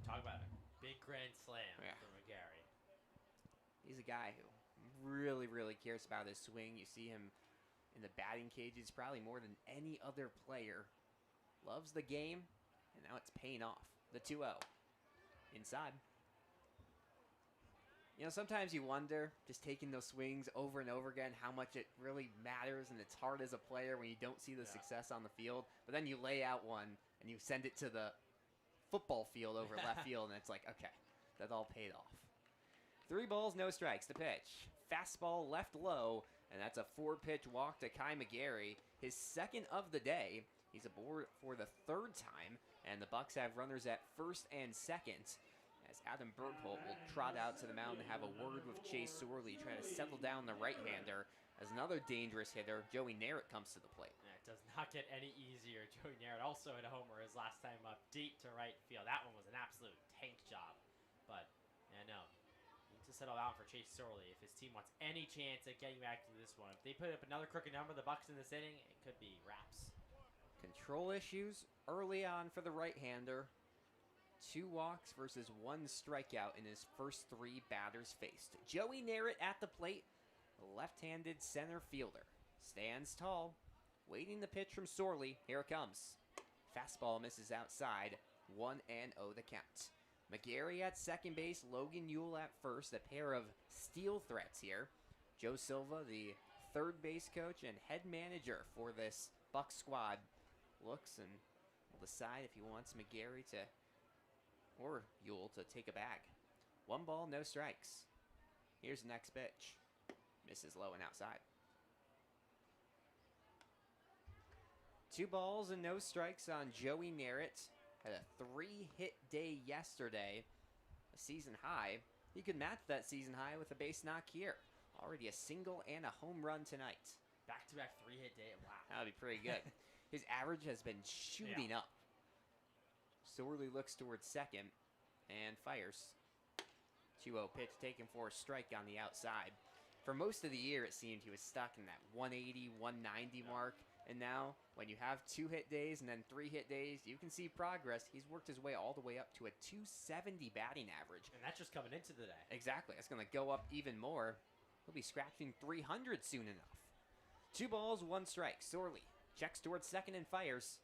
Talk about a big grand slam for McGarry. He's a guy who really, really cares about his swing. You see him in the batting cages probably more than any other player. Loves the game, and now it's paying off. The 2-0. Inside. You know, sometimes you wonder, just taking those swings over and over again, how much it really matters, and it's hard as a player when you don't see the success on the field. But then you lay out one, and you send it to the football field over left field, and it's like, okay, that all paid off. 3 balls, no strikes. The pitch. Fastball left low, and that's a 4-pitch walk to Kai McGarry. His 2nd of the day. He's aboard for the 3rd time, and the Bucs have runners at first and second as Adam Bergholt will trot out to the mound and have a word with Chase Sorley, trying to settle down the right-hander. As another dangerous hitter, Joey Narrett comes to the plate. Yeah, it does not get any easier. Joey Narrett also hit a homer his last time up deep to right field. That one was an absolute tank job. But, yeah, no. Need to settle down for Chase Sorley if his team wants any chance at getting back to this one. If they put up another crooked number, the Bucs in this inning, it could be wraps. Control issues early on for the right-hander. 2 walks versus 1 strikeout in his first 3 batters faced. Joey Narrett at the plate, the left-handed center fielder. Stands tall, waiting the pitch from Sorley. Here it comes. Fastball misses outside, 1-0 the count. McGarry at second base, Logan Ewell at first, a pair of steal threats here. Joe Silva, the third base coach and head manager for this Bucs squad, looks and will decide if he wants McGarry to, or Ewell to take a bag. 1 ball, no strikes. Here's the next pitch. Misses low and outside. 2 balls and no strikes on Joey Narrett. Had a 3-hit day yesterday, a season high. He could match that season high with a base knock here. Already a single and a home run tonight. Back-to-back 3-hit day. Wow. That would be pretty good. His average has been shooting up. Sorley looks towards second and fires. 2-0 pitch taken for a strike on the outside. For most of the year, it seemed he was stuck in that 180, 190 mark. And now, when you have 2-hit days and then 3-hit days, you can see progress. He's worked his way all the way up to a 270 batting average. And that's just coming into the day. Exactly. That's going to go up even more. He'll be scratching 300 soon enough. 2 balls, 1 strike. Sorley checks towards second and fires.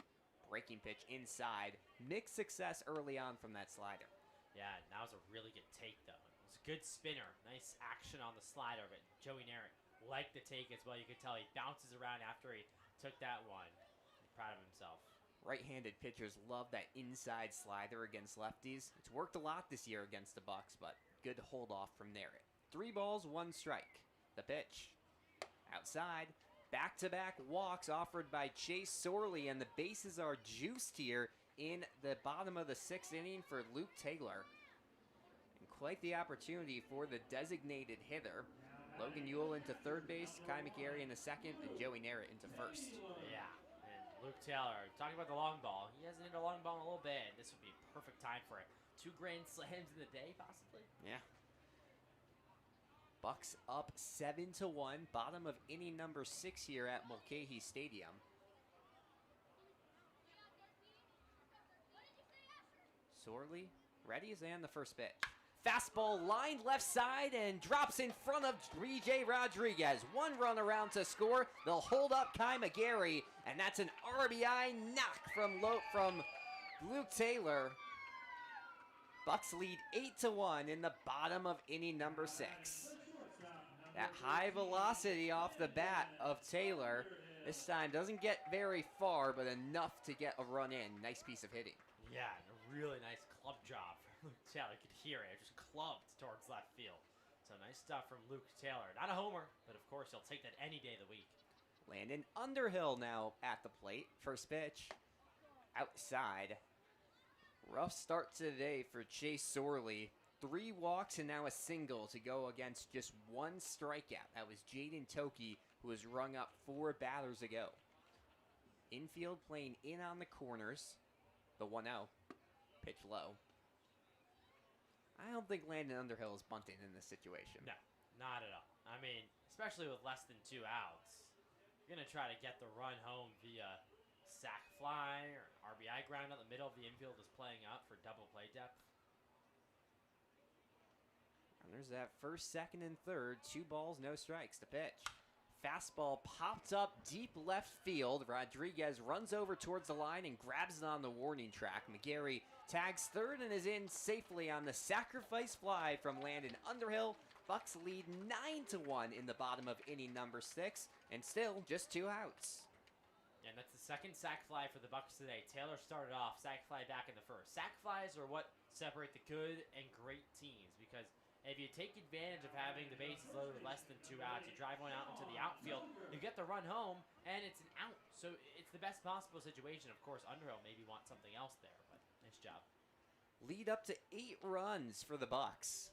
Breaking pitch inside. Mixed success early on from that slider. Yeah, that was a really good take, though. It was a good spinner. Nice action on the slider of it. Joey Narrett liked the take as well. You could tell he bounces around after he took that one. He's proud of himself. Right-handed pitchers love that inside slider against lefties. It's worked a lot this year against the Bucs, but good hold off from Narrett. 3 balls, 1 strike. The pitch. Outside. Back-to-back walks offered by Chase Sorley, and the bases are juiced here in the bottom of the 6th inning for Luke Taylor. And quite the opportunity for the designated hitter. Logan Ewell into third base, Kai McGarry in the second, and Joey Narrett into first. Yeah, and Luke Taylor, talking about the long ball. He hasn't hit a long ball in a little bit. This would be a perfect time for it. 2 grand slams in the day, possibly? Yeah. Bucs up 7-1, bottom of inning number 6 here at Mulcahy Stadium. Sorley ready as and the first pitch. Fastball lined left side and drops in front of B.J. Rodriguez. 1 run around to score. They'll hold up Kai McGarry, and that's an RBI knock from Luke Taylor. Bucs lead 8-1 in the bottom of inning number 6. That high velocity off the bat of Taylor this time doesn't get very far, but enough to get a run in. Nice piece of hitting. Yeah, and a really nice club job from Luke Taylor. You could hear it. It just clubbed towards left field. So nice stuff from Luke Taylor. Not a homer, but of course he'll take that any day of the week. Landon Underhill now at the plate. First pitch. Outside. Rough start today for Chase Sorley. 3 walks and now a single to go against just 1 strikeout. That was Jaden Toki, who was rung up 4 batters ago. Infield playing in on the corners. The 1-0. Pitch low. I don't think Landon Underhill is bunting in this situation. No, not at all. I mean, especially with less than 2 outs. You're going to try to get the run home via sac fly or RBI ground out the middle of the infield is playing out for double play depth. And there's that first, second, and third. 2 balls, no strikes. The pitch. Fastball popped up deep left field. Rodriguez runs over towards the line and grabs it on the warning track. McGarry tags third and is in safely on the sacrifice fly from Landon Underhill. Bucs lead 9-1 in the bottom of inning number 6, and still just 2 outs. And that's the second sac fly for the Bucs today. Taylor started off sac fly back in the first. Sac flies are what separate the good and great teams, because if you take advantage of having the bases loaded with less than 2 outs, you drive one out into the outfield, you get the run home, and it's an out. So it's the best possible situation. Of course, Underhill maybe wants something else there, but nice job. lead up to 8 runs for the Bucs.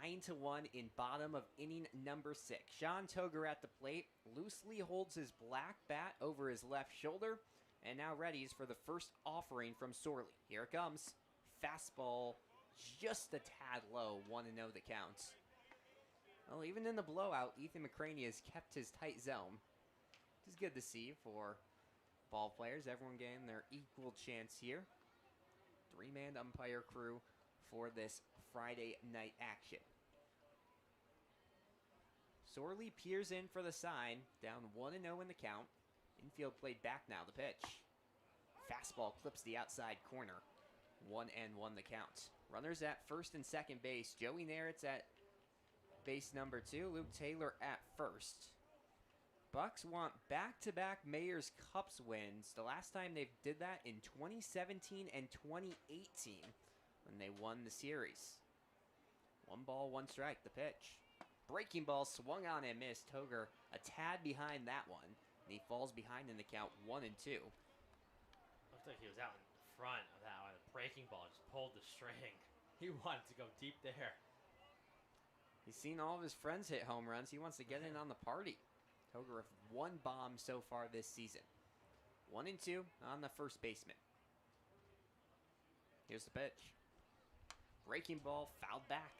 9-1 in bottom of inning number 6. Sean Toger at the plate, loosely holds his black bat over his left shoulder, and now readies for the first offering from Sorley. Here it comes. Fastball just a tad low, 1-0 the count. Well, even in the blowout, Ethan McCraney has kept his tight zone. Which is good to see for ball players. Everyone getting their equal chance here. 3-man umpire crew for this Friday night action. Sorley peers in for the sign, down 1-0 in the count. Infield played back now, the pitch. Fastball clips the outside corner. 1-1 the count. Runners at first and second base. Joey Narrett's at base number 2. Luke Taylor at first. Bucs want back-to-back Mayor's Cups wins. The last time they did that in 2017 and 2018 when they won the series. 1 ball, 1 strike, the pitch. Breaking ball swung on and missed. Toger a tad behind that one. And he falls behind in the count 1-2. Looked like he was out in front of that one. The breaking ball just pulled the string. He wanted to go deep there. He's seen all of his friends hit home runs. He wants to get in on the party. Toger with 1 bomb so far this season. 1-2 on the first baseman. Here's the pitch. Breaking ball fouled back.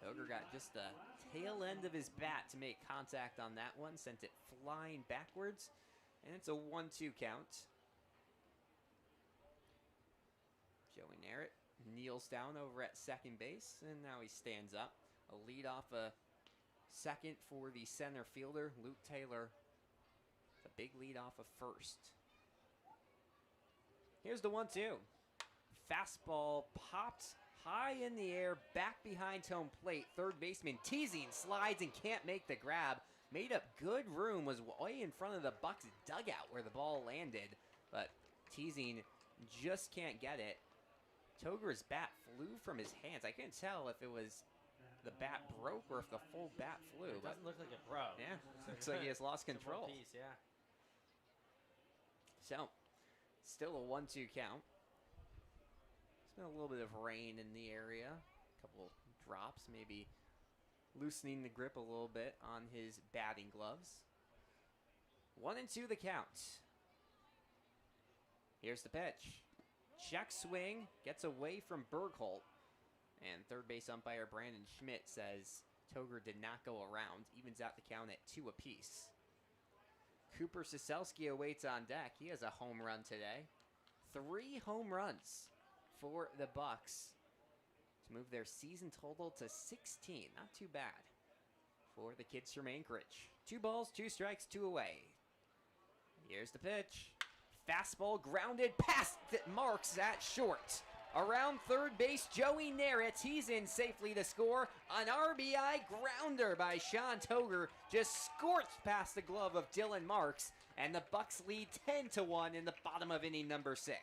Toger got just the tail end of his bat to make contact on that one. Sent it flying backwards. And it's a 1-2 count. Joey Narrett kneels down over at second base. And now he stands up. A lead off a second for the center fielder, Luke Taylor. It's a big lead off of first. Here's the 1-2. Fastball popped high in the air, back behind home plate. Third baseman teasing, slides, and can't make the grab. Made up good room, was way in front of the Bucs dugout where the ball landed. But teasing just can't get it. Toger's bat flew from his hands. I couldn't tell if it was the bat broke or if the full bat flew. It doesn't look like it broke. Yeah, looks like he has lost It's a full control. piece, yeah. So, still a 1-2 count. There's been a little bit of rain in the area. A couple drops, maybe loosening the grip a little bit on his batting gloves. 1-2 the count. Here's the pitch. Check swing, gets away from Bergholt. And third base umpire Brandon Schmidt says Toger did not go around. Evens out the count at 2 apiece. Cooper Siselski awaits on deck. He has a home run today. 3 home runs for the Bucs to move their season total to 16. Not too bad for the kids from Anchorage. 2 balls, 2 strikes, 2 away. Here's the pitch. Fastball grounded past Marks at short. Around third base, Joey Narrett, he's in safely to score. An RBI grounder by Sean Toger just scorched past the glove of Dylan Marks, and the Bucs lead 10-1 in the bottom of inning number 6.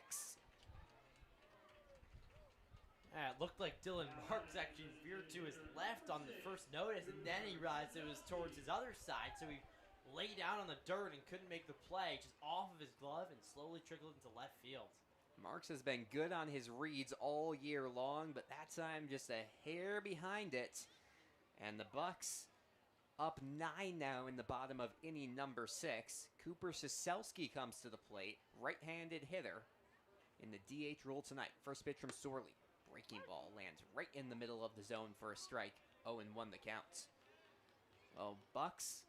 Yeah, it looked like Dylan Marks actually veered to his left on the first notice, and then he realized it was towards his other side, so he lay down on the dirt and couldn't make the play, just off of his glove and slowly trickled into left field. Marks has been good on his reads all year long, but that time just a hair behind it. And the Bucs up 9 now in the bottom of inning number 6. Cooper Siselski comes to the plate, right-handed hitter in the DH role tonight. First pitch from Sorley. Breaking ball lands right in the middle of the zone for a strike. 0-1 the count. Well, Bucs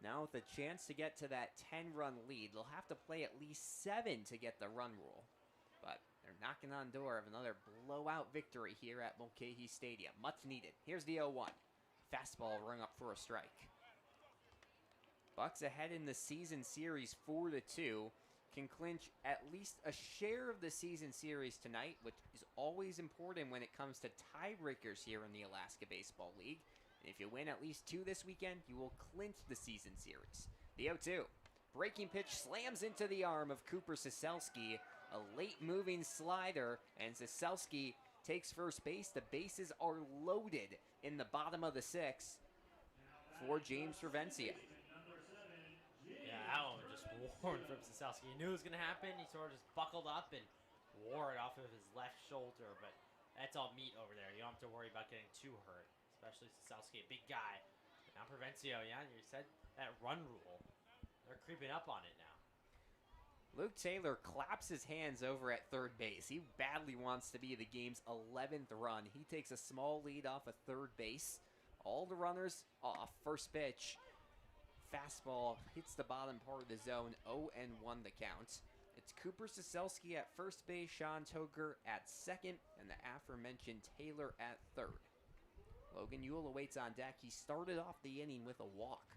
now with a chance to get to that 10-run lead. They'll have to play at least 7 to get the run rule. But they're knocking on the door of another blowout victory here at Mulcahy Stadium. Much needed. Here's the 0-1. Fastball rung up for a strike. Bucs ahead in the season series 4-2. Can clinch at least a share of the season series tonight, which is always important when it comes to tiebreakers here in the Alaska Baseball League. And if you win at least 2 this weekend, you will clinch the season series. The 0-2. Breaking pitch slams into the arm of Cooper Siselski. A late moving slider, and Siselski takes first base. The bases are loaded in the bottom of the 6 for James Travencia. Yeah, that one just warned from Siselski. He knew it was going to happen. He sort of just buckled up and ward off of his left shoulder, but that's all meat over there. You don't have to worry about getting too hurt, especially Sosowski, a big guy. But now Provencio, yeah, you said that run rule. They're creeping up on it now. Luke Taylor claps his hands over at third base. He badly wants to be the game's 11th run. He takes a small lead off of third base. All the runners off. First pitch. Fastball hits the bottom part of the zone. 0-1 the count. It's Cooper Sosowski at first base, Sean Toger at second, and the aforementioned Taylor at third. Logan Ewell awaits on deck. He started off the inning with a walk.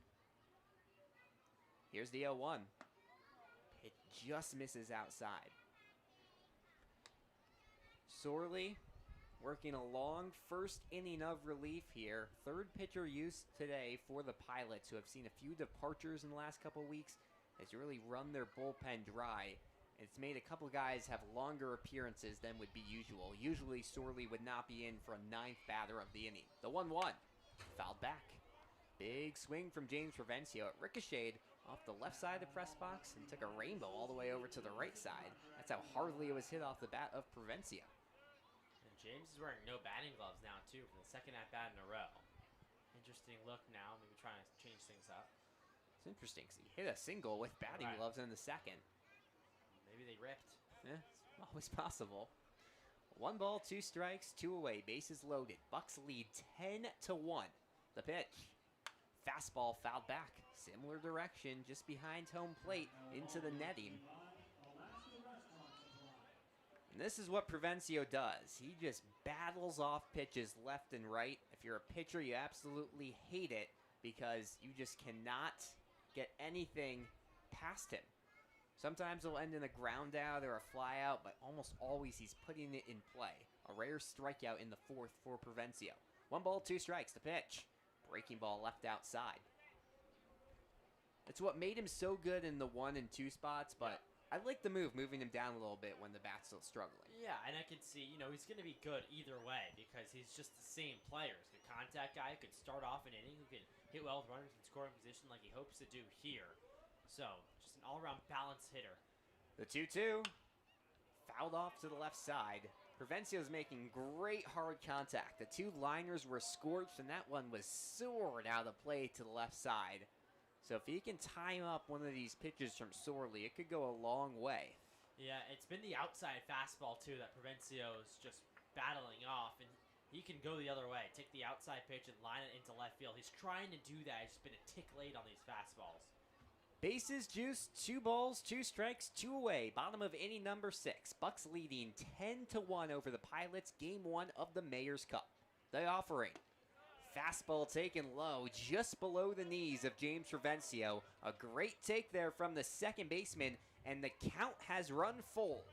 Here's the 0-1. It just misses outside. Sorley working a long first inning of relief here. Third pitcher used today for the Pilots, who have seen a few departures in the last couple weeks, has really run their bullpen dry. It's made a couple guys have longer appearances than would be usual. Usually Sorley would not be in for a ninth batter of the inning. The 1-1, fouled back. Big swing from James Provencio. It ricocheted off the left side of the press box and took a rainbow all the way over to the right side. That's how hardly it was hit off the bat of Provencio. And James is wearing no batting gloves now, too, for the second at-bat in a row. Interesting look now, maybe trying to change things up. It's interesting because he hit a single with batting gloves in the second. Maybe they ripped. Yeah, it's always possible. 1 ball, 2 strikes, 2 away, bases loaded. Bucs lead 10-1. The pitch. Fastball fouled back. Similar direction, just behind home plate, into the netting. And this is what Provencio does. He just battles off pitches left and right. If you're a pitcher, you absolutely hate it because you just cannot get anything past him. Sometimes it'll end in a ground out or a fly out, but almost always he's putting it in play. A rare strikeout in the fourth for Provencio. 1 ball, 2 strikes. The pitch. Breaking ball left outside. It's what made him so good in the 1 and 2 spots, but I like the move, moving him down a little bit when the bat's still struggling. Yeah, and I can see, he's going to be good either way because he's just the same player. He's a contact guy who could start off an inning, who can hit well with runners in scoring position like he hopes to do here. So, just an all-around balanced hitter. The 2-2. Fouled off to the left side. Provencio's making great hard contact. The 2 liners were scorched, and that one was soared out of play to the left side. So if he can time up one of these pitches from Sorley, it could go a long way. Yeah, it's been the outside fastball, too, that Provencio's just battling off, and he can go the other way, take the outside pitch and line it into left field. He's trying to do that. He's just been a tick late on these fastballs. Bases juiced, 2 balls, 2 strikes, 2 away. Bottom of inning number 6. Bucs leading 10-1 over the Pilots, game 1 of the Mayor's Cup. The offering. Fastball taken low, just below the knees of James Provencio. A great take there from the second baseman, and the count has run full.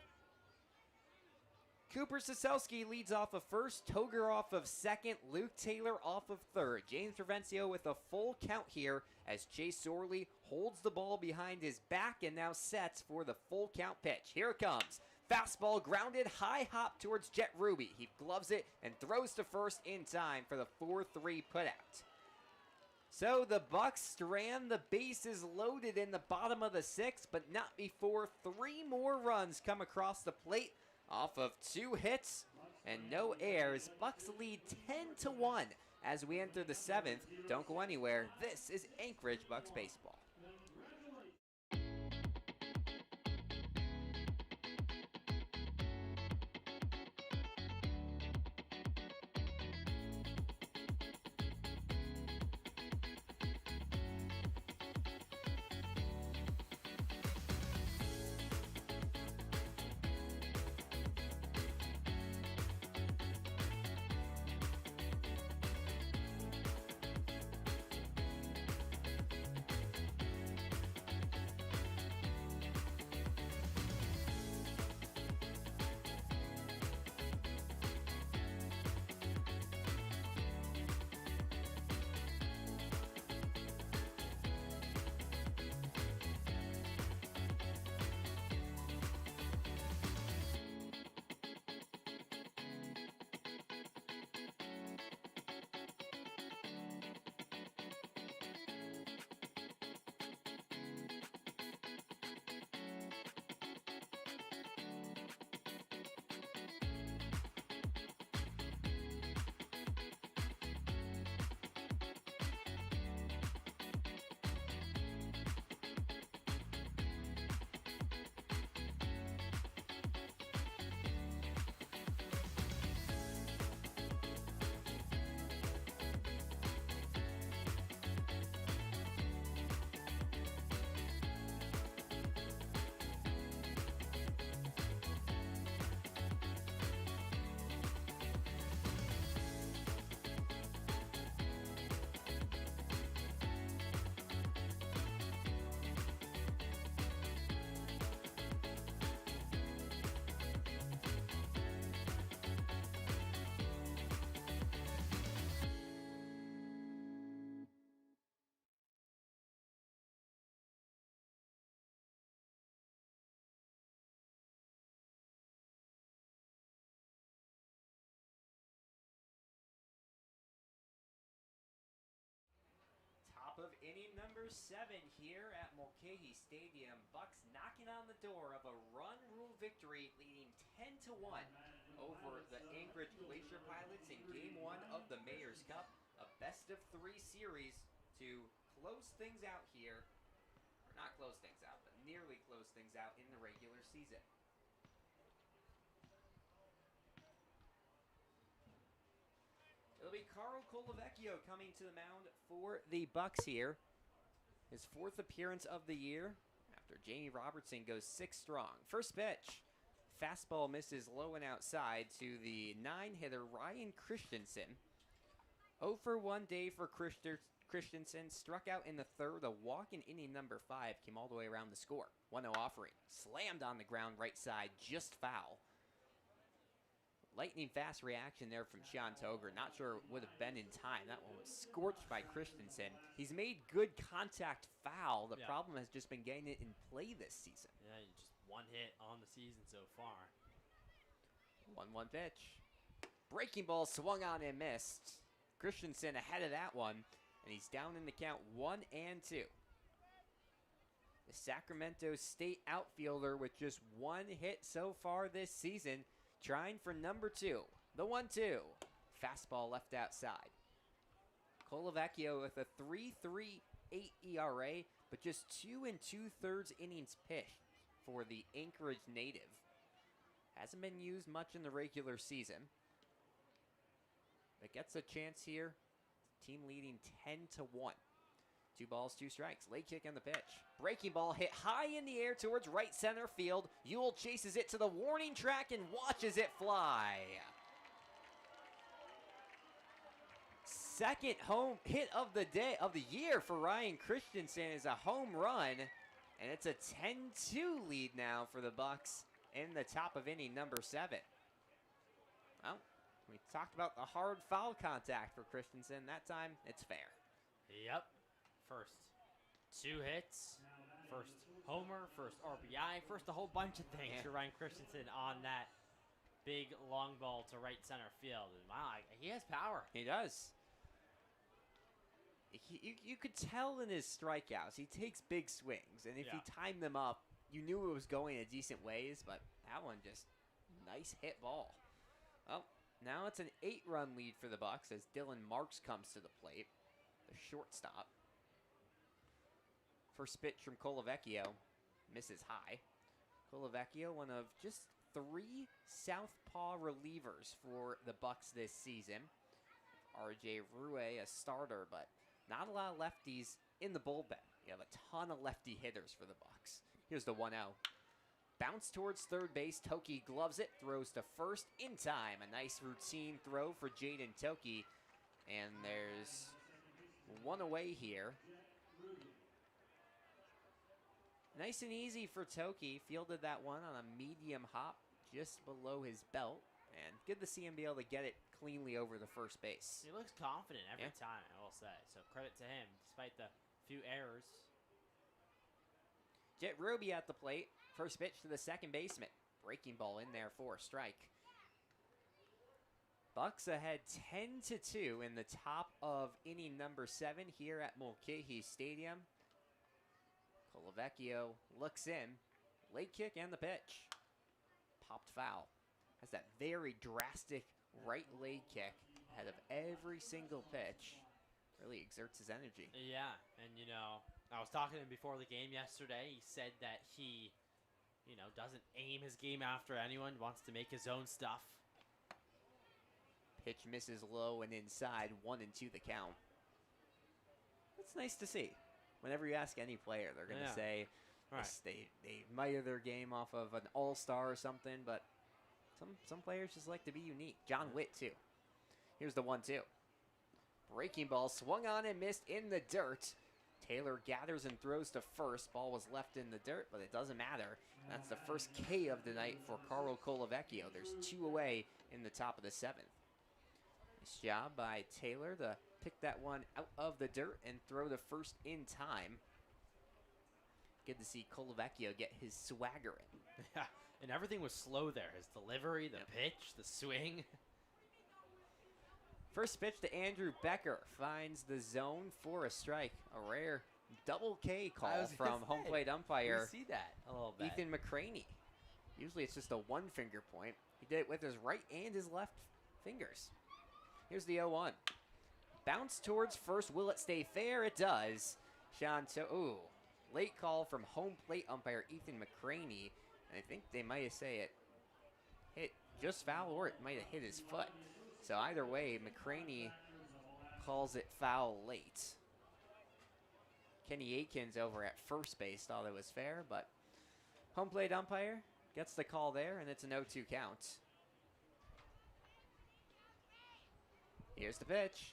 Cooper Sosowski leads off of first, Toger off of second, Luke Taylor off of third. James Provencio with a full count here as Chase Sorley holds the ball behind his back and now sets for the full count pitch. Here it comes. Fastball grounded, high hop towards Jet Ruby. He gloves it and throws to first in time for the 4-3 putout. So the Bucs strand the bases loaded in the bottom of the 6th, but not before 3 more runs come across the plate off of 2 hits and no errors. Bucs lead 10-1 as we enter the 7th. Don't go anywhere. This is Anchorage Bucs Baseball. number 7 here at Mulcahy Stadium. Bucs knocking on the door of a run rule victory, leading 10-1 over the Anchorage Glacier Pilots in Game 1 of the Mayor's Cup. A best-of-3 series to close things out here. Or not close things out, but nearly close things out in the regular season. It'll be Carl Colavecchio coming to the mound for the Bucs here. His 4th appearance of the year after Jamie Robertson goes 6 strong. First pitch. Fastball misses low and outside to the 9-hitter Ryan Christensen. 0 for 1 day for Christensen. Struck out in the 3rd. A walk in inning number 5 came all the way around the score. 1-0 offering. Slammed on the ground right side. Just foul. Lightning fast reaction there from Sean Toger. Not sure it would have been in time. That one was scorched by Christensen. He's made good contact foul. The problem has just been getting it in play this season. Yeah, just 1 hit on the season so far. 1-1 pitch. Breaking ball swung on and missed. Christensen ahead of that one, and he's down in the count 1-2. The Sacramento State outfielder with just 1 hit so far this season, trying for number 2. The 1-2. Fastball left outside. Colavecchio with a 3.38 ERA, but just 2 2/3 innings pitched for the Anchorage native. Hasn't been used much in the regular season, but gets a chance here. Team leading 10-1. 2 balls, 2 strikes. Late kick on the pitch. Breaking ball hit high in the air towards right center field. Ewell chases it to the warning track and watches it fly. Second home hit of the year for Ryan Christensen is a home run, and it's a 10-2 lead now for the Bucs in the top of inning number 7. Well, we talked about the hard foul contact for Christensen. That time, it's fair. Yep. First 2 hits, first homer, first RBI, first a whole bunch of things for Ryan Christensen on that big long ball to right center field. And wow, he has power. He does. You could tell in his strikeouts, he takes big swings, and if he timed them up, you knew it was going in decent ways, but that one just nice hit ball. Well, now it's an 8-run lead for the Bucs as Dylan Marks comes to the plate, the shortstop. First pitch from Colavecchio, misses high. Colavecchio, one of just 3 southpaw relievers for the Bucs this season. RJ Rue, a starter, but not a lot of lefties in the bullpen. You have a ton of lefty hitters for the Bucs. Here's the 1-0. Bounce towards third base. Toki gloves it, throws to first in time. A nice routine throw for Jaden Toki. And there's 1 away here. Nice and easy for Toki. Fielded that one on a medium hop just below his belt. And good to see him be able to get it cleanly over the first base. He looks confident every time, I will say. So credit to him, despite the few errors. Jet Roby at the plate. First pitch to the second baseman. Breaking ball in there for a strike. Bucs ahead 10-2 in the top of inning number 7 here at Mulcahy Stadium. Colavecchio looks in. Late kick and the pitch. Popped foul. Has that very drastic right leg kick ahead of every single pitch. Really exerts his energy. Yeah, and you know, I was talking to him before the game yesterday. He said that he, doesn't aim his game after anyone, wants to make his own stuff. Pitch misses low and inside, 1-2 the count. That's nice to see. Whenever you ask any player, they're going to say they admire their game off of an all-star or something, but some players just like to be unique. John Witt, too. Here's the 1-2. Breaking ball swung on and missed in the dirt. Taylor gathers and throws to first. Ball was left in the dirt, but it doesn't matter. That's the first K of the night for Carlo Colavecchio. There's 2 away in the top of the 7th. Nice job by Taylor to pick that one out of the dirt and throw to first in time. Good to see Colavecchio get his swagger in. Yeah, and everything was slow there. His delivery, the pitch, the swing. First pitch to Andrew Becker finds the zone for a strike. A rare Double K I call was gonna from home say, plate umpire We see that a little bit. Ethan McCraney. Usually it's just a one finger point. He did it with his right and his left fingers. Here's the 0-1. Bounce towards first. Will it stay fair? It does. Ooh. Late call from home plate umpire Ethan McCraney. And I think they might have say it hit just foul or it might have hit his foot. So either way, McCraney calls it foul late. Kenny Aikens over at first base thought it was fair, but home plate umpire gets the call there, and it's an 0-2 count. Here's the pitch.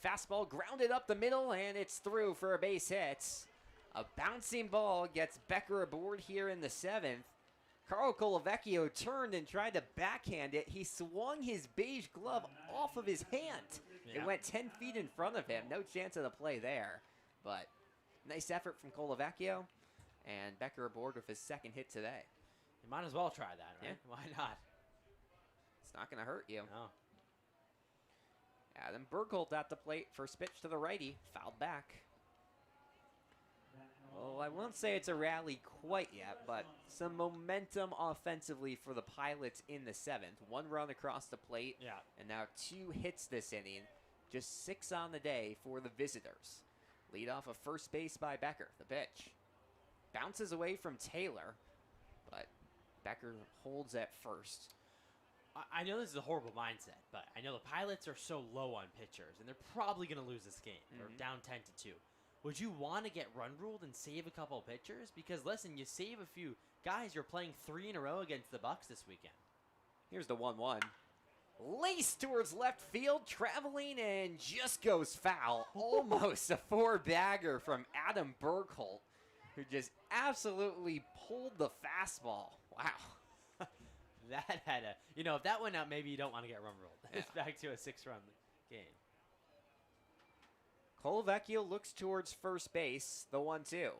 Fastball grounded up the middle, and it's through for a base hit. A bouncing ball gets Becker aboard here in the 7th. Carl Colavecchio turned and tried to backhand it. He swung his beige glove off of his hand. Yeah. It went 10 feet in front of him. No chance of the play there. But nice effort from Colavecchio. And Becker aboard with his second hit today. You might as well try that, right? Yeah. Why not? It's not going to hurt you. No. Adam Burkholt at the plate. First pitch to the righty. Fouled back. Well, I won't say it's a rally quite yet, but some momentum offensively for the Pilots in the 7th. 1 run across the plate, Yeah. and now 2 hits this inning. Just 6 on the day for the visitors. Lead off of first base by Becker. The pitch. Bounces away from Taylor, but Becker holds at first. I know this is a horrible mindset, but I know the Pilots are so low on pitchers, and they're probably going to lose this game. They're down 10-2. Would you want to get run ruled and save a couple of pitchers? Because listen, you save a few guys. You're playing 3 in a row against the Bucs this weekend. Here's the 1-1. Laced towards left field, traveling, and just goes foul. Almost a 4-bagger from Adam Burkholt, who just absolutely pulled the fastball. Wow. That had a, if that went out, maybe you don't want to get run ruled. It's back to a 6-run game. Colavecchio looks towards first base, the 1-2.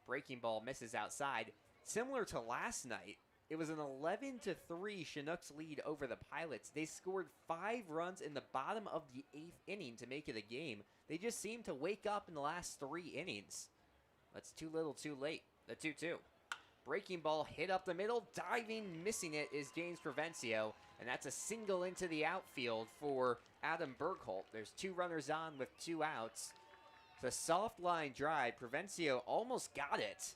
Breaking ball misses outside. Similar to last night, it was an 11-3 Chinooks lead over the Pilots. They scored 5 runs in the bottom of the 8th inning to make it a game. They just seemed to wake up in the last 3 innings. That's too little too late. The 2-2. Breaking ball hit up the middle. Diving, missing it is James Provencio. And that's a single into the outfield for Adam Burkholt. There's 2 runners on with 2 outs. It's a soft line drive. Provencio almost got it.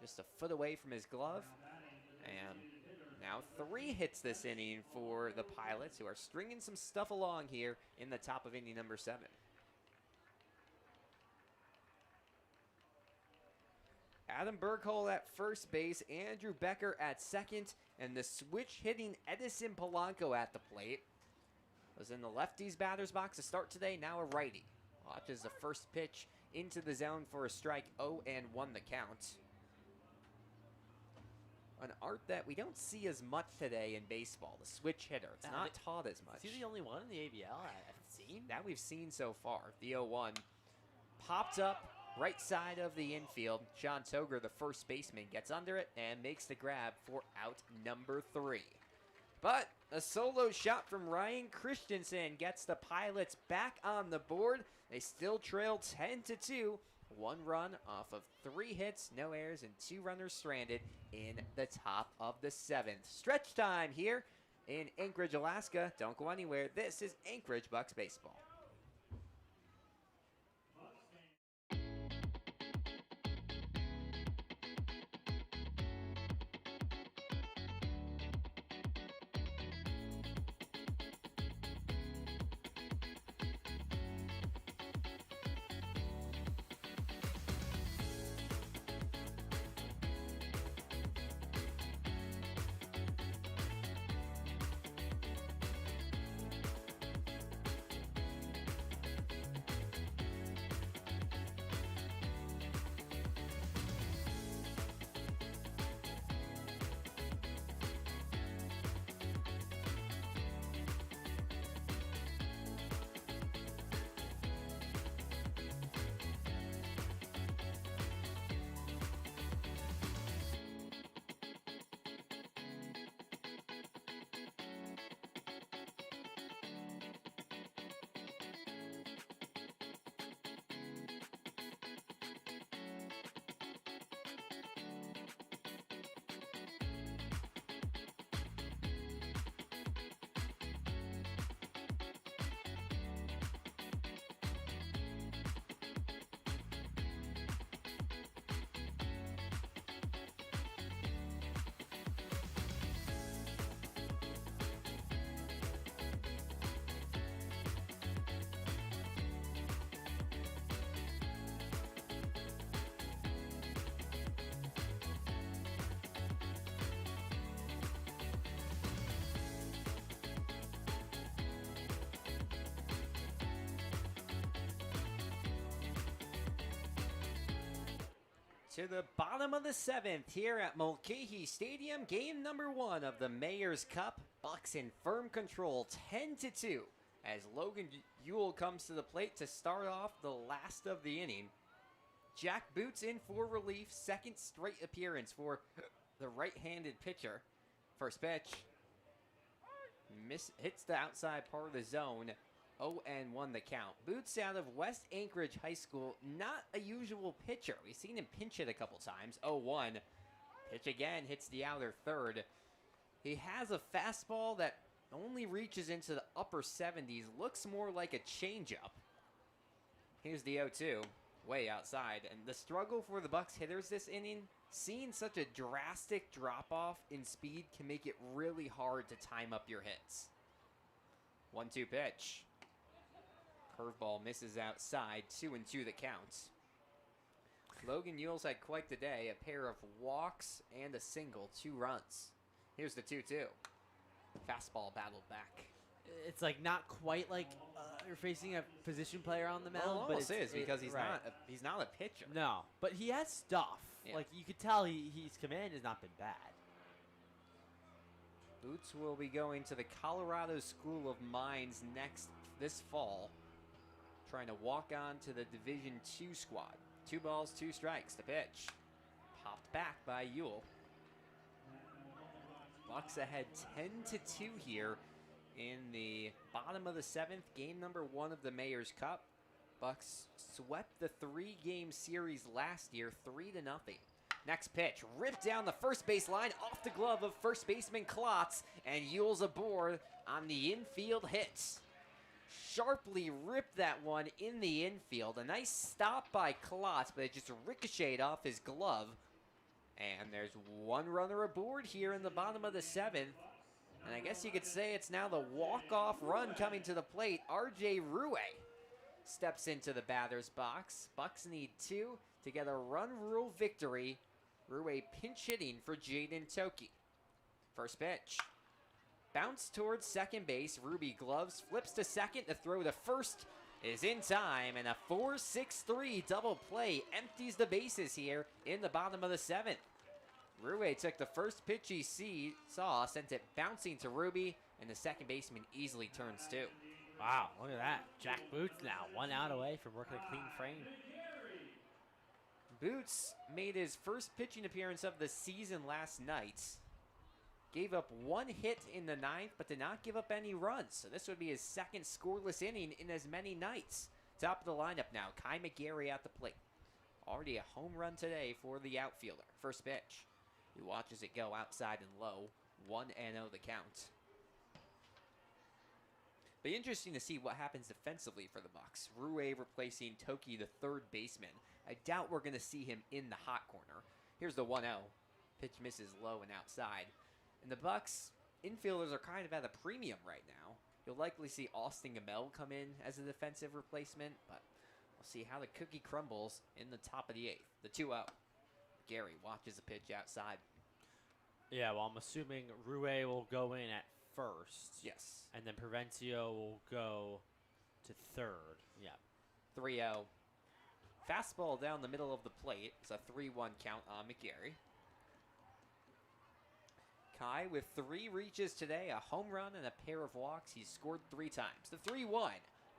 Just a foot away from his glove. And now 3 hits this inning for the Pilots, who are stringing some stuff along here in the top of inning number 7. Adam Burkholt at first base, Andrew Becker at second, and the switch hitting Edison Polanco at the plate. Was in the lefties batter's box to start today, now a righty. Watches the first pitch into the zone for a strike, 0-1 the count. An art that we don't see as much today in baseball, the switch hitter. It's not taught as much. Is he the only one in the ABL I've seen? That we've seen so far. The 0-1 popped up right side of the infield. Sean Toger, the first baseman, gets under it and makes the grab for out number 3. But a solo shot from Ryan Christensen gets the Pilots back on the board. They still trail 10-2. 1 run off of 3 hits, no errors, and 2 runners stranded in the top of the 7th. Stretch time here in Anchorage, Alaska. Don't go anywhere. This is Anchorage Bucs Baseball. To the bottom of the 7th here at Mulcahy Stadium, game number 1 of the Mayor's Cup. Bucs in firm control, 10-2, as Logan Ewell comes to the plate to start off the last of the inning. Jack Boots in for relief, second straight appearance for the right-handed pitcher. First pitch, hits the outside part of the zone. 0-1 the count. Boots out of West Anchorage High School, not a usual pitcher. We've seen him pinch hit a couple times. 0-1. Pitch again, hits the outer third. He has a fastball that only reaches into the upper 70s. Looks more like a changeup. Here's the 0-2, way outside. And the struggle for the Bucs hitters this inning, seeing such a drastic drop-off in speed can make it really hard to time up your hits. 1-2 pitch. Curveball misses outside, 2-2 the count. Logan Ewell's had quite the day, a pair of walks and a single, 2 runs. Here's the 2-2. Fastball battled back. It's like not quite like you're facing a position player on the mound, Well, it but almost is because right. he's not a pitcher. No, but he has stuff. Yeah. Like you could tell his command has not been bad. Boots will be going to the Colorado School of Mines this fall, trying to walk on to the Division II squad. 2 balls, 2 strikes. The pitch popped back by Ewell. Bucs ahead 10-2 here in the bottom of the 7th, game number 1 of the Mayor's Cup. Bucs swept the 3-game series last year, 3-0. Next pitch, ripped down the first base line off the glove of first baseman Klotz, and Ewell's aboard on the infield hits. Sharply ripped that one in the infield. A nice stop by Klotz, but it just ricocheted off his glove. And there's 1 runner aboard here in the bottom of the 7th. And I guess you could say it's now the walk-off run coming to the plate. R.J. Rue steps into the batter's box. Bucs need 2 to get a run rule victory. Rue pinch hitting for Jaden Toki. First pitch. Bounce towards second base. Ruby gloves, flips to second. The throw to first is in time. And a 4-6-3 double play empties the bases here in the bottom of the 7th. Rue took the first pitch he saw, sent it bouncing to Ruby, and the second baseman easily turns 2. Wow, look at that. Jack Boots now 1 out away from working a clean frame. Boots made his first pitching appearance of the season last night. Gave up 1 hit in the 9th, but did not give up any runs. So this would be his second scoreless inning in as many nights. Top of the lineup now, Kai McGarry at the plate. Already a home run today for the outfielder. First pitch. He watches it go outside and low. 1-0 the count. Be interesting to see what happens defensively for the Bucs. Rue replacing Toki, the third baseman. I doubt we're going to see him in the hot corner. Here's the 1-0. Pitch misses low and outside. And the Bucs infielders are kind of at a premium right now. You'll likely see Austin Gamel come in as a defensive replacement, but we'll see how the cookie crumbles in the top of the 8th. The 2-0. Gary watches the pitch outside. Yeah, well, I'm assuming Rue will go in at first. Yes. And then Provencio will go to third. Yeah. 3-0. Fastball down the middle of the plate. It's a 3-1 count on McGarry. Kai with 3 reaches today, a home run and a pair of walks. He's scored 3 times. The 3-1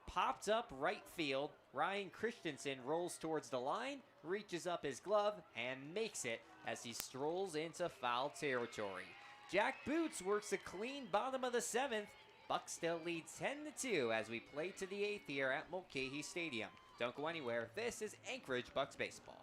popped up right field. Ryan Christensen rolls towards the line, reaches up his glove, and makes it as he strolls into foul territory. Jack Boots works a clean bottom of the 7th. Bucs still lead 10-2 as we play to the 8th here at Mulcahy Stadium. Don't go anywhere. This is Anchorage Bucs Baseball.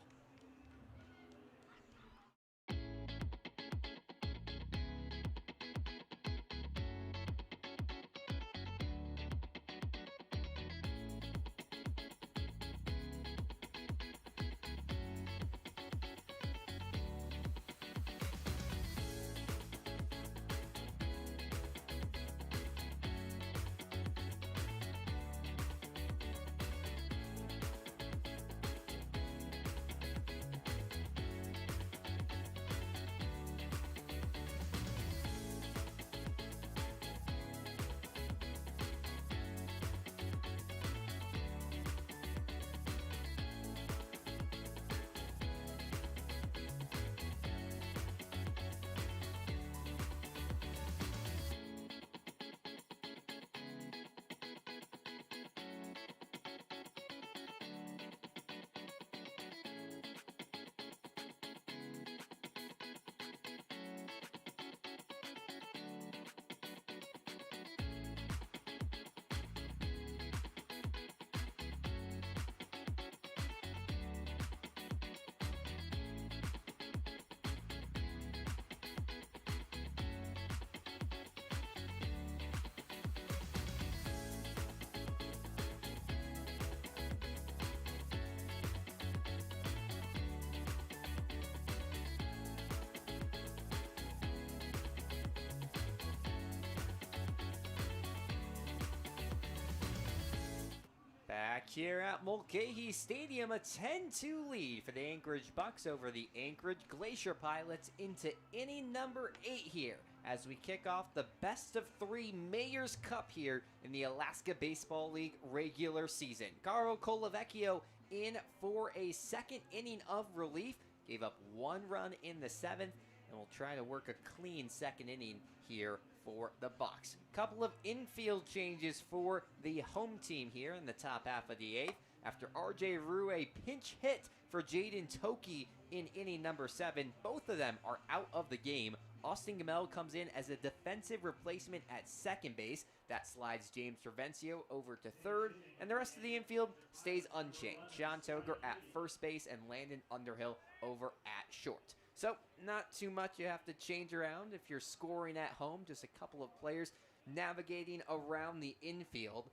Back here at Mulcahy Stadium, a 10-2 lead for the Anchorage Bucs over the Anchorage Glacier Pilots into inning number 8 here as we kick off the best of 3 Mayor's Cup here in the Alaska Baseball League regular season. Caro Colavecchio in for a second inning of relief, gave up 1 run in the 7th, and will try to work a clean second inning here for the Bucs. Couple of infield changes for the home team here in the top half of the 8th. After RJ Rue pinch hit for Jaden Toki in inning number 7, both of them are out of the game. Austin Gamel comes in as a defensive replacement at second base. That slides James Travencio over to third, and the rest of the infield stays unchanged. Sean Toger at first base and Landon Underhill over at short. So, not too much you have to change around if you're scoring at home. Just a couple of players navigating around the infield.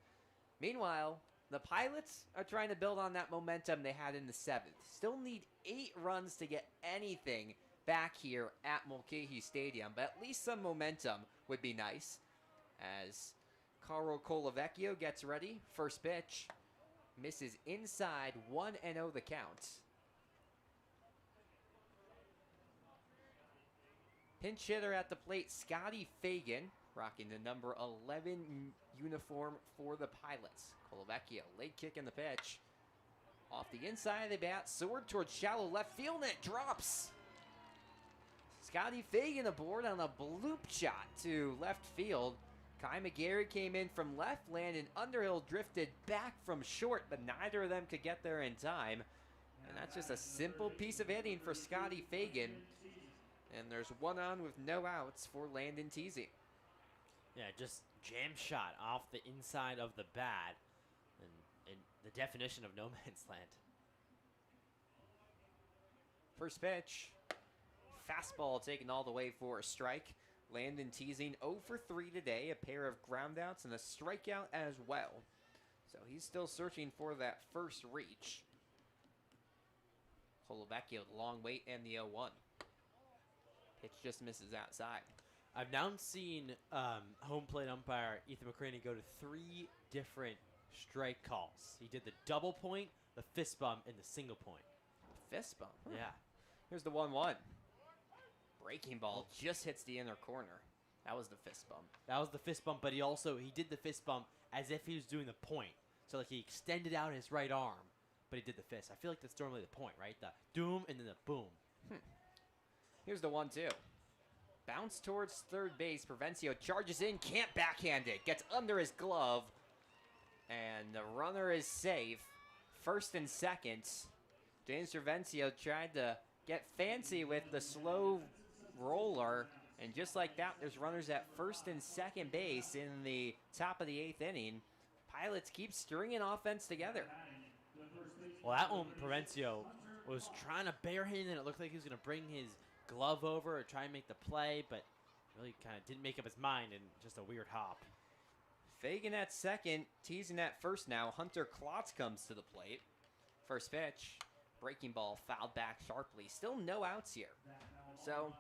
Meanwhile, the Pilots are trying to build on that momentum they had in the 7th. Still need 8 runs to get anything back here at Mulcahy Stadium, but at least some momentum would be nice. As Caro Colavecchio gets ready, first pitch, misses inside, 1-0 the count. Pinch hitter at the plate, Scotty Fagan, rocking the number 11 uniform for the Pilots. Colavecchio, late kick in the pitch. Off the inside of the bat, sword towards shallow left field, and it drops. Scotty Fagan aboard on a bloop shot to left field. Kai McGarry came in from left, Landon Underhill drifted back from short, but neither of them could get there in time. And that's just a simple piece of hitting for Scotty Fagan. And there's 1 on with no outs for Landon Teasy. Yeah, just jam shot off the inside of the bat, and the definition of no man's land. First pitch, fastball taken all the way for a strike. Landon teasing 0 for 3 today, a pair of groundouts and a strikeout as well. So he's still searching for that first reach. Colavecchio, the long wait, and the 0-1. Pitch just misses outside. I've now seen home plate umpire Ethan McCraney go to 3 different strike calls. He did the double point, the fist bump, and the single point. Fist bump. Huh. Yeah. Here's the 1-1. Breaking ball just hits the inner corner. That was the fist bump. That was the fist bump, but he did the fist bump as if he was doing the point. So like he extended out his right arm, but he did the fist. I feel like that's normally the point, right? The doom and then the boom. Here's the 1-2. Bounce towards third base. Provencio charges in, can't backhand it. Gets under his glove. And the runner is safe. First and second. James Provencio tried to get fancy with the slow roller. And just like that, there's runners at first and second base in the top of the 8th inning. Pilots keep stringing offense together. Well, that one, Provencio was trying to barehand, and it looked like he was going to bring his glove over or try and make the play, but really kind of didn't make up his mind, and just a weird hop. Fagan at second, teasing at first now. Hunter Klotz comes to the plate. First pitch, breaking ball fouled back sharply. Still no outs here. So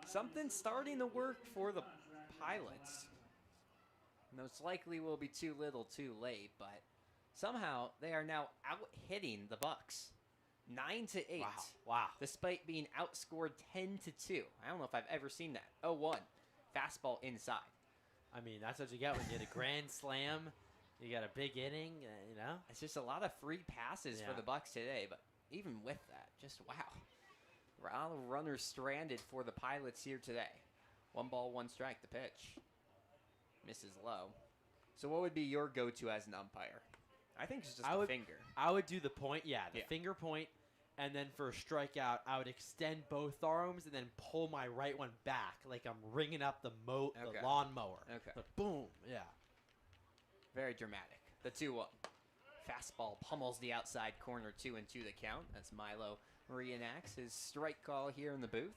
something's starting to work for the Pilots. Most likely will be too little too late, but somehow they are now out-hitting the Bucs. 9-8. Wow. Despite being outscored 10-2. I don't know if I've ever seen that. 0-1. Fastball inside. I mean, that's what you get when you get a grand slam. You got a big inning, you know? It's just a lot of free passes for the Bucs today, but even with that, just wow. A lot of runners stranded for the Pilots here today. 1 ball, 1 strike, the pitch. Misses low. So what would be your go-to as an umpire? I think it's just the finger. I would do the point, finger point, and then for a strikeout, I would extend both arms and then pull my right one back like I'm ringing up the lawnmower. Okay. But boom, yeah. Very dramatic. The 2-1. Fastball pummels the outside corner, 2-2 the count. That's Milo reenacts his strike call here in the booth.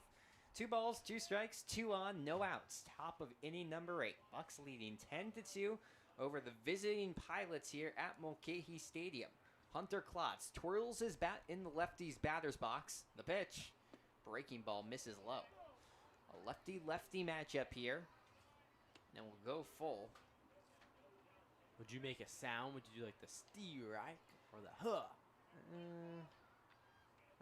2 balls, 2 strikes, 2 on, no outs. Top of inning number 8. Bucs leading 10-2 over the visiting Pilots here at Mulcahy Stadium. Hunter Klotz twirls his bat in the lefty's batter's box. The pitch. Breaking ball misses low. A lefty-lefty matchup here. And we'll go full. Would you make a sound? Would you do like the strike? Or the huh?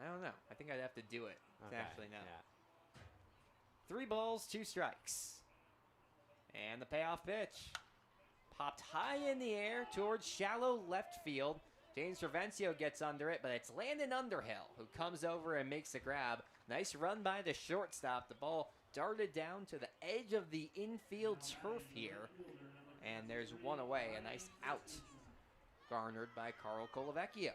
I don't know. I think I'd have to do it to actually know. Yeah. 3 balls, 2 strikes. And the payoff pitch. Popped high in the air towards shallow left field. James Provencio gets under it, but it's Landon Underhill who comes over and makes a grab. Nice run by the shortstop. The ball darted down to the edge of the infield turf here. And there's one away. A nice out garnered by Carl Colavecchio.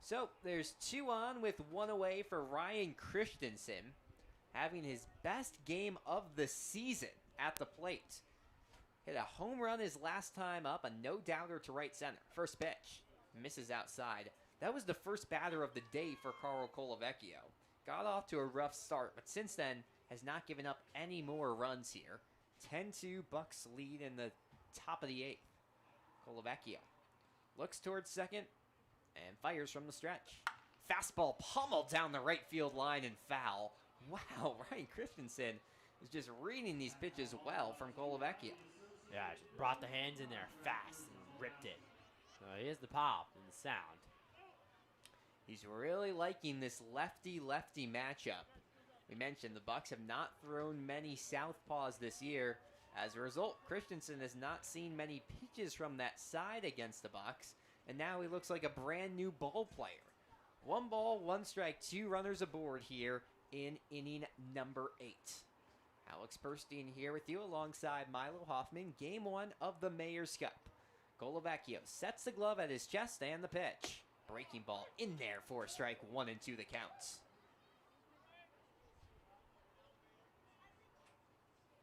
So there's 2 on with 1 away for Ryan Christensen, having his best game of the season at the plate. Hit a home run his last time up, a no-doubter to right center. First pitch, misses outside. That was the first batter of the day for Carl Colavecchio. Got off to a rough start, but since then has not given up any more runs here. 10-2 Bucs lead in the top of the 8th. Colavecchio looks towards second and fires from the stretch. Fastball pummeled down the right field line and foul. Wow, Ryan Christensen is just reading these pitches well from Colavecchio. Yeah, just brought the hands in there fast and ripped it. So here's the pop and the sound. He's really liking this lefty-lefty matchup. We mentioned the Bucs have not thrown many southpaws this year. As a result, Christensen has not seen many pitches from that side against the Bucs, and now he looks like a brand new ball player. 1 ball, 1 strike, 2 runners aboard here in inning number 8. Alex Perstein here with you alongside Milo Hoffman, game 1 of the Mayor's Cup. Colavecchio sets the glove at his chest and the pitch. Breaking ball in there for a strike, 1 and 2 the counts.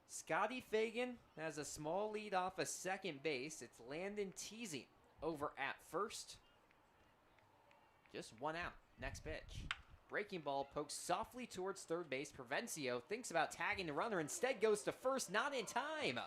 Scotty Fagan has a small lead off of second base. It's Landon teasing over at first. Just 1 out. Next pitch. Breaking ball pokes softly towards third base. Provencio thinks about tagging the runner. Instead goes to first, not in time.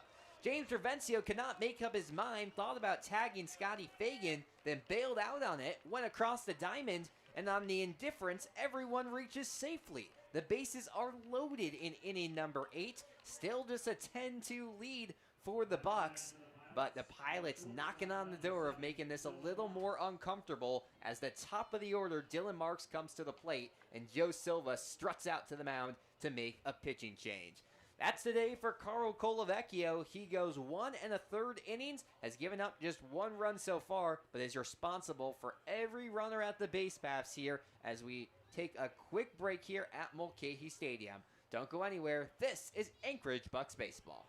James Provencio could not make up his mind. Thought about tagging Scotty Fagan, then bailed out on it. Went across the diamond, and on the indifference, everyone reaches safely. The bases are loaded in inning number 8. Still just a 10-2 lead for the Bucs. But the Pilots knocking on the door of making this a little more uncomfortable as the top of the order, Dylan Marks, comes to the plate and Joe Silva struts out to the mound to make a pitching change. That's the day for Carl Colavecchio. He goes 1 1/3 innings, has given up just 1 run so far, but is responsible for every runner at the base paths here as we take a quick break here at Mulcahy Stadium. Don't go anywhere. This is Anchorage Bucs Baseball.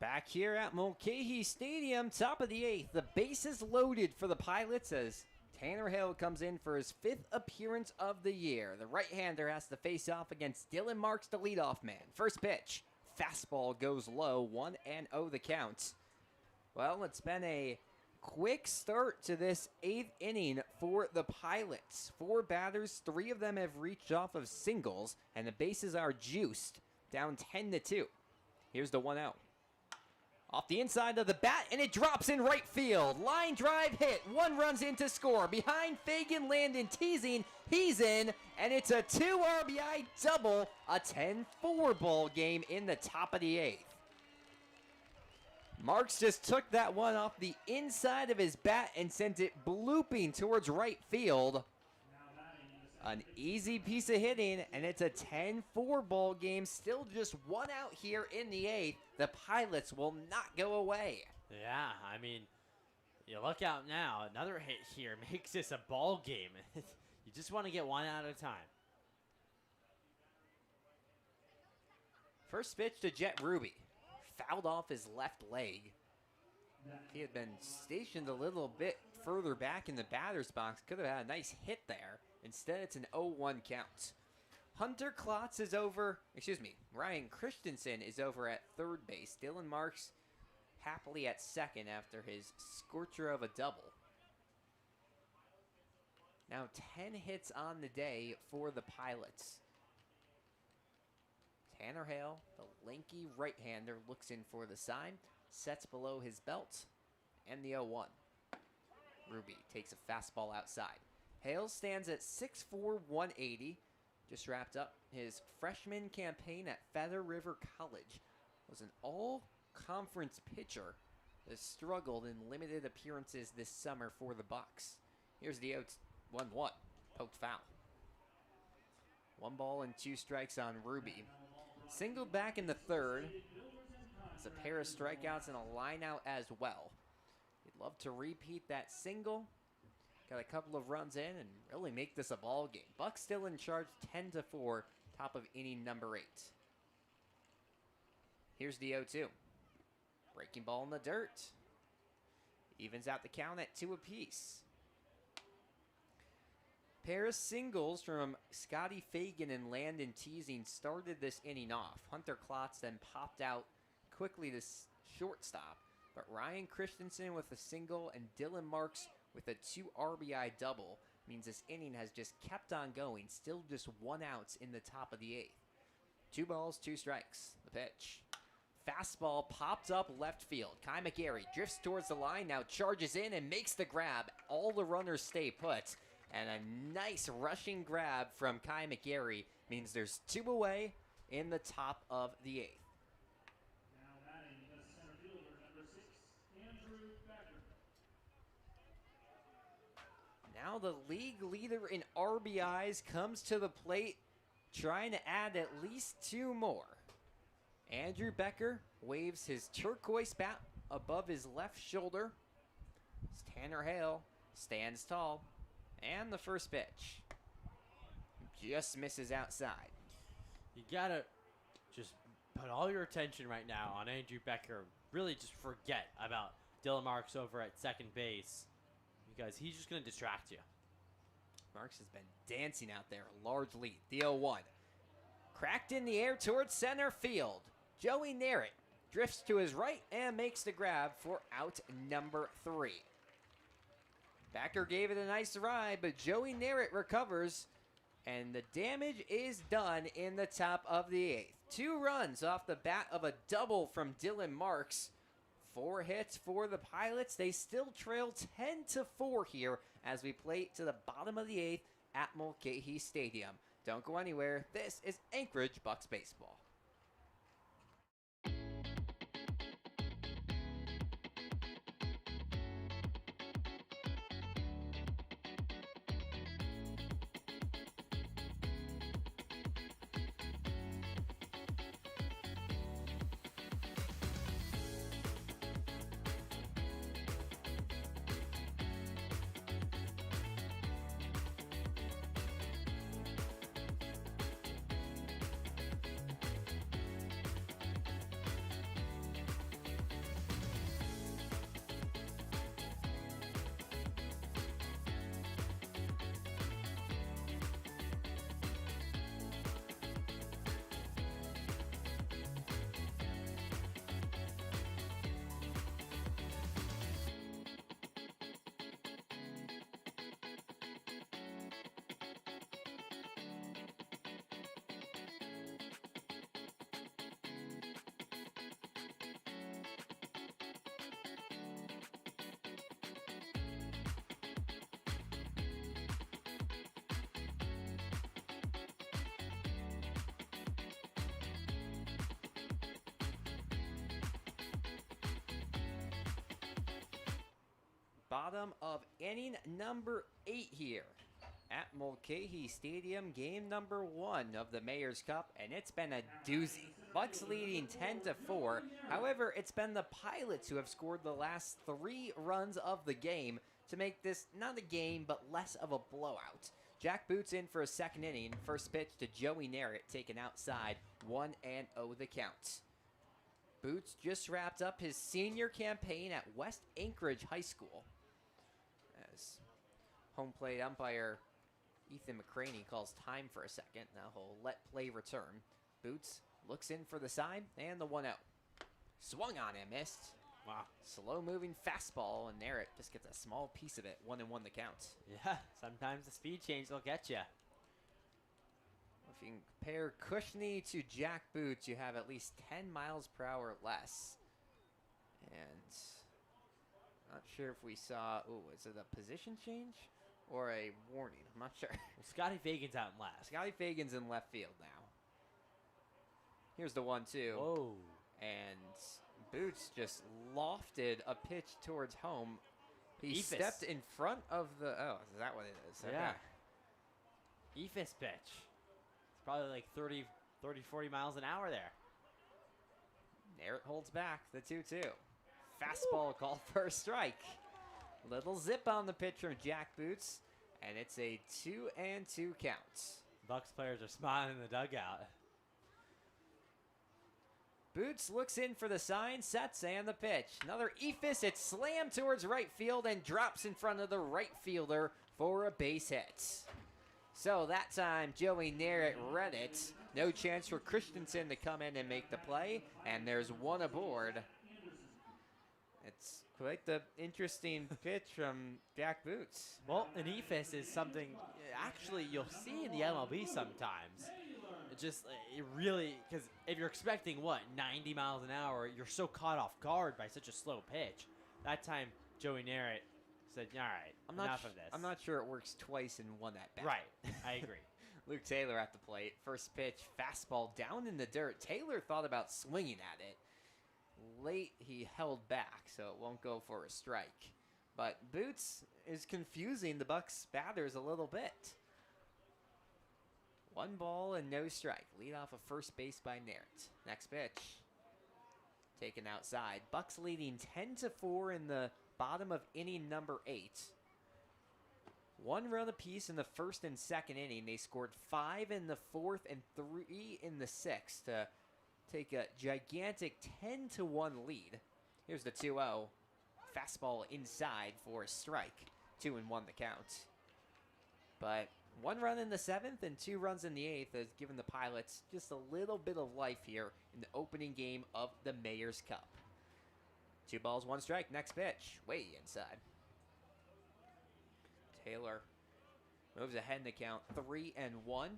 Back here at Mulcahy Stadium, top of the 8th. The bases loaded for the Pilots as Tanner Hill comes in for his 5th appearance of the year. The right-hander has to face off against Dylan Marks, the leadoff man. First pitch, fastball goes low, 1-0 the count. Well, it's been a Quick start to this 8th inning for the Pilots. 4 batters, 3 of them have reached off of singles, and the bases are juiced, down 10-2. Here's the 1-0. Off the inside of the bat, and it drops in right field. Line drive hit. 1 runs in to score. Behind Fagan, Landon teasing. He's in, and it's a 2 RBI double. A 10-4 ball game in the top of the 8th. Marks just took that one off the inside of his bat and sent it blooping towards right field. An easy piece of hitting, and it's a 10-4 ball game. Still just 1 out here in the 8th. The Pilots will not go away. Yeah, I mean, you look out now. Another hit here makes this a ball game. You just want to get 1 out at a time. First pitch to Jet Ruby. Fouled off his left leg. If he had been stationed a little bit further back in the batter's box, could have had a nice hit there. Instead, it's an 0-1 count. Hunter Klotz is over, Ryan Christensen is over at third base. Dylan Marks happily at second after his scorcher of a double. Now 10 hits on the day for the Pilots. Tanner Hale, the lanky right-hander, looks in for the sign, sets below his belt, and the 0-1. Ruby takes a fastball outside. Hale stands at 6'4", 180. Just wrapped up his freshman campaign at Feather River College. Was an all-conference pitcher that struggled in limited appearances this summer for the Bucs. Here's the 1-1, poked foul. 1 ball and 2 strikes on Ruby. Singled back in the 3rd. It's a pair of strikeouts and a line out as well. He'd love to repeat that single. Got a couple of runs in and really make this a ball game. Bucs still in charge 10-4, top of inning number 8. Here's the 0-2. Breaking ball in the dirt. Evens out the count at 2 apiece. Pair of singles from Scotty Fagan and Landon Teasing started this inning off. Hunter Klotz then popped out quickly to shortstop. But Ryan Christensen with a single and Dylan Marks with a 2 RBI double means this inning has just kept on going. Still just 1 out in the top of the 8th. 2 balls, 2 strikes. The pitch. Fastball popped up left field. Kai McGarry drifts towards the line, now charges in and makes the grab. All the runners stay put. And a nice rushing grab from Kai McGarry means there's 2 away in the top of the 8th. Now the league leader in RBIs comes to the plate, trying to add at least 2 more. Andrew Becker waves his turquoise bat above his left shoulder. Tanner Hale stands tall. And the first pitch just misses outside. You gotta just put all your attention right now on Andrew Becker. Really just forget about Dylan Marks over at second base because he's just gonna distract you. Marks has been dancing out there. Large lead. The 0-1. Cracked in the air towards center field. Joey Narrett drifts to his right and makes the grab for out number 3. Becker gave it a nice ride, but Joey Narrett recovers, and the damage is done in the top of the 8th. 2 runs off the bat of a double from Dylan Marks. 4 hits for the Pilots. They still trail 10-4 here as we play to the bottom of the 8th at Mulcahy Stadium. Don't go anywhere. This is Anchorage Bucs Baseball. bottom of inning number 8 here at Mulcahy Stadium, game number 1 of the Mayor's Cup, and it's been a doozy. Bucks leading 10-4. However, it's been the Pilots who have scored the last 3 runs of the game to make this not a game, but less of a blowout. Jack Boots in for a second inning. First pitch to Joey Narrett, taken outside, 1-0 the count. Boots just wrapped up his senior campaign at West Anchorage High School. As home plate umpire Ethan McCraney calls time for a second. Now he'll let play return. Boots looks in for the side and the 1-0. Swung on and missed. Wow. Slow moving fastball, and Narrett just gets a small piece of it. 1-1 the count. Yeah, sometimes the speed change will get you. If you compare Cushney to Jack Boots, you have at least 10 miles per hour less. And not sure if we saw, is it a position change or a warning? I'm not sure. Well, Scotty Fagan's out in last. Scotty Fagan's in left field now. Here's the 1-2. Whoa. And Boots just lofted a pitch towards home. He Eephus. stepped in front of the, is that what it is? Okay. Yeah. Eephus pitch. It's probably like 30, 40 miles an hour there. Narrett holds back the 2-2. Fastball called for a strike. Little zip on the pitch from Jack Boots, and it's a 2-2 count. Bucks players are smiling in the dugout. Boots looks in for the sign, sets, and the pitch. Another Eephus, it's slammed towards right field and drops in front of the right fielder for a base hit. So that time, Joey Narrett read it. No chance for Christensen to come in and make the play, and there's one aboard. It's quite the interesting pitch from Jack Boots. Well, an Eephus is something actually you'll see in the MLB sometimes. It just, it really, because if you're expecting, 90 miles an hour, you're so caught off guard by such a slow pitch. That time, Joey Narrett said, all right, enough of this. I'm not sure it works twice in one at bat. Right, I agree. Luke Taylor at the plate. First pitch, fastball down in the dirt. Taylor thought about swinging at it. Late, he held back, so it won't go for a strike. But Boots is confusing the Bucs batters a little bit. 1 ball and no strike. Lead off of first base by Narrett. Next pitch. Taken outside. Bucs leading 10-4 in the bottom of inning number 8. 1 run apiece in the first and second inning. They scored 5 in the fourth and 3 in the sixth to take a gigantic 10-1 lead. Here's the 2-0. Fastball inside for a strike. 2-1 the count. But 1 run in the 7th and 2 runs in the 8th has given the Pilots just a little bit of life here in the opening game of the Mayor's Cup. 2 balls, 1 strike. Next pitch. Way inside. Taylor moves ahead in the count. 3-1.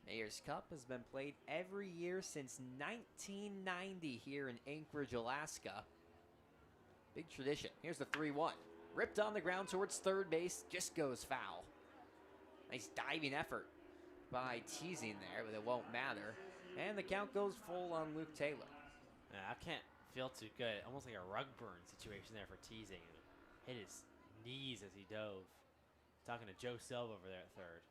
Mayor's Cup has been played every year since 1990 here in Anchorage, Alaska. Big tradition. Here's the 3-1. Ripped on the ground towards third base. Just goes foul. Nice diving effort by teasing there, but it won't matter. And the count goes full on Luke Taylor. Yeah, I can't feel too good. Almost like a rug burn situation there for teasing. Hit his knees as he dove. Talking to Joe Silva over there at third.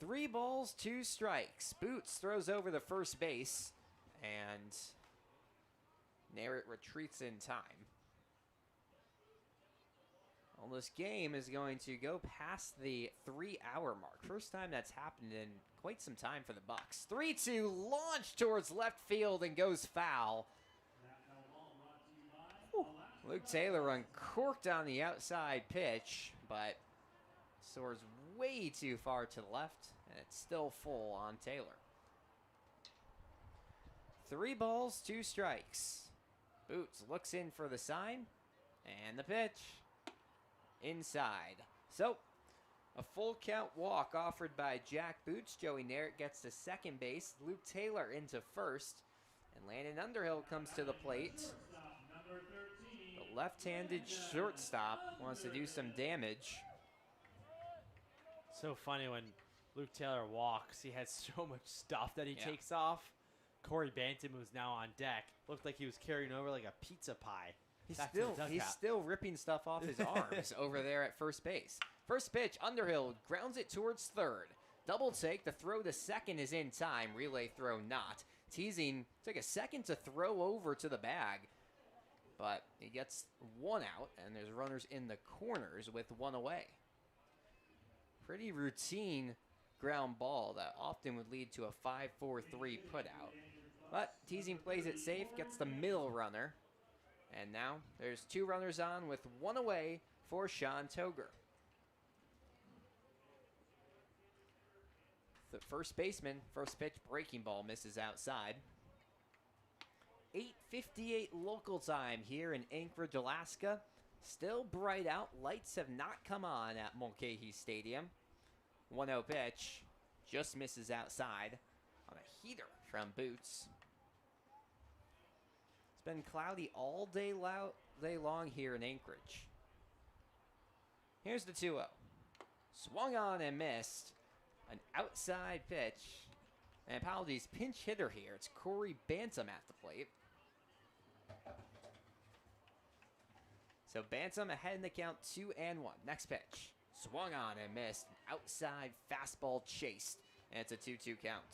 Three balls, 2 strikes. Boots throws over the first base, and Narrett retreats in time. Well, this game is going to go past the 3-hour mark. First time that's happened in quite some time for the Bucs. 3-2, launch towards left field and goes foul. Whew. Luke Taylor uncorked on the outside pitch, but soars way too far to the left, and it's still full on Taylor. 3 balls, 2 strikes. Boots looks in for the sign, and the pitch. Inside. So, a full count walk offered by Jack Boots. Joey Narrett gets to second base. Luke Taylor into first. And Landon Underhill comes to the plate. The left-handed shortstop wants to do some damage. So funny when Luke Taylor walks. He has so much stuff that he takes off. Corey Bantam, who's now on deck, looked like he was carrying over like a pizza pie. He's back to the he's dugout. still ripping stuff off his arms over there at first base. First pitch, Underhill grounds it towards third. Double take, the throw to second is in time. Relay throw not. Teasing took a second to throw over to the bag, but he gets one out, and there's runners in the corners with one away. Pretty routine ground ball that often would lead to a 5-4-3 putout. But Teasing plays it safe, gets the middle runner. And now there's 2 runners on with 1 away for Sean Toger. The first baseman, first pitch breaking ball misses outside. 8:58 local time here in Anchorage, Alaska. Still bright out. Lights have not come on at Mulcahy Stadium. 1-0 pitch. Just misses outside on a heater from Boots. It's been cloudy all day long here in Anchorage. Here's the 2-0. Swung on and missed. An outside pitch. And apologies, pinch hitter here. It's Corey Bantam at the plate. So Bantam ahead in the count 2-1. Next pitch. Swung on and missed. Outside fastball chased. And it's a 2-2 count.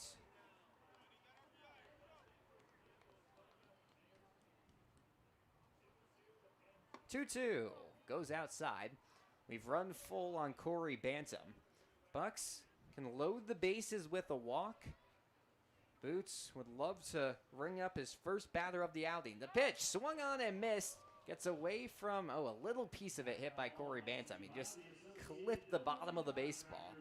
2-2 goes outside. We've run full on Corey Bantam. Bucs can load the bases with a walk. Boots would love to ring up his first batter of the outing. The pitch swung on and missed. Gets away from, a little piece of it hit by Corey Bantam. He just clipped the bottom of the baseball.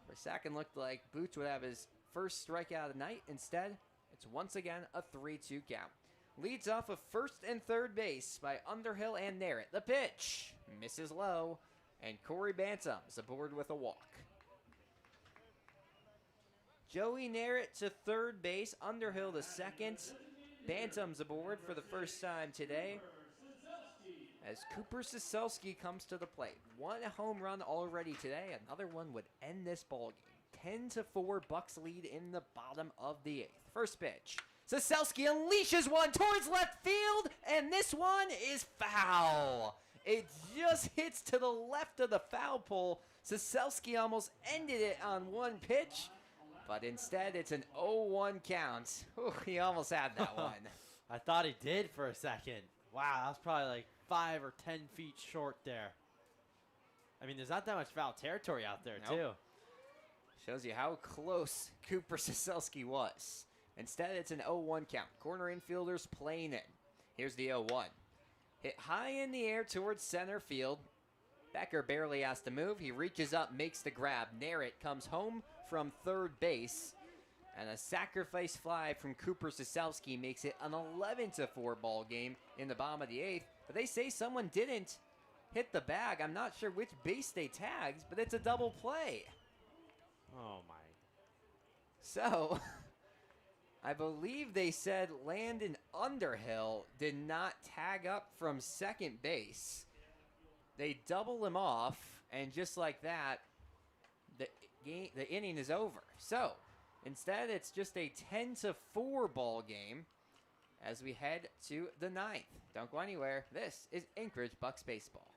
For a second, looked like Boots would have his first strikeout of the night. Instead, it's once again a 3-2 count. Leads off of first and third base by Underhill and Narrett. The pitch misses low, and Corey Bantam's aboard with a walk. Joey Narrett to third base, Underhill to second. Bantam's aboard for the first time today as Cooper Siselski comes to the plate. 1 home run already today. Another one would end this ballgame. 10-4 Bucs lead in the bottom of the 8th. First pitch. Siselski unleashes one towards left field, and this one is foul. It just hits to the left of the foul pole. Siselski almost ended it on one pitch, but instead it's an 0-1 count. Ooh, he almost had that one. I thought he did for a second. Wow, that was probably like 5 or 10 feet short there. I mean, there's not that much foul territory out there, too. Shows you how close Cooper Siselski was. Instead, it's an 0-1 count. Corner infielders playing in. Here's the 0-1. Hit high in the air towards center field. Becker barely has to move. He reaches up, makes the grab. Narrett comes home from third base. And a sacrifice fly from Cooper Siselski makes it an 11-4 ball game in the bottom of the 8th. But they say someone didn't hit the bag. I'm not sure which base they tagged, but it's a double play. Oh, my. So, I believe they said Landon Underhill did not tag up from second base. They double him off, and just like that, the inning is over. So, instead, it's just a 10-4 ball game as we head to the 9th. Don't go anywhere. This is Anchorage Bucs Baseball.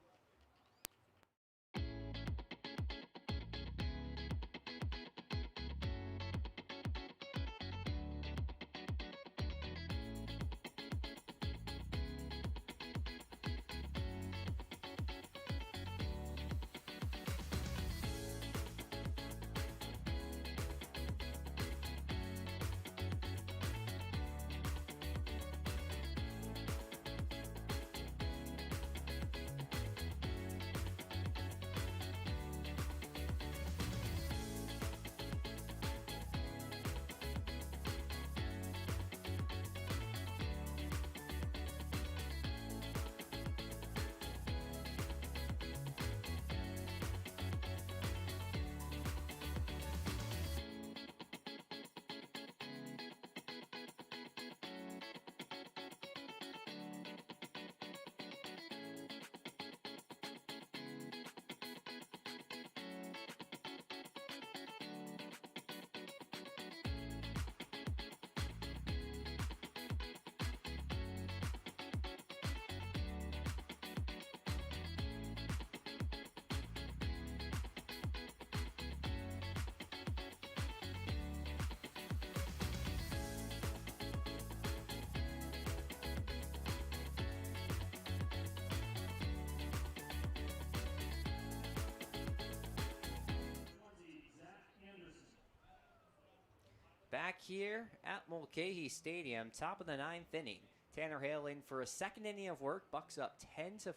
Back here at Mulcahy Stadium, top of the 9th inning. Tanner Hale in for a second inning of work. Bucs up 10-4.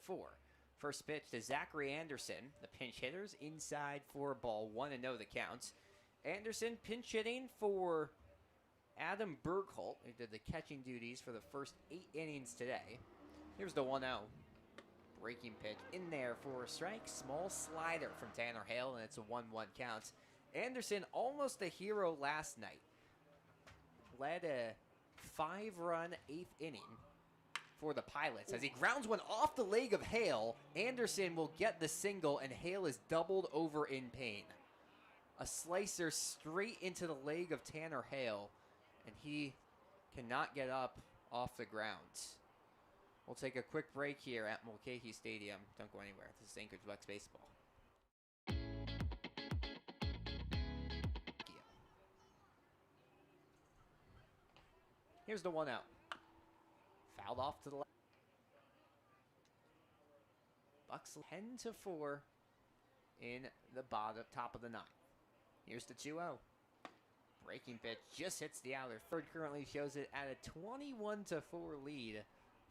First pitch to Zachary Anderson. The pinch hitters inside for a ball. 1-0 the count. Anderson pinch hitting for Adam Bergholt, who did the catching duties for the first 8 innings today. Here's the 1-0. Breaking pitch in there for a strike. Small slider from Tanner Hale, and it's a 1-1 count. Anderson, almost a hero last night. Led a 5-run 8th inning for the Pilots. As he grounds one off the leg of Hale, Anderson will get the single, and Hale is doubled over in pain. A slicer straight into the leg of Tanner Hale, and he cannot get up off the ground. We'll take a quick break here at Mulcahy Stadium. Don't go anywhere. This is Anchorage Bucs Baseball. Here's the 1-0. Fouled off to the left. Bucs 10-4 in the top of the 9th. Here's the 2-0. Breaking pitch just hits the outer third. Currently shows it at a 21-4 lead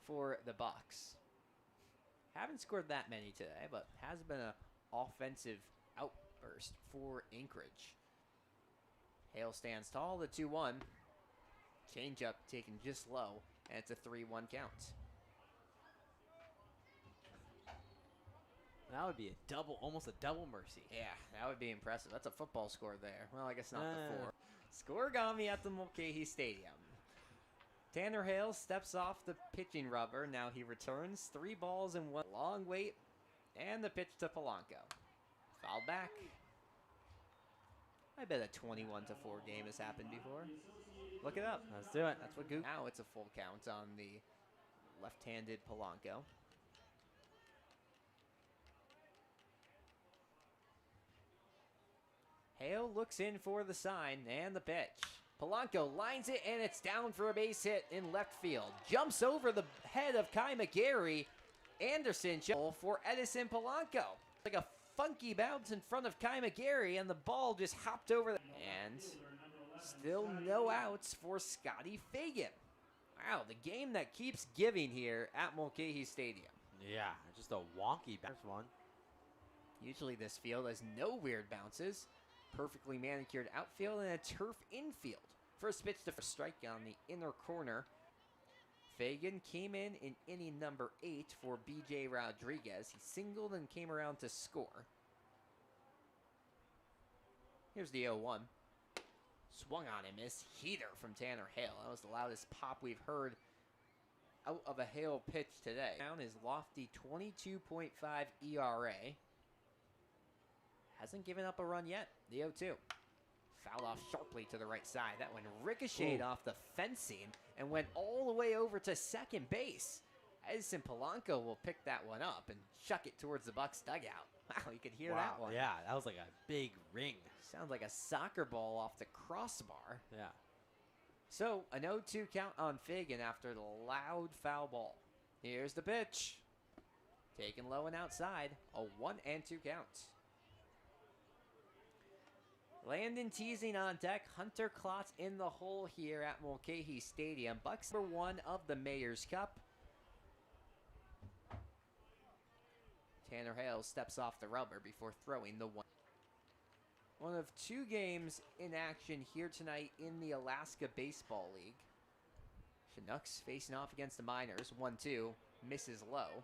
for the Bucs. Haven't scored that many today, but has been an offensive outburst for Anchorage. Hale stands tall, the 2-1. Changeup taken just low, and it's a 3-1 count. That would be a double, almost a double mercy. Yeah, that would be impressive. That's a football score there. Well, I guess not the 4. Scoregami at the Mulcahy Stadium. Tanner Hale steps off the pitching rubber. Now he returns. 3 balls and 1. Long wait, and the pitch to Polanco. Fouled back. I bet a 21-4 game has happened before. Look it up. Let's do it. That's what Goose. Now it's a full count on the left-handed Polanco. Hale looks in for the sign and the pitch. Polanco lines it, and it's down for a base hit in left field. Jumps over the head of Kai McGarry. Anderson for Edison Polanco. Like a funky bounce in front of Kai McGarry, and the ball just hopped over. And still no outs for Scotty Fagan. Wow, the game that keeps giving here at Mulcahy Stadium. Yeah, just a wonky bounce one. Usually this field has no weird bounces. Perfectly manicured outfield and a turf infield. First pitch to strike on the inner corner. Fagan came in inning number 8 for B.J. Rodriguez. He singled and came around to score. Here's the 0-1. Swung on and missed. Heater from Tanner Hale. That was the loudest pop we've heard out of a Hale pitch today. Down his lofty 22.5 ERA. Hasn't given up a run yet. The 0-2. Fouled off sharply to the right side. That one ricocheted off the fencing and went all the way over to second base. Edison Polanco will pick that one up and chuck it towards the Bucs dugout. Wow, you could hear that one. Yeah, that was like a big ring. Sounds like a soccer ball off the crossbar. Yeah. So, an 0-2 count on Fagan after the loud foul ball. Here's the pitch. Taken low and outside. A 1-2 count. Landon teasing on deck. Hunter Klotz in the hole here at Mulcahy Stadium. Bucs number 1 of the Mayor's Cup. Tanner Hale steps off the rubber before throwing the 1. One of 2 games in action here tonight in the Alaska Baseball League. Canucks facing off against the Miners. 1-2. Misses low.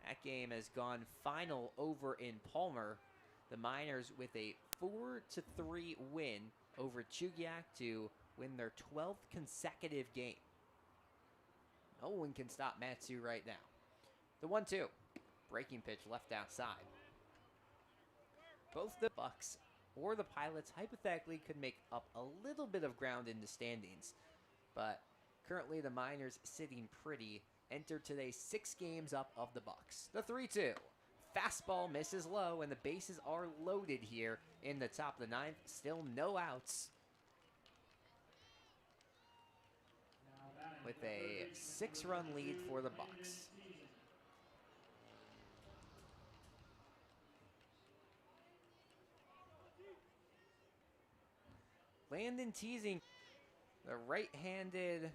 That game has gone final over in Palmer. The Miners with a 4-3 win over Chugiak to win their 12th consecutive game. No one can stop Matsu right now. The 1-2. Breaking pitch left outside. Both the Bucs or the Pilots hypothetically could make up a little bit of ground in the standings. But currently the Miners sitting pretty. Enter today 6 games up of the Bucs. The 3-2. Fastball misses low, and the bases are loaded here in the top of the 9th. Still no outs. With a 6-run lead for the Bucs. Landon Teasing, the right-handed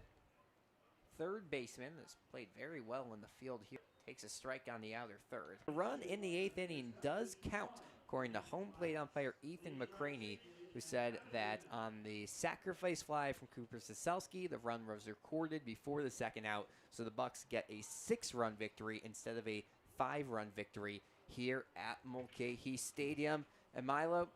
third baseman, has played very well in the field here. Takes a strike on the outer third. The run in the 8th inning does count, according to home plate umpire Ethan McCraney, who said that on the sacrifice fly from Cooper Soselsky, the run was recorded before the second out, so the Bucs get a 6-run victory instead of a 5-run victory here at Mulcahy Stadium. And Milo,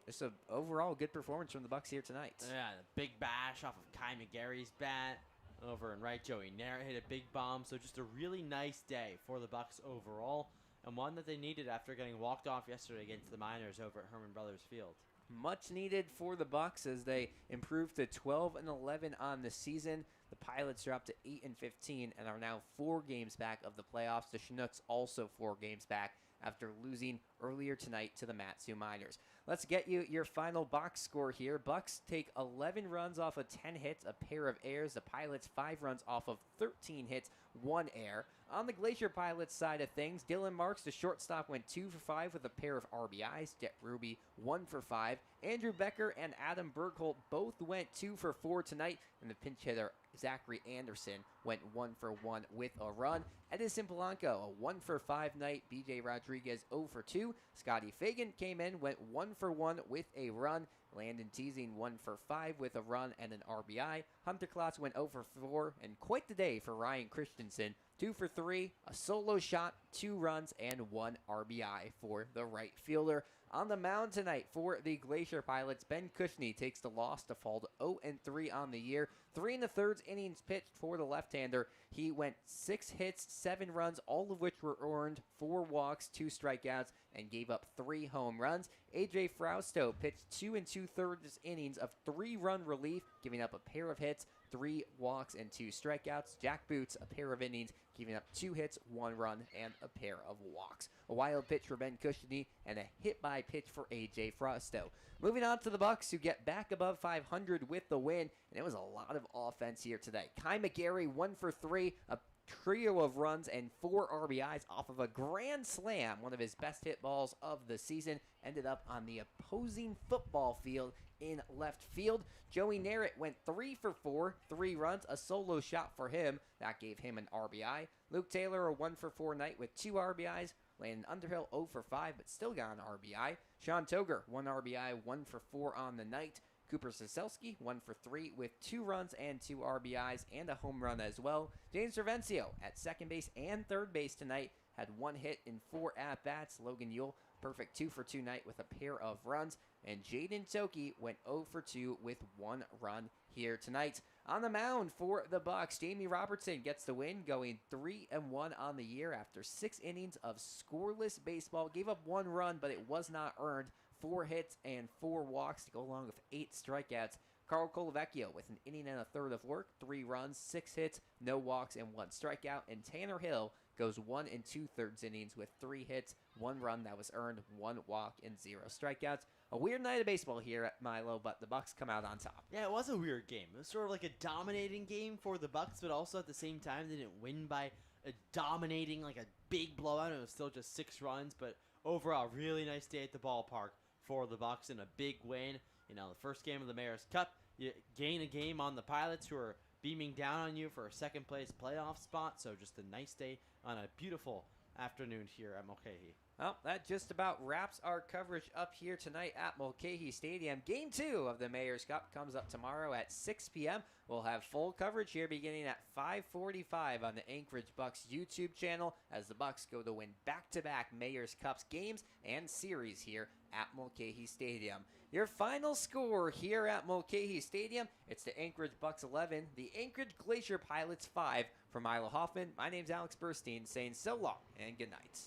just an overall good performance from the Bucs here tonight. Yeah, the big bash off of Kai McGarry's bat. Over and right, Joey Narrett hit a big bomb. So just a really nice day for the Bucs overall, and one that they needed after getting walked off yesterday against the Miners over at Herman Brothers Field. Much needed for the Bucs as they improved to 12-11 on the season. The Pilots are up to 8-15 and are now 4 games back of the playoffs. The Chinooks also 4 games back after losing earlier tonight to the Matsu Miners. Let's get you your final box score here. Bucs take 11 runs off of 10 hits, a pair of errors. The Pilots 5 runs off of 13 hits, 1 error. On the Glacier Pilots side of things, Dylan Marks, the shortstop, went 2 for 5 with a pair of RBIs. Jet Ruby 1 for 5. Andrew Becker and Adam Bergholt both went 2 for 4 tonight, and the pinch hitter Zachary Anderson went 1 for 1 with a run. Edison Polanco, a 1 for 5 night. BJ Rodriguez 0 for 2. Scotty Fagan came in, went 1 for 1 with a run. Landon Teasing 1 for 5 with a run and an RBI. Hunter Klotz went 0 for 4, and quite the day for Ryan Christensen. 2 for 3, a solo shot, 2 runs, and 1 RBI for the right fielder. On the mound tonight for the Glacier Pilots, Ben Cushney takes the loss to fall to 0-3 on the year. 3 1/3 innings pitched for the left-hander. He went 6 hits, 7 runs, all of which were earned, 4 walks, 2 strikeouts, and gave up 3 home runs. AJ Frausto pitched 2 2/3 innings of 3-run relief, giving up a pair of hits, 3 walks, and 2 strikeouts. Jack Boots, a pair of innings, giving up 2 hits, 1 run, and a pair of walks. A wild pitch for Ben Cushney and a hit-by pitch for AJ Frausto. Moving on to the Bucs, who get back above 500 with the win, and it was a lot of offense here today. Kai McGarry 1 for 3, a trio of runs and 4 RBIs off of a grand slam, one of his best hit balls of the season, ended up on the opposing football field in left field. Joey Narrett went 3 for 4, 3 runs, a solo shot for him. That gave him an RBI. Luke Taylor, a 1 for 4 night with 2 RBIs. Landon Underhill, 0 for 5, but still got an RBI. Sean Toger, 1 RBI, 1 for 4 on the night. Cooper Soselsky, 1 for 3 with 2 runs and 2 RBIs and a home run as well. James Cervencio at second base and third base tonight had 1 hit in 4 at-bats. Logan Yule, perfect 2 for 2 night with a pair of runs. And Jaden Toki went 0 for 2 with 1 run here tonight. On the mound for the Bucs, Jamie Robertson gets the win, going 3-1 on the year after 6 innings of scoreless baseball. Gave up 1 run, but it was not earned. 4 hits and 4 walks to go along with 8 strikeouts. Carl Colavecchio with an inning and a third of work, 3 runs, 6 hits, no walks, and 1 strikeout. And Tanner Hill goes 1 2/3 innings with 3 hits, 1 run that was earned, 1 walk, and 0 strikeouts. A weird night of baseball here at Milo, but the Bucs come out on top. Yeah, it was a weird game. It was sort of like a dominating game for the Bucs, but also at the same time they didn't win by a dominating, like a big blowout. It was still just 6 runs, but overall, really nice day at the ballpark for the Bucs and a big win. You know, the first game of the Mayor's Cup, you gain a game on the Pilots, who are beaming down on you for a second place playoff spot. So just a nice day on a beautiful afternoon here at Mulcahy. Well, that just about wraps our coverage up here tonight at Mulcahy Stadium. Game 2 of the Mayor's Cup comes up tomorrow at 6 p.m. We'll have full coverage here beginning at 5:45 on the Anchorage Bucs YouTube channel as the Bucs go to win back-to-back Mayor's Cups games and series here at Mulcahy Stadium. Your final score here at Mulcahy Stadium, it's the Anchorage Bucs 11, the Anchorage Glacier Pilots 5. From Milo Hoffman, my name's Alex Burstein, saying so long and good night.